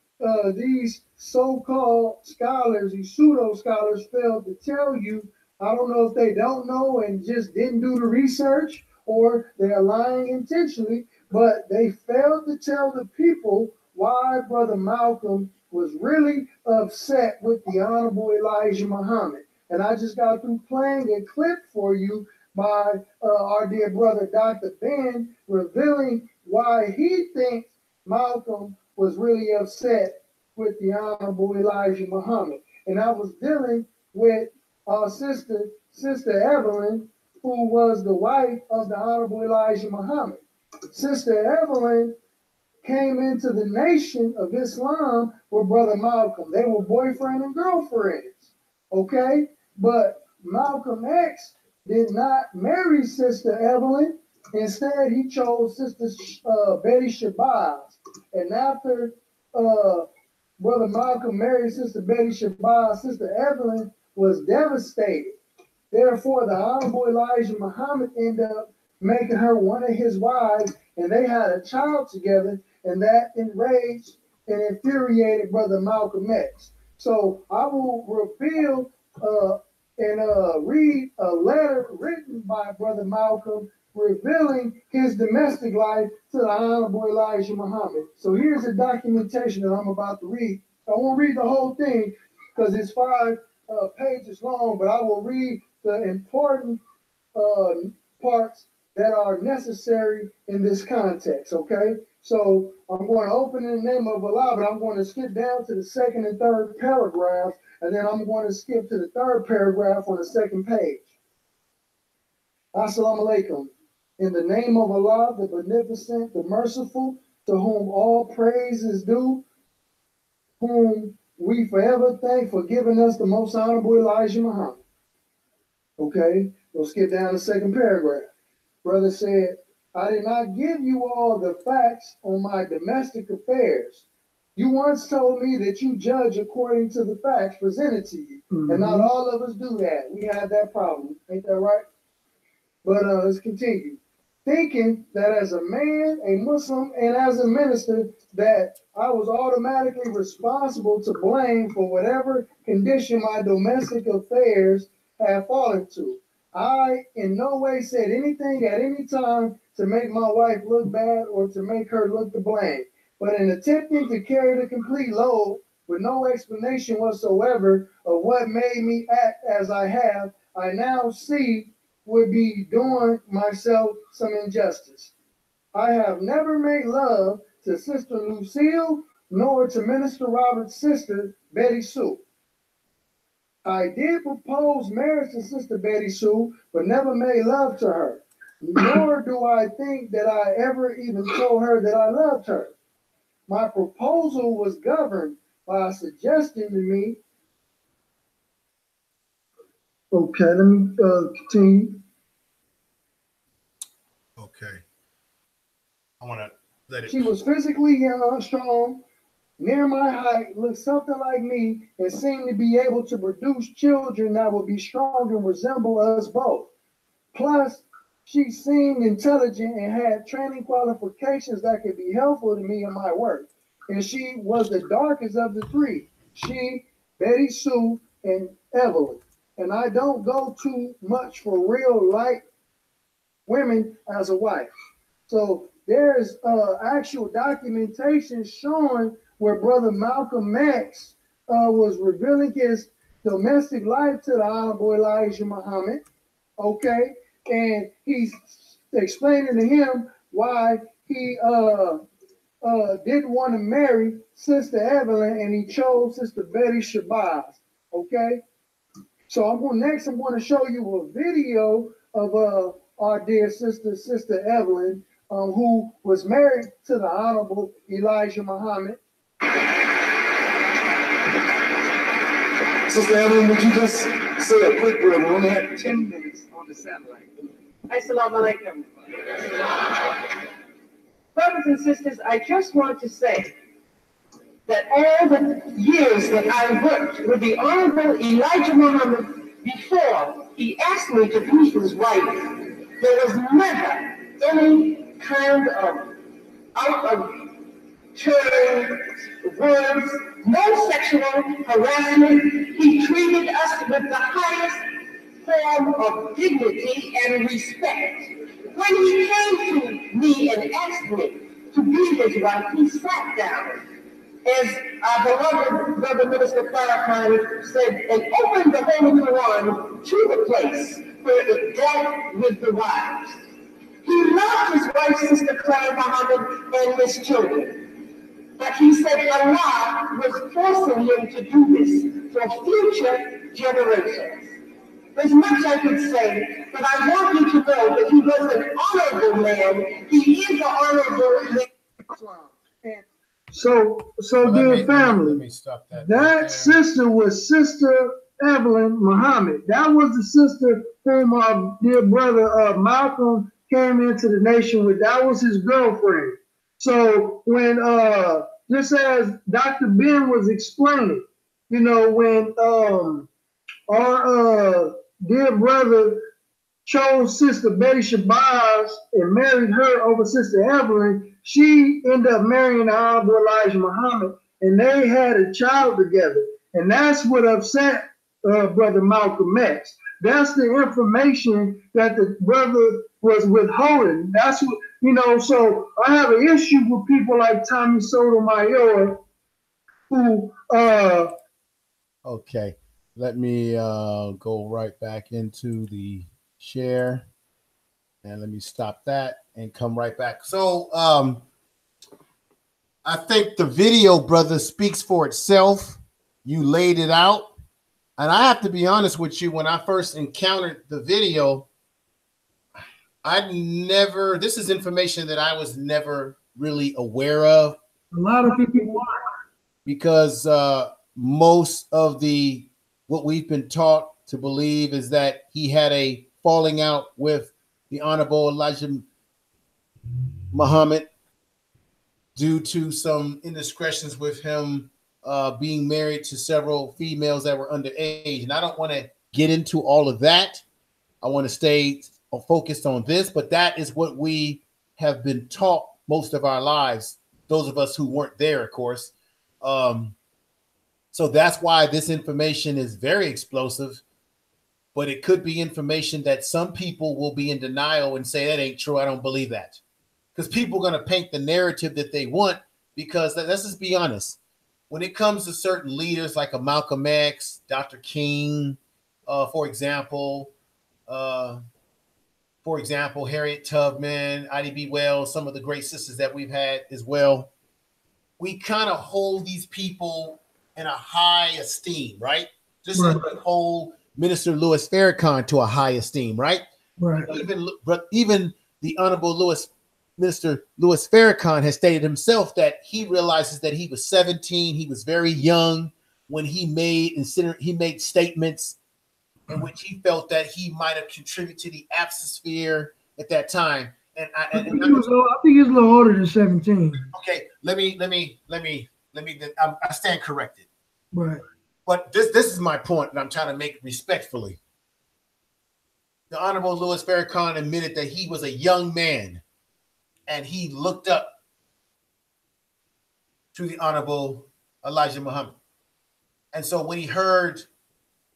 these so-called scholars, these pseudo scholars, failed to tell you, I don't know if they don't know and just didn't do the research, or they're lying intentionally, but they failed to tell the people why Brother Malcolm was really upset with the Honorable Elijah Muhammad. And I just got through playing a clip for you by our dear brother Dr. Ben, revealing why he thinks Malcolm was really upset with the Honorable Elijah Muhammad. And I was dealing with our Sister Evelyn, who was the wife of the Honorable Elijah Muhammad. Sister Evelyn came into the Nation of Islam with Brother Malcolm. They were boyfriend and girlfriends, okay? But Malcolm X did not marry Sister Evelyn. Instead, he chose Sister Betty Shabazz. And after Brother Malcolm married Sister Betty Shabazz, Sister Evelyn was devastated. Therefore, the Honorable Elijah Muhammad ended up making her one of his wives, and they had a child together, and that enraged and infuriated Brother Malcolm X. So I will reveal and read a letter written by Brother Malcolm revealing his domestic life to the Honorable Elijah Muhammad. So here's the documentation that I'm about to read. I won't read the whole thing because it's 5 pages long, but I will read the important parts that are necessary in this context, okay? So I'm going to open in the name of Allah, but I'm going to skip down to the 2nd and 3rd paragraphs, and then I'm going to skip to the 3rd paragraph on the 2nd page. Assalamu alaikum. In the name of Allah, the Beneficent, the Merciful, to whom all praise is due, whom we forever thank for giving us the most honorable Elijah Muhammad. Okay, we'll skip down to the 2nd paragraph. Brother said, I did not give you all the facts on my domestic affairs. You once told me that you judge according to the facts presented to you. And not all of us do that. We have that problem. Ain't that right? But let's continue. Thinking that as a man, a Muslim, and as a minister, that I was automatically responsible to blame for whatever condition my domestic affairs have fallen to. I in no way said anything at any time to make my wife look bad or to make her look to blame. But in attempting to carry the complete load with no explanation whatsoever of what made me act as I have, I now see would be doing myself some injustice. I have never made love to Sister Lucille nor to Minister Robert's sister, Betty Sue. I did propose marriage to Sister Betty Sue, but never made love to her. Nor do I think that I ever even told her that I loved her. My proposal was governed by a suggestion to me. Okay, let me continue. Okay. I want to let it. She was physically young, strong, near my height, looked something like me, and seemed to be able to produce children that would be strong and resemble us both. Plus, she seemed intelligent and had training qualifications that could be helpful to me in my work. And she was the darkest of the three. She, Betty Sue, and Evelyn. And I don't go too much for real light women as a wife. So there's actual documentation showing where Brother Malcolm X was revealing his domestic life to the Honorable Elijah Muhammad. Okay, and he's explaining to him why he didn't want to marry Sister Evelyn and he chose Sister Betty Shabazz. Okay, so I'm going to show you a video of our dear Sister Evelyn, who was married to the Honorable Elijah Muhammad. Sister Evelyn, would you just say a quick word? We only have 10 minutes on the satellite. Assalamu alaikum. Brothers and sisters, I just want to say that all the years that I worked with the Honorable Elijah Muhammad before he asked me to be his wife, there was never any kind of out of turn words, no sexual harassment. He treated us with the highest form of dignity and respect. When he came to me and asked me to be his wife, he sat down, as our beloved Brother Minister Farrakhan said, and opened the Holy Quran to the place where it dealt with the wives. He loved his wife, Sister Clara Muhammad, and his children. But he said Allah was forcing him to do this for future generations. There's much I could say, but I want you to know that he was an honorable man. He is an honorable man. So dear family, let me stop that. That sister was Sister Evelyn Muhammad. That was the sister whom our dear brother Malcolm came into the nation with. That was his girlfriend. So when, just as Dr. Ben was explaining, you know, when our dear brother chose Sister Betty Shabazz and married her over Sister Evelyn, she ended up marrying the Honorable Elijah Muhammad, and they had a child together. And that's what upset Brother Malcolm X. That's the information that the brother was withholding. That's what, you know, so I have an issue with people like Tommy Sotomayor who okay, let me go right back into the share, and let me stop that and come right back. So I think the video, brother, speaks for itself. You laid it out. And I have to be honest with you, when I first encountered the video, this is information that I was never really aware of. a lot of people are. Because most of what we've been taught to believe is that he had a falling out with the Honorable Elijah Muhammad due to some indiscretions with him being married to several females that were underage. And I don't want to get into all of that. I want to stay focused on this, but that is what we have been taught most of our lives, those of us who weren't there, of course. So that's why this information is very explosive, but it could be information that some people will be in denial and say, that ain't true, I don't believe that. Because people are going to paint the narrative that they want, because let's just be honest. When it comes to certain leaders like a Malcolm X, Dr. King, for example, Harriet Tubman, IDB Wells, some of the great sisters that we've had as well, we kind of hold these people in a high esteem, right? Just like we hold Minister Louis Farrakhan to a high esteem, right? Right. Even the Honorable Minister Louis Farrakhan has stated himself that he realizes that he was 17, he was very young when he made statements in which he felt that he might have contributed to the atmosphere at that time. I think he was a little older than 17. Okay, let me. I stand corrected. Right. But this is my point that I'm trying to make respectfully. The Honorable Louis Farrakhan admitted that he was a young man, and he looked up to the Honorable Elijah Muhammad. And so when he heard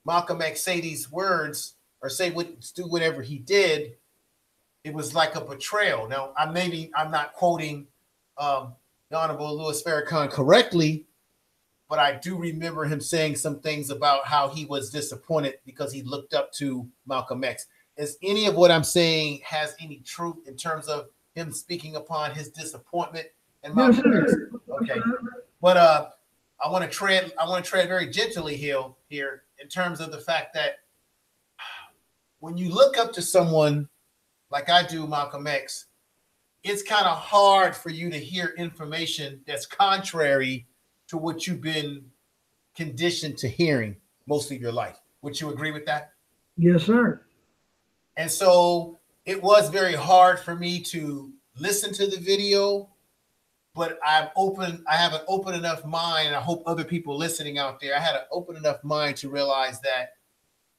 Malcolm X say these words or do whatever he did, it was like a betrayal. Now, I'm not quoting the Honorable Louis Farrakhan correctly, but I do remember him saying some things about how he was disappointed because he looked up to Malcolm X. Is any of what I'm saying has any truth in terms of him speaking upon his disappointment and Malcolm X? Okay, but I want to tread very gently here in terms of the fact that when you look up to someone like I do, Malcolm X, it's kind of hard for you to hear information that's contrary to what you've been conditioned to hearing most of your life. Would you agree with that? Yes, sir. And so it was very hard for me to listen to the video, but I have an open enough mind, and I hope other people listening out there, I had an open enough mind to realize that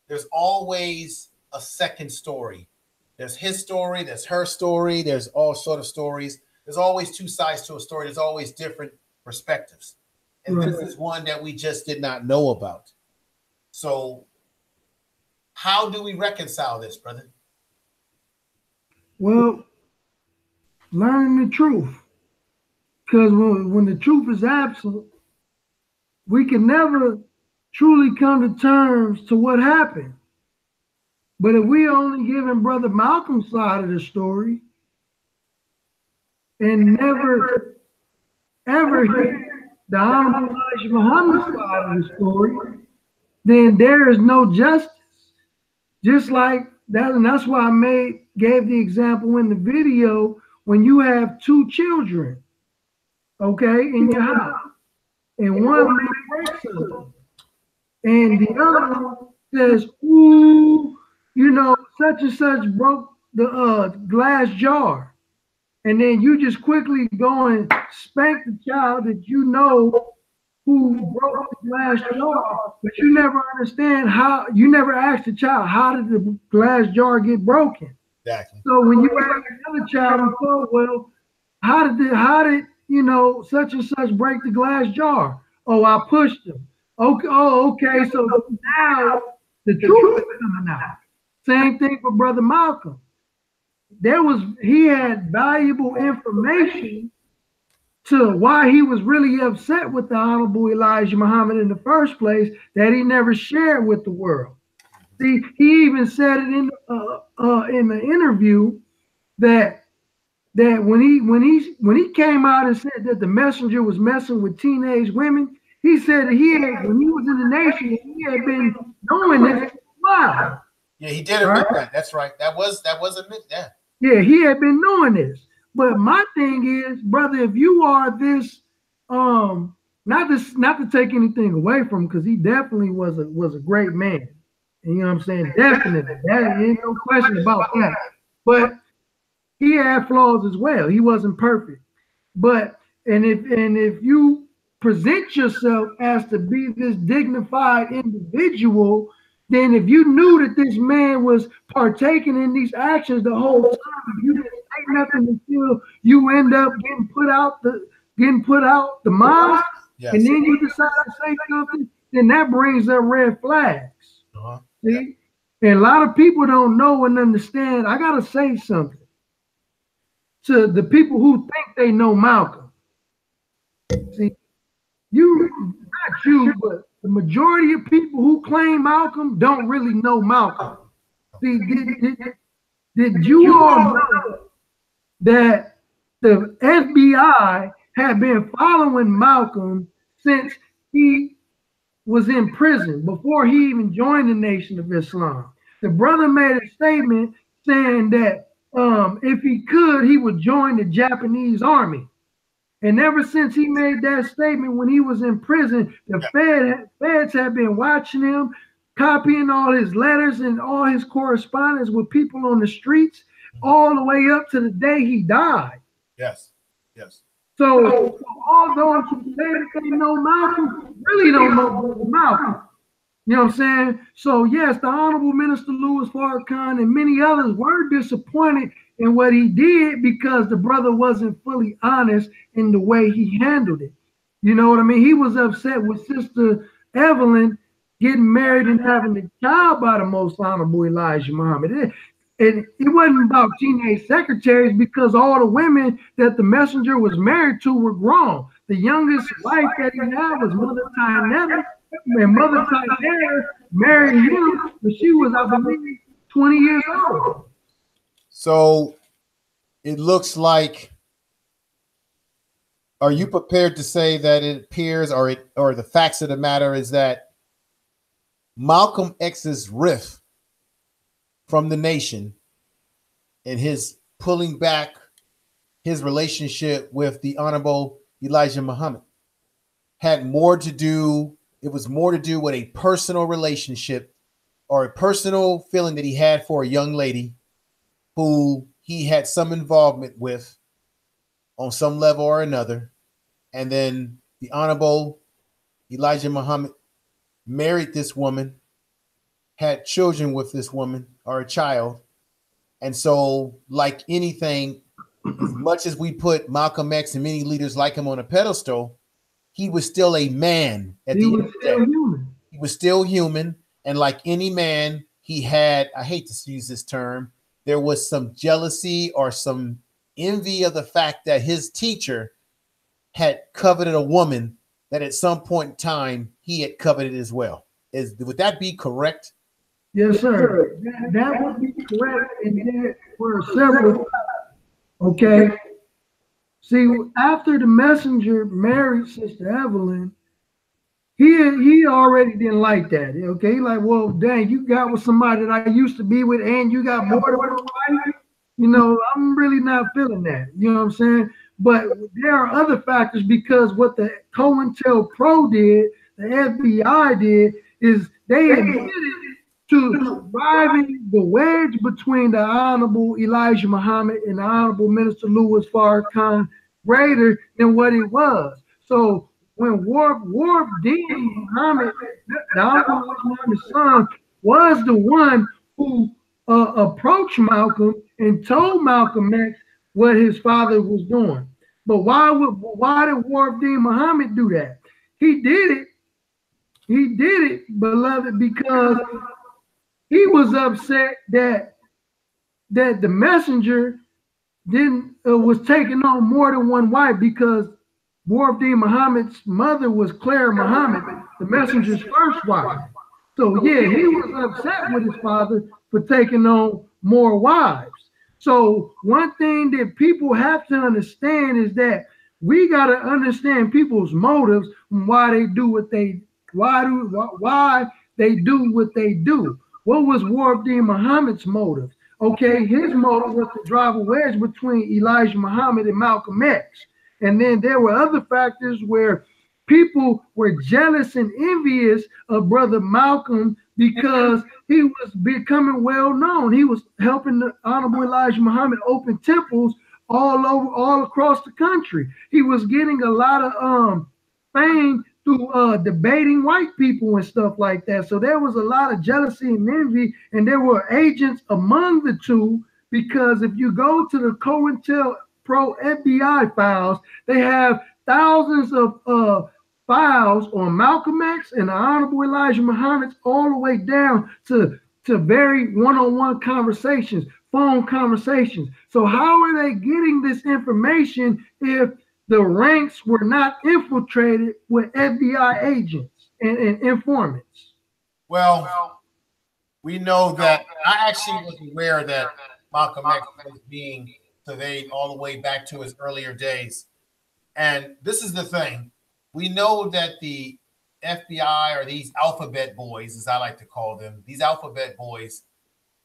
there's always a second story. There's his story, there's her story, there's all sort of stories. There's always two sides to a story. There's always different perspectives. And this is one that we just did not know about. So how do we reconcile this, brother? Well, learning the truth. Because when the truth is absent, we can never truly come to terms to what happened. But if we only giving Brother Malcolm's side of the story and never, ever hear the Honorable Elijah Muhammad's side of the story, then there is no justice. Just like that, and that's why I gave the example in the video when you have two children, okay, in your house, and one breaks something, and the other one says, "Ooh, you know, such and such broke the glass jar," and then you just quickly go and spank the child that you know who broke the glass jar, but you never understand how. You never ask the child, how did the glass jar get broken? Exactly. So when you ask another child, well, how did you know such and such break the glass jar? Oh, I pushed him. Okay. Oh, okay. So now the truth is coming out. Same thing for Brother Malcolm. He had valuable information to why he was really upset with the Honorable Elijah Muhammad in the first place that he never shared with the world. See, he even said it in the interview that when he came out and said that the messenger was messing with teenage women, he said that when he was in the nation, he had been knowing this for a while. Yeah, he did admit that. That's right. That was admitted. Yeah. Yeah, he had been knowing this. But my thing is, brother, if you are this, not to take anything away from him, because he definitely was a great man. And you know what I'm saying? Definitely. That ain't no question about that. But he had flaws as well. He wasn't perfect. But if you present yourself as to be this dignified individual, then if you knew that this man was partaking in these actions the whole time, you didn't say nothing until you end up getting put out the mosque, Yes. and then you decide to say something, then that brings up red flags. See? And a lot of people don't know and understand. I gotta say something to the people who think they know Malcolm. See, not you, but the majority of people who claim Malcolm don't really know Malcolm. See, did you all know that the FBI had been following Malcolm since he was in prison, before he even joined the Nation of Islam? The brother made a statement saying that if he could, he would join the Japanese army. And ever since he made that statement when he was in prison, the feds have been watching him, copying all his letters and all his correspondence with people on the streets, all the way up to the day he died. Yes, yes. So all those who say that they know Malcolm really don't know Malcolm. You know what I'm saying? So yes, the Honorable Minister Louis Farrakhan and many others were disappointed in what he did because the brother wasn't fully honest in the way he handled it. You know what I mean? He was upset with Sister Evelyn getting married and having a child by the Most Honorable Elijah Muhammad. And it wasn't about teenage secretaries, because all the women that the messenger was married to were grown. The youngest wife that he had was Mother Tynetta, and Mother Tynetta married him when she was, I believe, 20 years old. So it looks like, are you prepared to say that it appears, or the facts of the matter is that Malcolm X's rift from the nation and his pulling back his relationship with the Honorable Elijah Muhammad had more to do, it was more to do with a personal relationship or a personal feeling that he had for a young lady who he had some involvement with on some level or another. And then the Honorable Elijah Muhammad married this woman, had children with this woman, or a child. And so, like anything, as much as we put Malcolm X and many leaders like him on a pedestal, he was still a man at the end of the day. He was still human. And like any man, he had, I hate to use this term, there was some jealousy or some envy of the fact that his teacher had coveted a woman that at some point in time he had coveted as well. Would that be correct? Yes, sir. That would be correct. And there were several. Okay. See, after the messenger married Sister Evelyn, he already didn't like that. Okay, like, well, dang, you got with somebody that I used to be with, and you got more than one wife. You know, I'm really not feeling that. You know what I'm saying? But there are other factors, because what the COMMENT did, the FBI did, is they admitted to driving the wedge between the Honorable Elijah Muhammad and the Honorable Minister Louis Farrakhan greater than what it was. So when Wharf Dean Muhammad, the Honorable Muhammad's son, was the one who approached Malcolm and told Malcolm X what his father was doing. But why did Wharf Dean Muhammad do that? He did it, beloved, because he was upset that the messenger was taking on more than one wife, because Wharf Dean Muhammad's mother was Claire Muhammad, the messenger's first wife. So yeah, he was upset with his father for taking on more wives. So one thing that people have to understand is that we got to understand people's motives and why they do what they do what they do. What was Wharf Dean Muhammad's motive? Okay, his motive was to drive a wedge between Elijah Muhammad and Malcolm X. And then there were other factors where people were jealous and envious of Brother Malcolm because he was becoming well known. He was helping the Honorable Elijah Muhammad open temples all across the country. He was getting a lot of fame through debating white people and stuff like that. So there was a lot of jealousy and envy, and there were agents among the two, because if you go to the COINTELPRO FBI files, they have thousands of files on Malcolm X and the Honorable Elijah Muhammad, all the way down to very one-on-one conversations, phone conversations. So how are they getting this information if the ranks were not infiltrated with FBI agents and informants? Well, we know that I actually was aware that Malcolm X was being surveyed all the way back to his earlier days. And this is the thing. We know that the FBI, or these alphabet boys, as I like to call them, these alphabet boys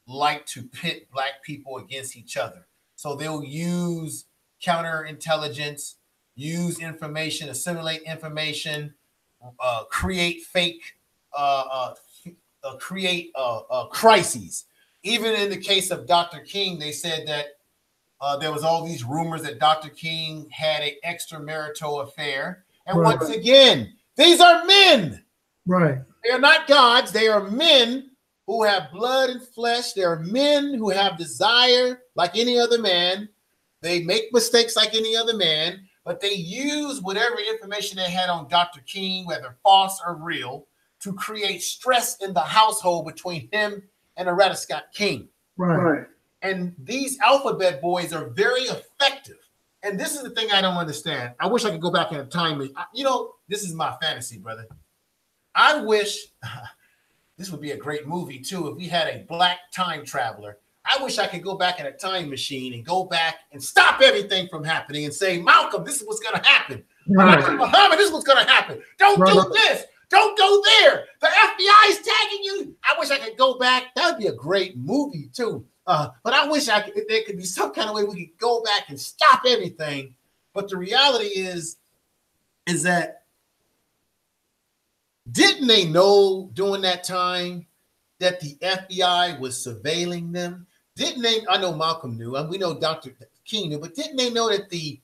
like to pit black people against each other. So they'll use counterintelligence, use information, assimilate information, create fake, create crises. Even in the case of Dr. King, they said that there was all these rumors that Dr. King had an extramarital affair. And Right. once again, these are men. Right. They are not gods. They are men who have blood and flesh. They are men who have desire like any other man. They make mistakes like any other man, but they use whatever information they had on Dr. King, whether false or real, to create stress in the household between him and Loretta Scott King. Right. And these alphabet boys are very effective. And this is the thing I don't understand. I wish I could go back in a time. You know, this is my fantasy, brother. I wish this would be a great movie too if we had a black time traveler. I wish I could go back in a time machine and go back and stop everything from happening and say, Malcolm, this is what's going to happen. Right. Muhammad, this is what's going to happen. Don't do this. Don't go there. The FBI is tagging you. I wish I could go back. That would be a great movie too. But I wish there could be some kind of way we could go back and stop everything. But the reality is that didn't they know during that time that the FBI was surveilling them? Didn't they? I know Malcolm knew, and we know Dr. King knew, but didn't they know that the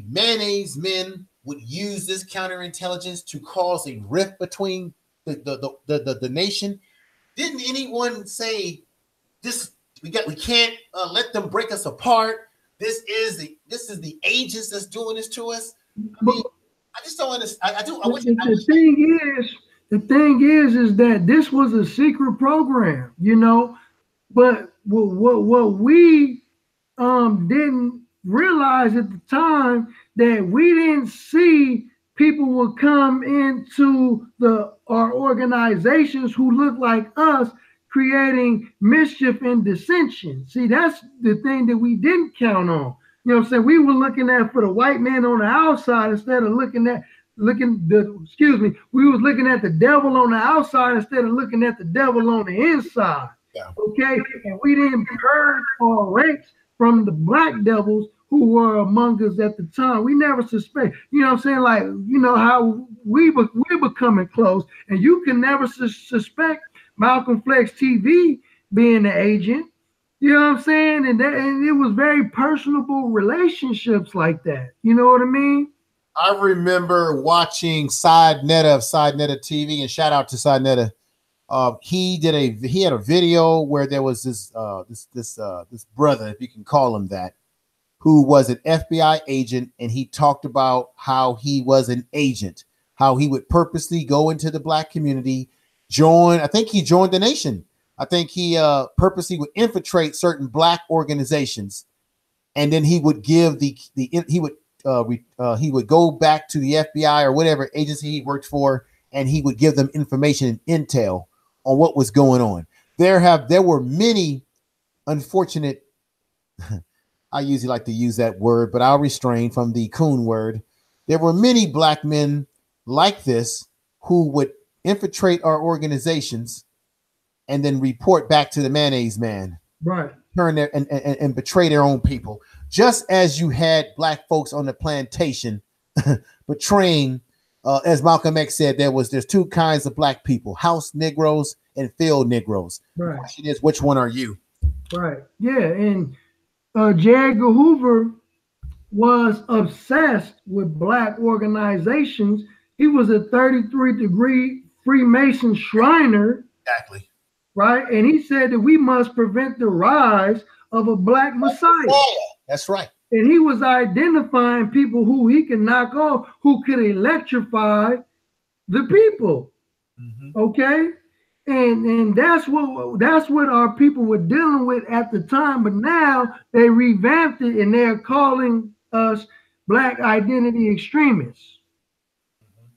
mayonnaise men would use this counterintelligence to cause a rift between the nation? Didn't anyone say this? We can't let them break us apart. This is the agents that's doing this to us. I mean, I just don't understand. The thing is that this was a secret program, you know. But what we didn't realize at the time, that we didn't see people would come into our organizations who look like us, creating mischief and dissension. See, that's the thing that we didn't count on. You know what I'm saying? We were looking at for the white man on the outside instead of we was looking at the devil on the outside instead of looking at the devil on the inside. Yeah. Okay, and we didn't purge our ranks from the black devils who were among us at the time. We never suspect, you know what I'm saying? Like, you know how we're becoming close, and you can never suspect Malcolm Flex TV being the agent. You know what I'm saying? And it was very personable relationships like that. You know what I mean? I remember watching Side Netta of Side Netta TV, and shout out to Side Netta. He had a video where there was this brother, if you can call him that, who was an FBI agent, and he talked about how he was an agent, how he would purposely go into the black community, I think he joined the nation. I think he purposely would infiltrate certain black organizations, and then he would give he would go back to the FBI or whatever agency he worked for, and he would give them information and intel on what was going on. There were many unfortunate, I usually like to use that word, but I'll refrain from the coon word. There were many black men like this who would infiltrate our organizations and then report back to the mayonnaise man. Right. Turn their and betray their own people. Just as you had black folks on the plantation betraying, as Malcolm X said, there's two kinds of black people: house Negroes and field Negroes. Right. The question is, which one are you? Right. Yeah. And J. Edgar Hoover was obsessed with black organizations He was a 33-degree Freemason Shriner. Exactly. Right? And he said that we must prevent the rise of a black Messiah. That's right. And he was identifying people who he can knock off, who could electrify the people. Mm-hmm. Okay? And that's what our people were dealing with at the time, but now they revamped it and they're calling us black identity extremists.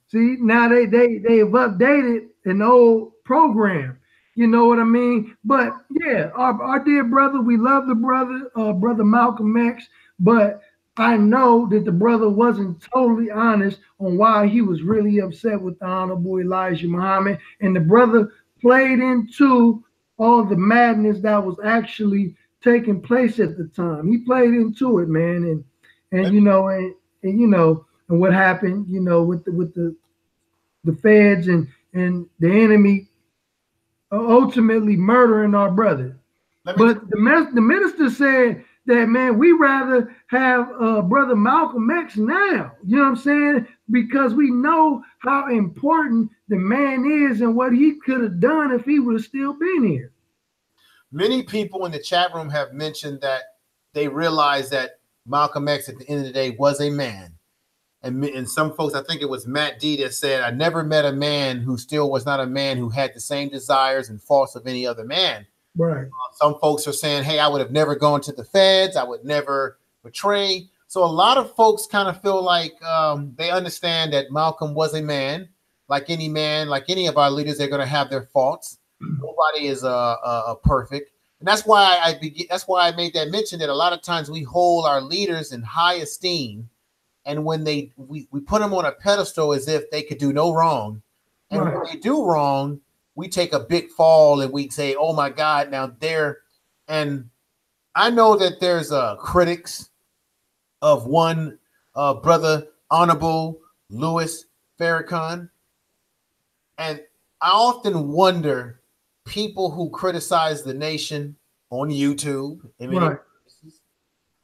See, now they've updated an old program. You know what I mean? But yeah, our dear brother, we love the brother, brother Malcolm X, but I know that the brother wasn't totally honest on why he was really upset with the Honorable Elijah Muhammad. And the brother played into all the madness that was actually taking place at the time. He played into it, man. And you know, and you know, and what happened, you know, with the feds and the enemy ultimately murdering our brother. But the minister said that, man, we rather have brother Malcolm X now. You know what I'm saying? Because we know how important the man is and what he could have done if he would have still been here. Many people in the chat room have mentioned that they realize that Malcolm X at the end of the day was a man. And some folks, I think it was Matt D that said, I never met a man who still was not a man who had the same desires and faults of any other man. Right. Some folks are saying, hey, I would have never gone to the feds. I would never betray. So a lot of folks kind of feel like they understand that Malcolm was a man, like any of our leaders. They're going to have their faults. Nobody is perfect. And that's why I made that mention that a lot of times we hold our leaders in high esteem. And when we put them on a pedestal as if they could do no wrong. And when they do wrong, we take a big fall and we say, oh my God, now they're, and I know that there's critics of one brother, Honorable Louis Farrakhan. And I often wonder, people who criticize the nation on YouTube,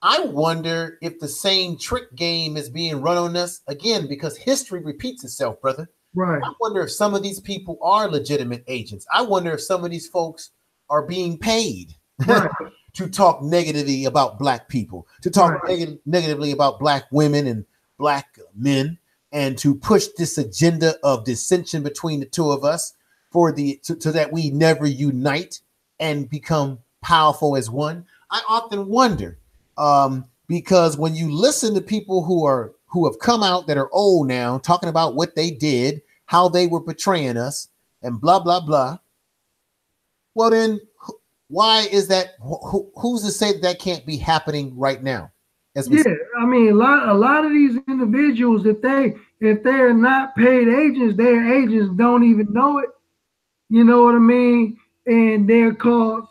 I wonder if the same trick game is being run on us again, because history repeats itself, brother. Right. I wonder if some of these people are legitimate agents. I wonder if some of these folks are being paid to talk negatively about black people, to talk negatively about black women and black men, and to push this agenda of dissension between the two of us so that we never unite and become powerful as one. I often wonder. Because when you listen to people who have come out that are old now, talking about what they did, how they were betraying us, and blah blah blah. Well, then why is that? Who's to say that can't be happening right now? I mean, a lot of these individuals, if they're not paid agents, their agents don't even know it. You know what I mean? And they're called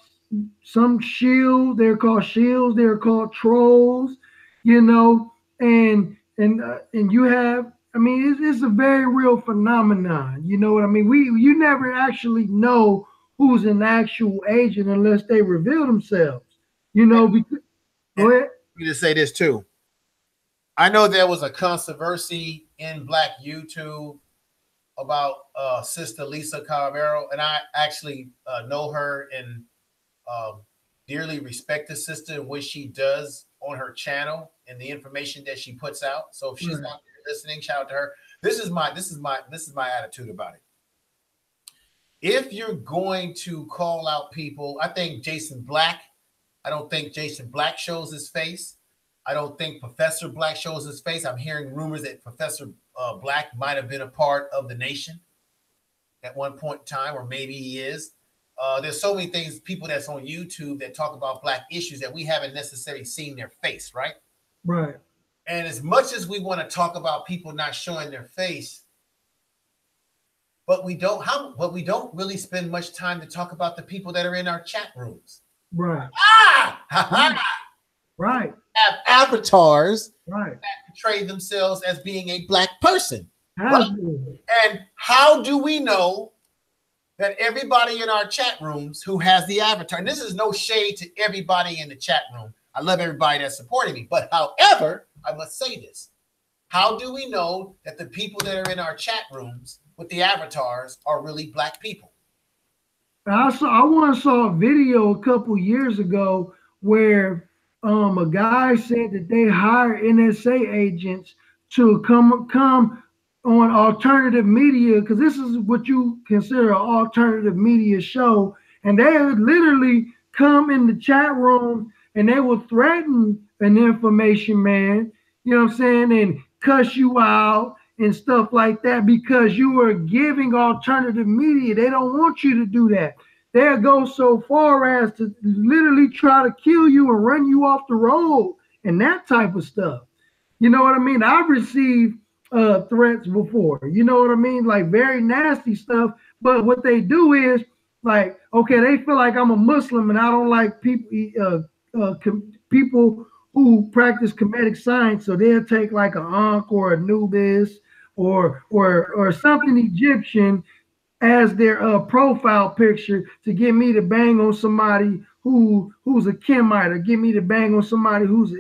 some shield, they're called shields, they're called trolls, you know, and you have, I mean, it's a very real phenomenon, you know what I mean? You never actually know who's an actual agent unless they reveal themselves, you know. Go ahead. Let me just say this too. I know there was a controversy in Black YouTube about Sister Lisa Calvero, and I actually know her and dearly respect the sister and what she does on her channel and the information that she puts out. So if she's out there listening, shout out to her. This is my attitude about it. If you're going to call out people, I think Jason Black, I don't think Jason Black shows his face. I don't think Professor Black shows his face. I'm hearing rumors that Professor Black might have been a part of the nation at one point in time, or maybe he is. There's so many things, people that's on YouTube that talk about black issues that we haven't necessarily seen their face, right? Right. And as much as we want to talk about people not showing their face, but we don't really spend much time to talk about the people that are in our chat rooms. Right. Right. Have avatars that portray themselves as being a black person. Right? And how do we know that everybody in our chat rooms who has the avatar, and this is no shade to everybody in the chat room. I love everybody that's supporting me. But however, I must say this. How do we know that the people that are in our chat rooms with the avatars are really black people? I once saw a video a couple years ago where a guy said that they hire NSA agents to come on alternative media, because this is what you consider an alternative media show, and they would literally come in the chat room and they would threaten an information man, you know what I'm saying, and cuss you out and stuff like that because you are giving alternative media. They don't want you to do that. They'll go so far as to literally try to kill you and run you off the road and that type of stuff. You know what I mean? I've received threats before. You know what I mean? Like very nasty stuff. But what they do is like, okay, they feel like I'm a Muslim and I don't like people people who practice Kemetic science. So they'll take like an Ankh or Anubis or something Egyptian as their profile picture to get me to bang on somebody who's a Kemite, or get me to bang on somebody who's a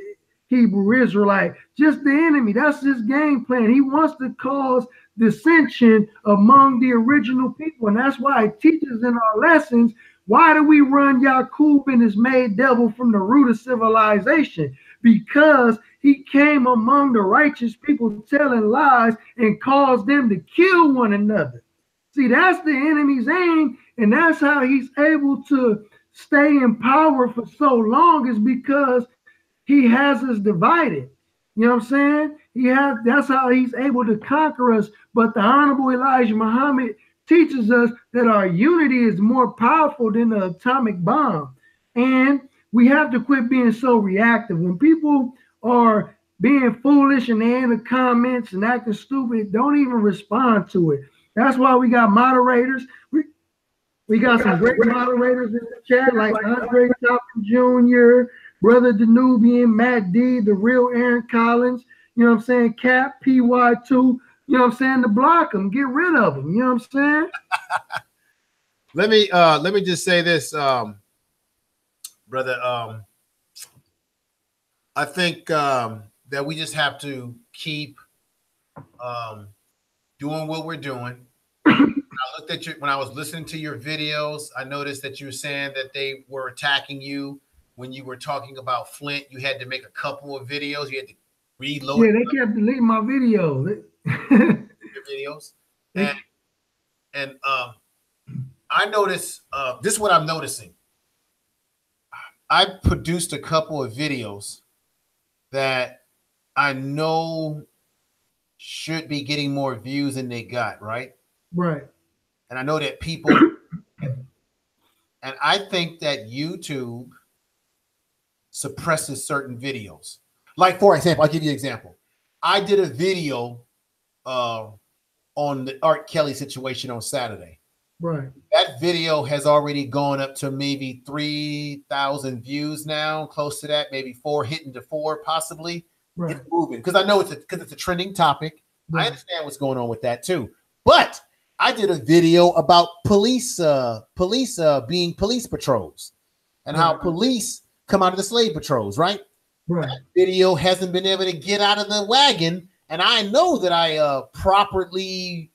Hebrew Israelite. Just the enemy. That's his game plan. He wants to cause dissension among the original people, and that's why he teaches in our lessons. Why do we run Yaqub and his made devil from the root of civilization? Because he came among the righteous people telling lies and caused them to kill one another. See, that's the enemy's aim, and that's how he's able to stay in power for so long, is because he has us divided. You know what I'm saying? That's how he's able to conquer us. But the Honorable Elijah Muhammad teaches us that our unity is more powerful than the atomic bomb. And we have to quit being so reactive. When people are being foolish and they're in the comments and acting stupid, don't even respond to it. That's why we got moderators. We got some great moderators in the chat, like Andre Toppin Jr., Brother Danubian, Matt D, the real Aaron Collins, you know what I'm saying, Cap, PY2, you know what I'm saying, to block them, get rid of them, you know what I'm saying? Let me just say this, brother. I think that we just have to keep doing what we're doing. I looked at you when I was listening to your videos. I noticed that you were saying that they were attacking you when you were talking about Flint. You had to make a couple of videos. You had to reload. Yeah, they kept deleting my videos. Your videos. And I noticed this is what I'm noticing. I produced a couple of videos that I know should be getting more views than they got, right? Right. And I know that people, and I think that YouTube suppresses certain videos. Like, for example, I'll give you an example. I did a video on the R. Kelly situation on Saturday. Right. That video has already gone up to maybe 3,000 views now, close to that, maybe 4, hitting to 4 possibly. Right. It's moving because I know it's a trending topic. Right. I understand what's going on with that too. But I did a video about police being police patrols and how police come out of the slave patrols, right? Right. That video hasn't been able to get out of the wagon. And I know that I properly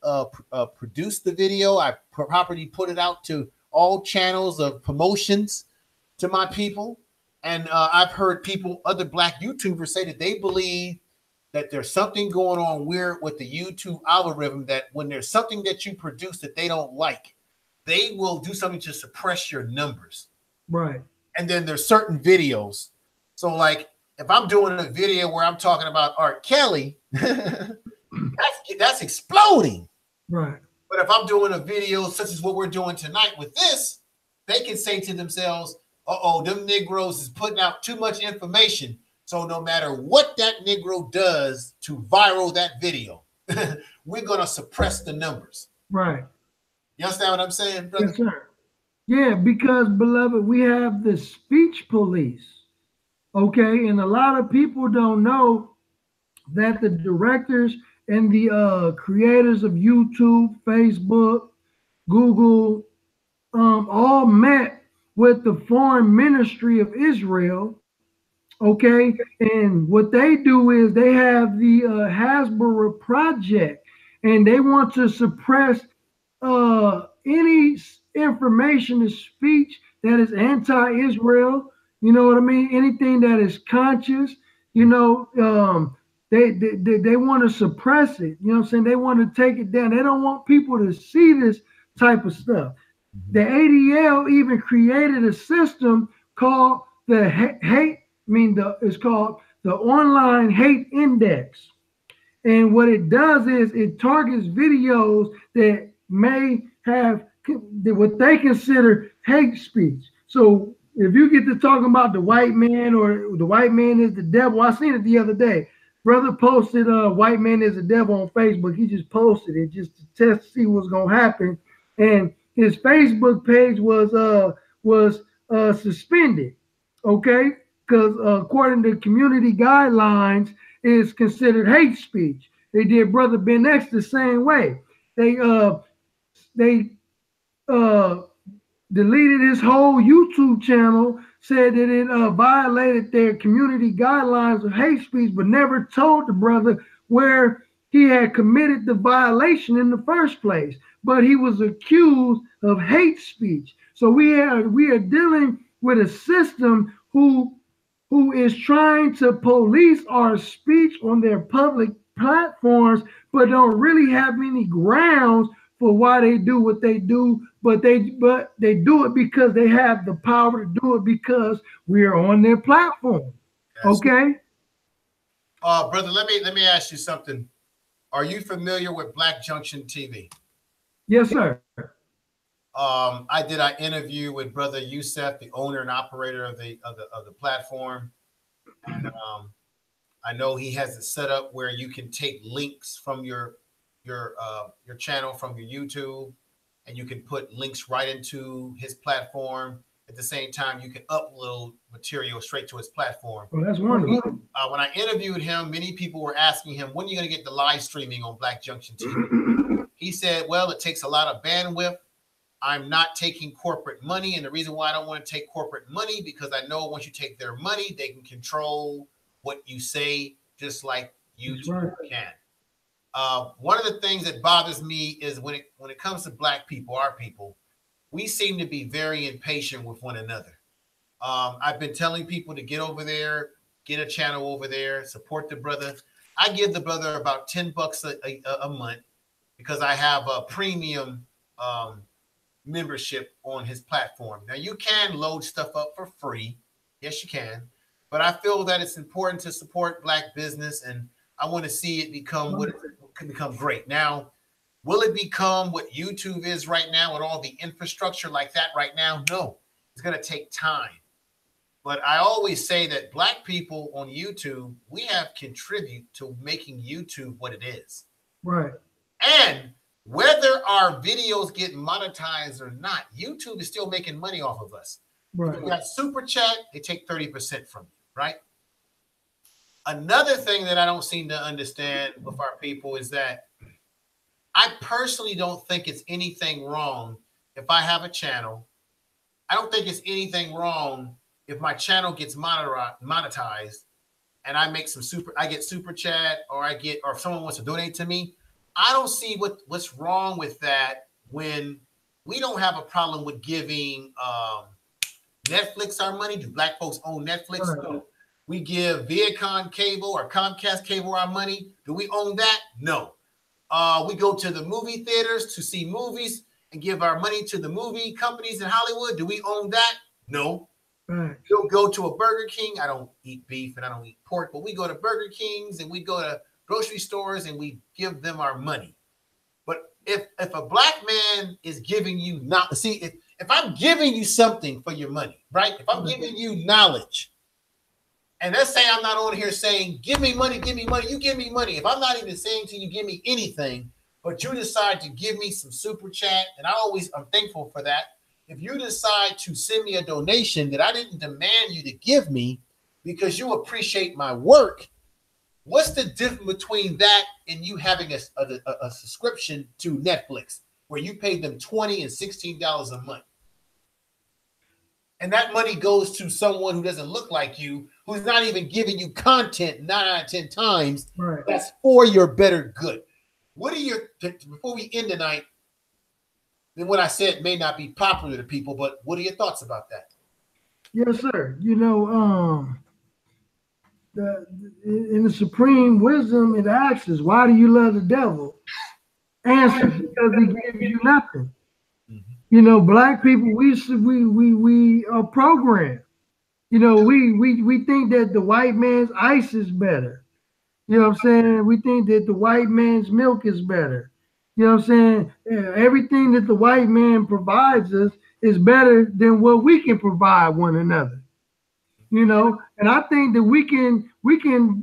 produced the video. I properly put it out to all channels of promotions to my people. And I've heard people, other Black YouTubers, say that they believe that there's something going on weird with the YouTube algorithm, that when there's something that you produce that they don't like, they will do something to suppress your numbers. Right. And then there's certain videos. So like if I'm doing a video where I'm talking about R. Kelly, that's exploding. Right. But if I'm doing a video such as what we're doing tonight with this, they can say to themselves, uh-oh, them Negroes is putting out too much information. So no matter what that Negro does to viral that video, we're going to suppress the numbers. Right. You understand what I'm saying, brother? Yes, sir. Yeah, because, beloved, we have the speech police. Okay, and a lot of people don't know that the directors and the creators of YouTube, Facebook, Google, all met with the foreign ministry of Israel Okay, and what they do is they have the Hasbro project, and they want to suppress any information or speech that is anti-Israel. You know what I mean? Anything that is conscious, you know, they want to suppress it. You know what I'm saying? They want to take it down. They don't want people to see this type of stuff. The ADL even created a system called the hate. It's called the Online Hate Index. And what it does is it targets videos that may have what they consider hate speech. So if you get to talking about the white man or the white man is the devil, I seen it the other day. Brother posted white man is the devil on Facebook. He just posted it just to test to see what's gonna happen. And his Facebook page was suspended. Okay, because according to community guidelines, is considered hate speech. They did Brother Ben X the same way. They deleted his whole YouTube channel, said that it violated their community guidelines of hate speech, but never told the brother where he had committed the violation in the first place. But he was accused of hate speech. So we are dealing with a system who is trying to police our speech on their public platforms, but don't really have any grounds for why they do what they do. But they do it because they have the power to do it because we are on their platform. Okay. Brother, let me ask you something. Are you familiar with Black Junction TV? Yes, sir. I did an interview with Brother Youssef, the owner and operator of the platform, and I know he has it set up where you can take links from your channel from your YouTube, and you can put links right into his platform. At the same time, you can upload material straight to his platform. Well, that's wonderful. When I interviewed him, many people were asking him, when are you going to get the live streaming on Black Junction TV? He said, well, it takes a lot of bandwidth. I'm not taking corporate money. And the reason why I don't want to take corporate money, because I know once you take their money, they can control what you say, just like YouTube can. One of the things that bothers me is when it comes to Black people, our people, we seem to be very impatient with one another. I've been telling people to get over there, get a channel over there, support the brother. I give the brother about $10 a month because I have a premium membership on his platform. Now, you can load stuff up for free. Yes, you can. But I feel that it's important to support Black business, and I want to see it become what it can become great. Now, will it become what YouTube is right now with all the infrastructure like that right now? No, it's going to take time. But I always say that Black people on YouTube, we have contributed to making YouTube what it is. Right. And whether our videos get monetized or not, YouTube is still making money off of us. Right. If we got Super Chat, they take 30% from you, right? Another thing that I don't seem to understand with our people is that I personally don't think it's anything wrong if I have a channel. I don't think it's anything wrong if my channel gets monetized and I make I get Super Chat, or if someone wants to donate to me. I don't see what's wrong with that when we don't have a problem with giving Netflix our money. Do Black folks own Netflix? No. We give Viacom cable or Comcast cable our money. Do we own that? No. We go to the movie theaters to see movies and give our money to the movie companies in Hollywood. Do we own that? No. Right. We'll go to a Burger King. I don't eat beef and I don't eat pork, but we go to Burger Kings and we go to grocery stores and we give them our money. But if a Black man is giving you if I'm giving you something for your money, right? If I'm giving you knowledge, and let's say I'm not on here saying, give me money, you give me money. If I'm not even saying to you, give me anything, but you decide to give me some Super Chat, and I'm thankful for that. If you decide to send me a donation that I didn't demand you to give me because you appreciate my work, what's the difference between that and you having a subscription to Netflix where you pay them $20 and $16 a month? and that money goes to someone who doesn't look like you, who's not even giving you content 9 out of 10 times, Right. that's for your better good. What are your, before we end tonight, then what I said may not be popular to people, but what are your thoughts about that? Yes, sir. You know, in the supreme wisdom, it asks us, why do you love the devil? Answer, because he gives you nothing. You know, black people, we are programmed. You know, we think that the white man's ice is better. You know what I'm saying? We think that the white man's milk is better. You know what I'm saying? Yeah, everything that the white man provides us is better than what we can provide one another. You know, and I think that we can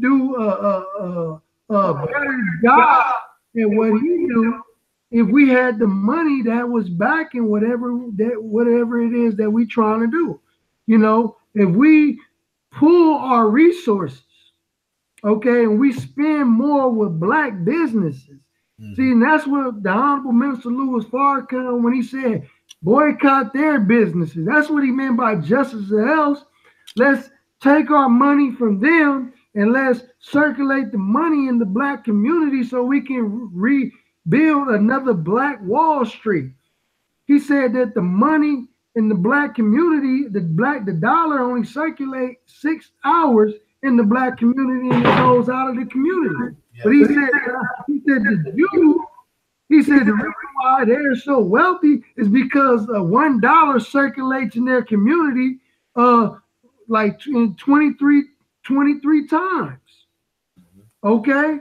do a better job at what he do if we had the money that was backing whatever it is that we trying to do. You know, if we pool our resources, okay, and we spend more with black businesses. See, and that's what the Honorable Minister Louis Farrakhan, when he said boycott their businesses, that's what he meant by justice or else. Let's take our money from them and let's circulate the money in the black community so we can rebuild another Black Wall Street. He said that the money in the black community, the dollar only circulates 6 hours in the black community and it goes out of the community. Yeah. But he said the Jews, he said the reason why they're so wealthy is because $1 circulates in their community like 23 times. Okay?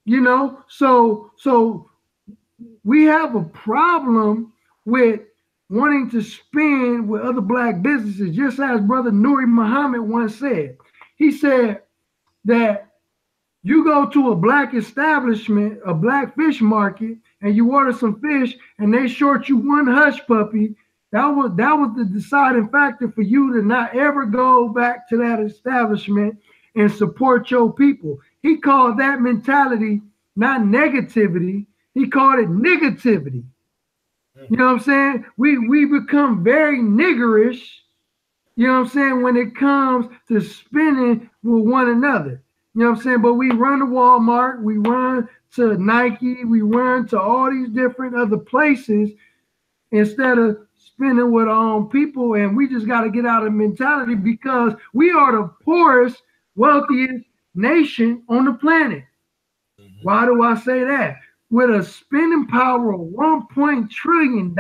You know, so we have a problem with wanting to spend with other black businesses, just as Brother Nuri Muhammad once said. He said that you go to a black establishment, a black fish market, and you order some fish and they short you one hush puppy. That was the deciding factor for you to not ever go back to that establishment and support your people. He called that mentality not negativity, he called it negativity. You know what I'm saying? We become very niggerish, you know what I'm saying, when it comes to spending with one another. You know what I'm saying? But we run to Walmart, we run to Nike, we run to all these different other places instead of spending with our own people. And we just got to get out of mentality because we are the poorest, wealthiest nation on the planet. Why do I say that? With a spending power of $1 trillion,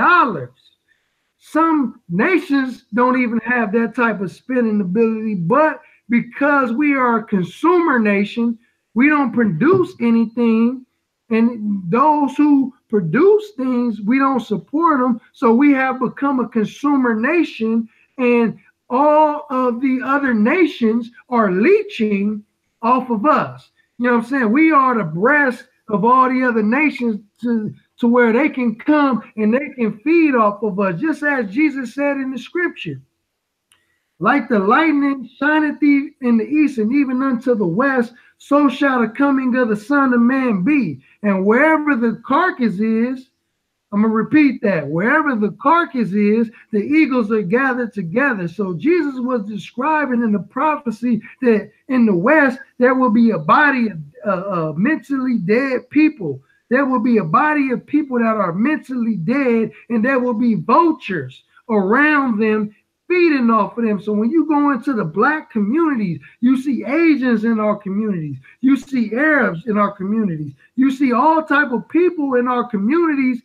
some nations don't even have that type of spending ability, but because we are a consumer nation, we don't produce anything, and those who produce things, we don't support them, so we have become a consumer nation, and all of the other nations are leeching off of us. You know what I'm saying? We are the breast of all the other nations to where they can come and they can feed off of us, just as Jesus said in the scripture. Like the lightning shineth in the east and even unto the west, so shall the coming of the Son of Man be. And wherever the carcass is, I'm going to repeat that. Wherever the carcass is, the eagles are gathered together. So Jesus was describing in the prophecy that in the West, there will be a body of mentally dead people. There will be a body of people that are mentally dead, and there will be vultures around them feeding off of them. So when you go into the black communities, you see Asians in our communities. You see Arabs in our communities. You see all type of people in our communities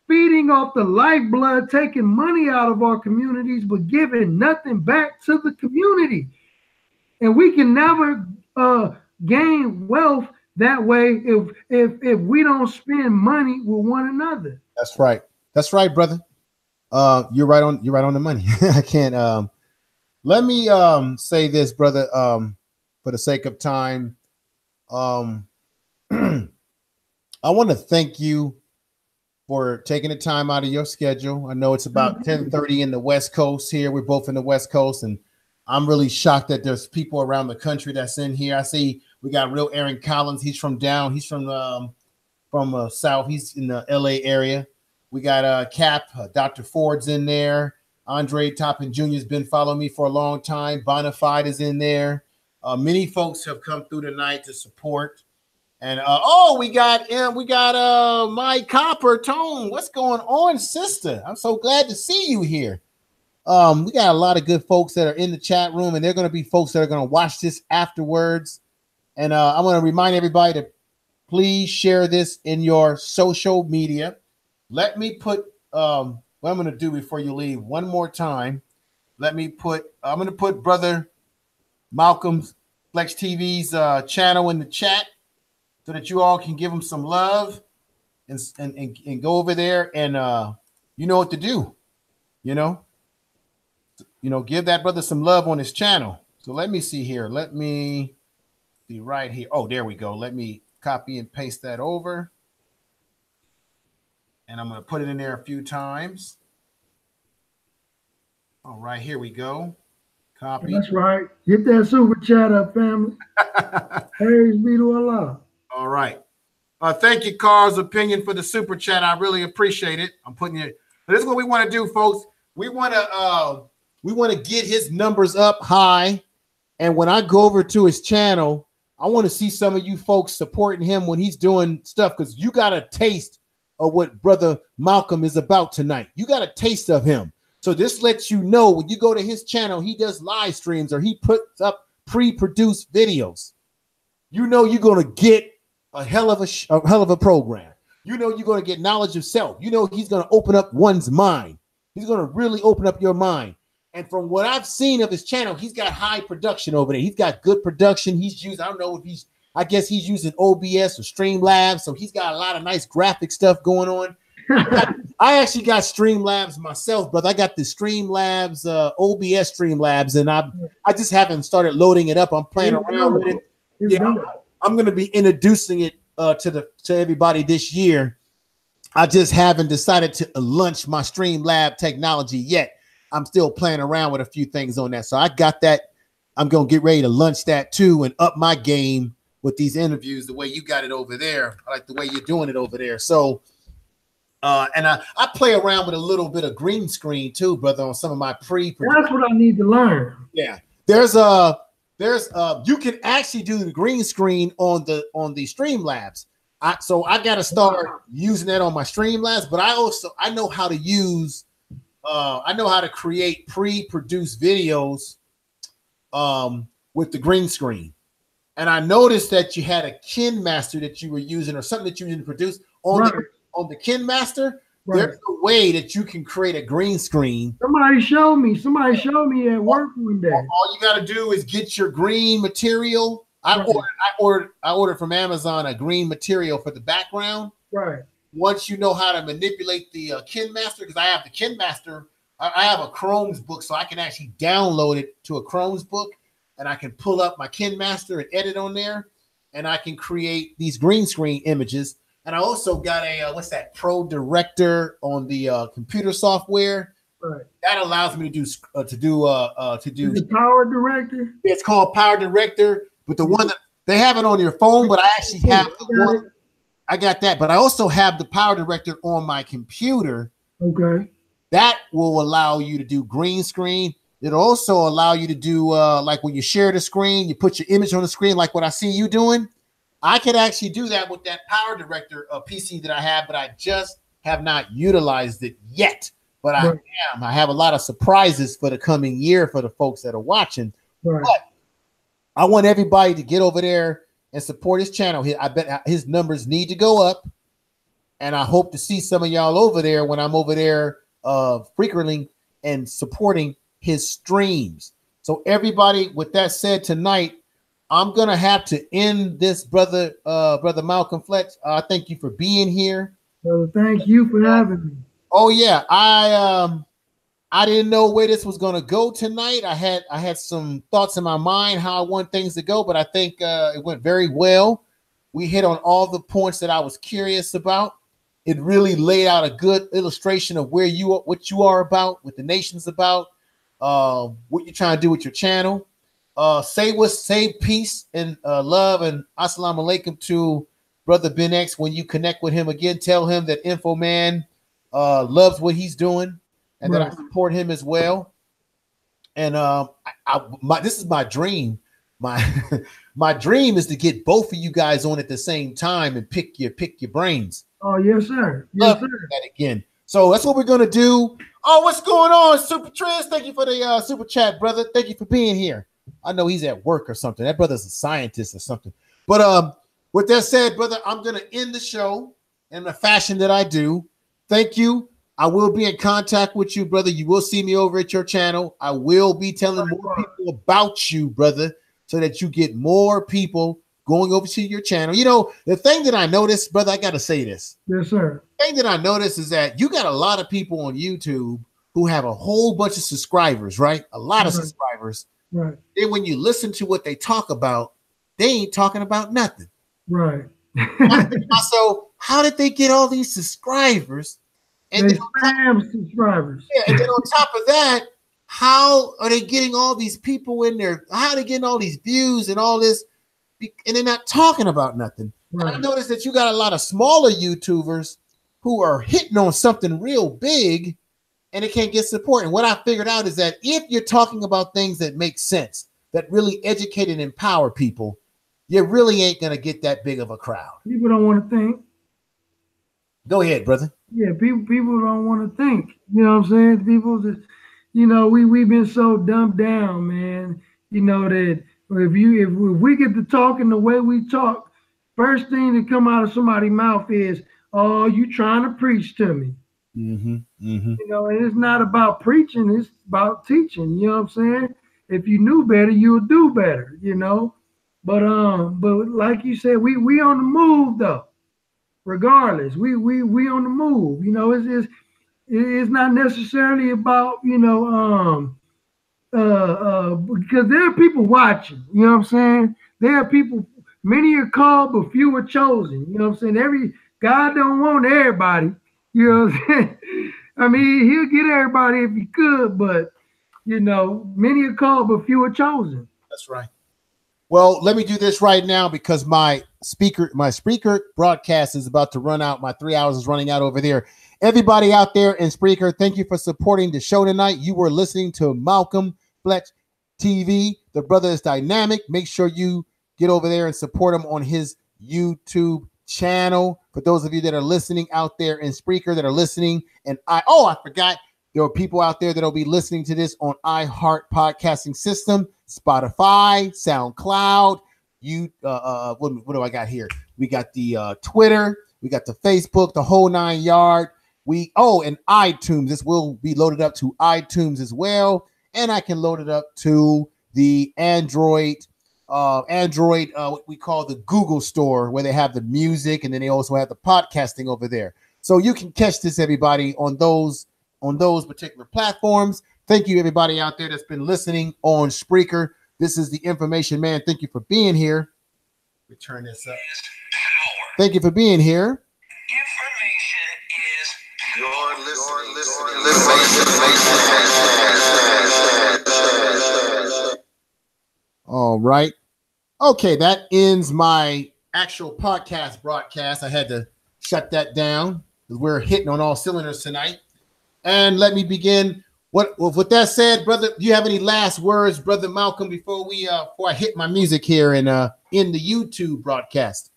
feeding off the lifeblood, taking money out of our communities, but giving nothing back to the community. And we can never gain wealth that way if we don't spend money with one another. That's right. That's right, brother. You're right on the money. I can't let me say this, brother, for the sake of time. I want to thank you for taking the time out of your schedule. I know it's about 10:30 in the West Coast here. We're both in the West Coast, and I'm really shocked that there's people around the country that's in here. I see we got Real Aaron Collins. He's from South. He's in the LA area. We got Cap, Dr. Ford's in there. Andre Toppin Jr. has been following me for a long time. Bonafide is in there. Many folks have come through tonight to support. And we got my Copper Tone. What's going on, sister? I'm so glad to see you here. We got a lot of good folks that are in the chat room, and they're going to be folks that are going to watch this afterwards. And I want to remind everybody to please share this in your social media. Let me put what I'm going to do before you leave one more time. I'm going to put Brother Malcolm's Flex TV's channel in the chat, so that you all can give him some love and go over there and you know what to do, give that brother some love on his channel. So let me see here. Let me be right here. Oh, there we go. Let me copy and paste that over. And I'm going to put it in there a few times. All right, here we go. Copy. That's right. Get that super chat up, family. Praise be to Allah. All right. Thank you, Carl's Opinion, for the super chat. I really appreciate it. I'm putting it. But this is what we want to do, folks. We want to get his numbers up high. And when I go over to his channel, I want to see some of you folks supporting him when he's doing stuff, because you got a taste of what Brother Malcolm is about tonight. You got a taste of him. So this lets you know when you go to his channel, he does live streams or he puts up pre-produced videos. You're going to get a hell of a program. You're going to get knowledge of self. He's going to open up one's mind. He's going to really open up your mind. And from what I've seen of his channel, he's got high production over there. He's got good production. I guess he's using OBS or Streamlabs. So he's got a lot of nice graphic stuff going on. I actually got Streamlabs myself, brother. I got the Streamlabs, OBS Streamlabs, and I just haven't started loading it up. I'm playing around with it. Yeah, I'm going to be introducing it to everybody this year. I just haven't decided to launch my Streamlab technology yet. I'm still playing around with a few things on that. So I got that. I'm going to get ready to launch that too and up my game with these interviews the way you got it over there. I like the way you're doing it over there. So, and I play around with a little bit of green screen too, brother, on some of my That's what I need to learn. Yeah. You can actually do the green screen on the Streamlabs. So I got to start using that on my Streamlabs, but I know how to use, I know how to create pre-produced videos with the green screen. And I noticed that you had a KinMaster that you were using or something that you didn't produce on the KinMaster. Right. There's a way that you can create a green screen. Somebody showed me at work one day. All you got to do is get your green material. I ordered from Amazon a green material for the background. Right. Once you know how to manipulate the KinMaster, because I have the KinMaster, I have a Chrome's book, so I can actually download it to a Chrome's book, and I can pull up my KinMaster and edit on there, and I can create these green screen images. And I also got a Pro Director on the computer software. Right. That allows me to do the Power Director. It's called Power Director, but the one that they have it on your phone, but I actually have the one. I got that, but I also have the Power Director on my computer. Okay. That will allow you to do green screen. It'll also allow you to do like when you share the screen, you put your image on the screen, like what I see you doing. I could actually do that with that Power Director PC that I have, but I just have not utilized it yet. But I am. I have a lot of surprises for the coming year for the folks that are watching. Right. But I want everybody to get over there and support his channel. I bet his numbers need to go up. And I hope to see some of y'all over there when I'm over there frequently and supporting his streams. So everybody, with that said, tonight, I'm going to have to end this, brother Malcolm Flex. Thank you for being here. Brother, thank you for having me. Oh, yeah. I didn't know where this was going to go tonight. I had some thoughts in my mind how I want things to go, but I think it went very well. We hit on all the points that I was curious about. It really laid out a good illustration of what you are about, what the nation's about, what you're trying to do with your channel. Say peace and love and assalamu alaikum to Brother Ben X when you connect with him again. Tell him that Info Man loves what he's doing and that I support him as well. And this is my dream. My dream is to get both of you guys on at the same time and pick your brains. Oh, yes, sir. Yes, sir. That again. So that's what we're gonna do. Oh, what's going on, Super Triz? Thank you for the super chat, brother. Thank you for being here. I know he's at work or something. That brother's a scientist or something. But with that said, brother, I'm gonna end the show in the fashion that I do. Thank you. I will be in contact with you, brother. You will see me over at your channel. I will be telling more people about you, brother, so that you get more people going over to your channel. You know, the thing that I noticed, brother, I got to say this. Yes, sir. The thing that I noticed is that you got a lot of people on YouTube who have a whole bunch of subscribers, right? A lot of subscribers. Right. Then when you listen to what they talk about, they ain't talking about nothing. Right. So how did they get all these subscribers? And they spam subscribers. Yeah, and then on top of that, how are they getting all these people in there? How are they getting all these views and all this? And they're not talking about nothing. Right. I noticed that you got a lot of smaller YouTubers who are hitting on something real big and they can't get support. And what I figured out is that if you're talking about things that make sense, that really educate and empower people, you really ain't going to get that big of a crowd. People don't want to think. Go ahead, brother. Yeah, people don't want to think. You know what I'm saying? People just, you know, we've been so dumbed down, man. You know that if we get to talking the way we talk, first thing that come out of somebody's mouth is, "Oh, you trying to preach to me?" You know, and it's not about preaching; it's about teaching. You know what I'm saying? If you knew better, you would do better. You know, but like you said, we on the move though. Regardless, we on the move. You know, it's not necessarily about, you know, because there are people watching. You know what I'm saying? There are people. Many are called, but few are chosen. You know what I'm saying? God don't want everybody. You know what I'm saying? I mean, he'll get everybody if he could, but you know, many are called, but few are chosen. That's right. Well, let me do this right now because my speaker broadcast is about to run out. My 3 hours is running out over there. Everybody out there in Spreaker, thank you for supporting the show tonight. You were listening to Malcolm Fletch TV. The brother is dynamic. Make sure you get over there and support him on his YouTube channel. For those of you that are listening out there in Spreaker that are listening, and I forgot. There are people out there that will be listening to this on iHeart podcasting system, Spotify, SoundCloud. What do I got here? We got the Twitter, we got the Facebook, the whole 9 yard. And iTunes. This will be loaded up to iTunes as well, and I can load it up to the Android. What we call the Google Store, where they have the music, and then they also have the podcasting over there. So you can catch this, everybody, on those particular platforms. Thank you, everybody out there that's been listening on Spreaker. This is the Information Man. Thank you for being here. Let me turn this up. Thank you for being here. All right. Okay, that ends my actual podcast broadcast. I had to shut that down because we're hitting on all cylinders tonight. And let me begin. With that said, brother, do you have any last words, Brother Malcolm, before I hit my music here and in the YouTube broadcast?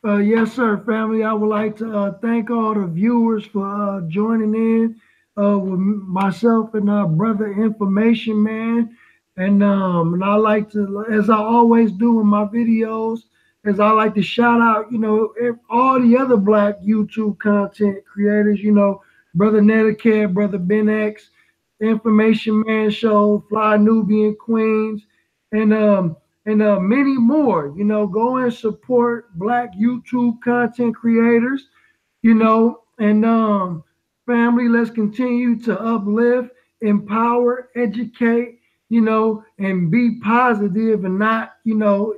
Yes, sir, family. I would like to thank all the viewers for joining in with myself and Brother Information Man. And I like to, as I always do in my videos, I like to shout out, you know, all the other Black YouTube content creators, you know, Brother Netacare, Brother Ben X, Information Man Show, Fly Nubian Queens, and many more. You know, go and support Black YouTube content creators, you know, and family, let's continue to uplift, empower, educate, you know, and be positive and not, you know,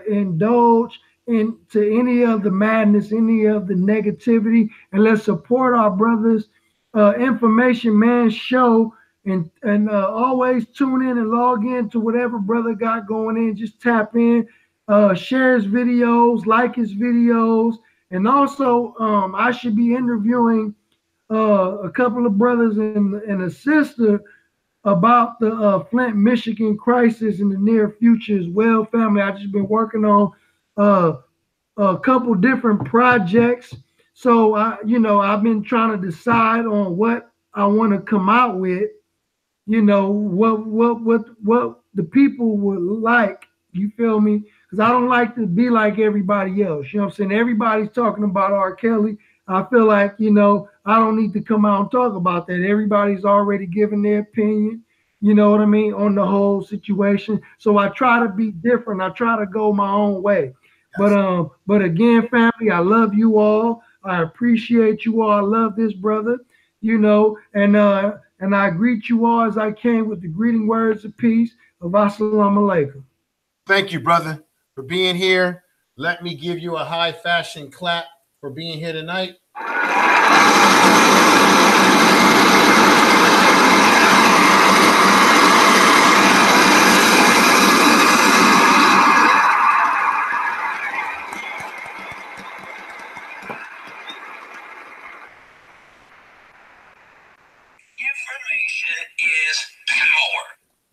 indulge into any of the madness, any of the negativity, and let's support our brothers. Information Man Show, and always tune in and log in to whatever brother got going in. Just tap in, share his videos, like his videos, and also I should be interviewing a couple of brothers and a sister about the Flint, Michigan crisis in the near future as well, family. I just been working on a couple different projects. So I've been trying to decide on what I want to come out with. What the people would like. You feel me? Because I don't like to be like everybody else. You know what I'm saying? Everybody's talking about R. Kelly. I feel like, I don't need to come out and talk about that. Everybody's already given their opinion, you know what I mean, on the whole situation. So I try to be different. I try to go my own way. But again, family, I love you all. I appreciate you all. I love this brother, and I greet you all as I came with the greeting words of peace of Assalamu alaikum. Thank you, brother, for being here. Let me give you a high fashion clap for being here tonight.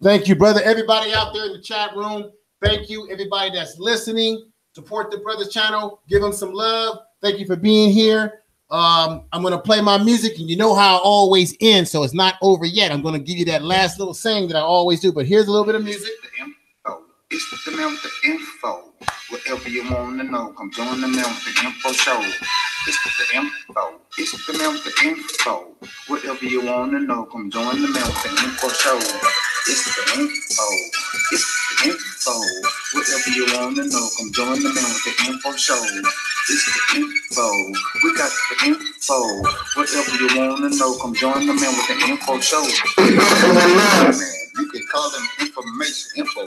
Thank you, brother. Everybody out there in the chat room, thank you. Everybody that's listening, support the brother's channel. Give him some love. Thank you for being here. I'm going to play my music, and you know how I always end, so it's not over yet. I'm going to give you that last little saying that I always do, but here's a little bit of music. It's the man with the info. Whatever you want to know, come join the man with the info show. It's the info. It's the man with the info. Whatever you want to know, come join the man with the info show. It's the info. It's the info. Whatever you want to know, come join the man with the info show. It's the info. We got the info. Whatever you want to know, come join the man with the info show. You can call them information, info,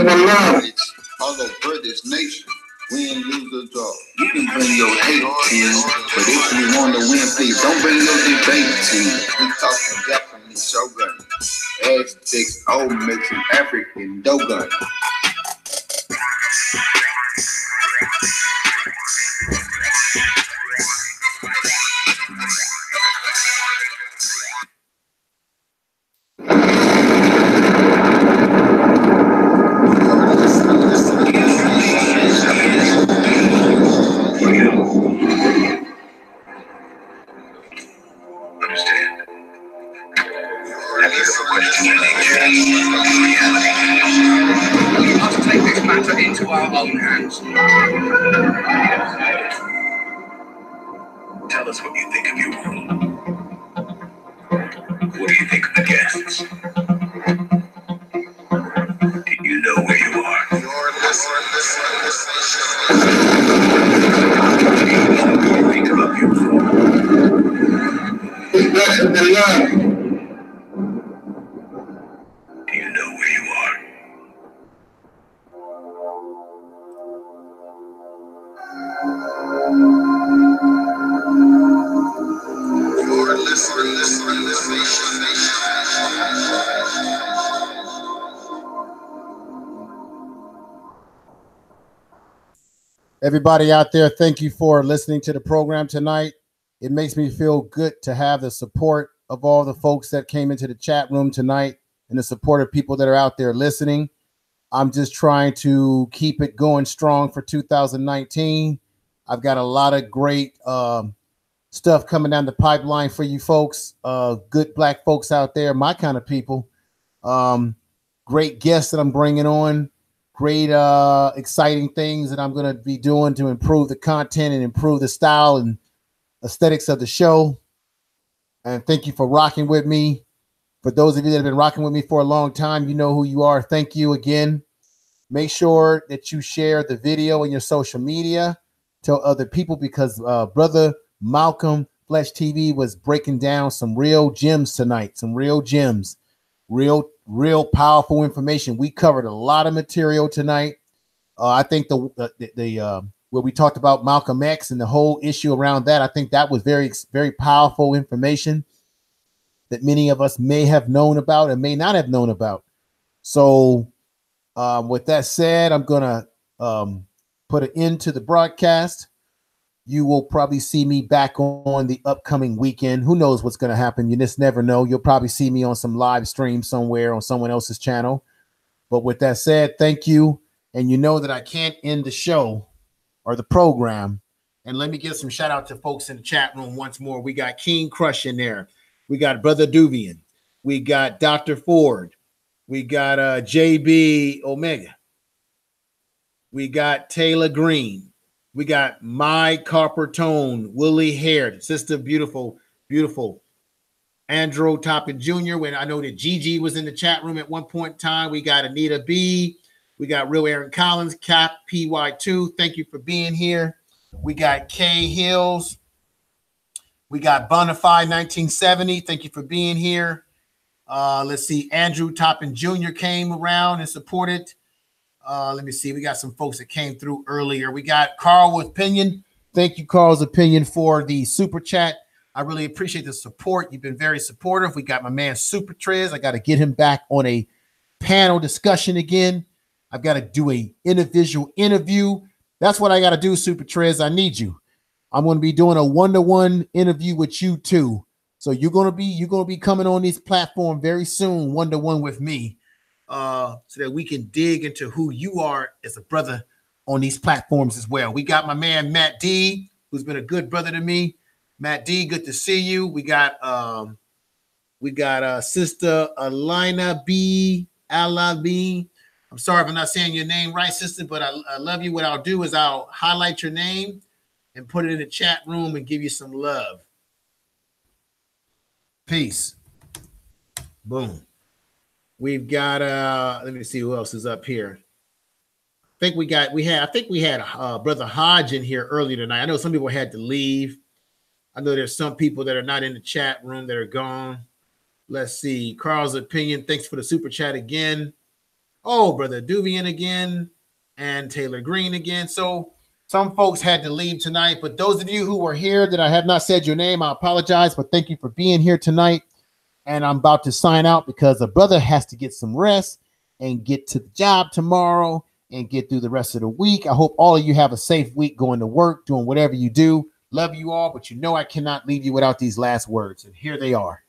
knowledge, all over this nation. Win, lose, or draw. You can bring your hate team, but if you want to win, please don't bring your debate team. We talking Japanese shogun, Aztecs, old Mexican, African, Dogun. Into our own hands. Tell us what you think of your world. What do you think of the guests? Do you know where you are? You're listening. What do you think about your world? Do you know where you are? Everybody out there, thank you for listening to the program tonight. It makes me feel good to have the support of all the folks that came into the chat room tonight and the support of people that are out there listening. I'm just trying to keep it going strong for 2019. I've got a lot of great stuff coming down the pipeline for you folks, good black folks out there, my kind of people. Great guests that I'm bringing on, great exciting things that I'm going to be doing to improve the content and improve the style and aesthetics of the show. And thank you for rocking with me. For those of you that have been rocking with me for a long time, you know who you are. Thank you again. Make sure that you share the video in your social media. Tell other people, because Brother Malcolm Flesh TV was breaking down some real gems tonight, some real gems, real powerful information. We covered a lot of material tonight. I think the where we talked about Malcolm X and the whole issue around that, I think that was very, very powerful information that many of us may have known about and may not have known about. So with that said, I'm going to put an end to the broadcast. you will probably see me back on the upcoming weekend. Who knows what's going to happen? You just never know. You'll probably see me on some live stream somewhere on someone else's channel. But with that said, thank you. And you know that I can't end the show or the program. And let me give some shout out to folks in the chat room once more. We got King Crush in there. We got Brother Duvian. We got Dr. Ford. We got JB Omega. We got Taylor Green. We got My Copper Tone, Willie Haired, Sister Beautiful, Beautiful. Andrew Toppin Jr. When I know that Gigi was in the chat room at one point in time. We got Anita B. We got Real Aaron Collins, Cap PY2. Thank you for being here. We got Kay Hills. We got Bonafide 1970. Thank you for being here. Let's see. Andrew Toppin Jr. came around and supported. Let me see. We got some folks that came through earlier. We got Carl with Opinion. Thank you, Carl's Opinion, for the super chat. I really appreciate the support. You've been very supportive. We got my man Super Trez. I got to get him back on a panel discussion again. I've got to do a individual interview. That's what I got to do, Super Trez. I need you. I'm going to be doing a one-to-one interview with you too. So you're going to be coming on this platform very soon, one-to-one with me. So that we can dig into who you are as a brother on these platforms as well. We got my man Matt D, who's been a good brother to me. Matt D, good to see you. We got Sister Alina B. Alabi. I'm sorry if I'm not saying your name right, sister, but I love you. What I'll do is I'll highlight your name and put it in the chat room and give you some love. Peace. Boom. We've got let me see who else is up here. I think we had Brother Hodge in here earlier tonight. I know some people had to leave. I know there's some people that are not in the chat room that are gone. Let's see. Carl's Opinion. Thanks for the super chat again. Oh, Brother Duvian again and Taylor Green again. So some folks had to leave tonight, but those of you who were here that I have not said your name, I apologize, but thank you for being here tonight. And I'm about to sign out because a brother has to get some rest and get to the job tomorrow and get through the rest of the week. I hope all of you have a safe week going to work, doing whatever you do. Love you all, but you know I cannot leave you without these last words. And here they are.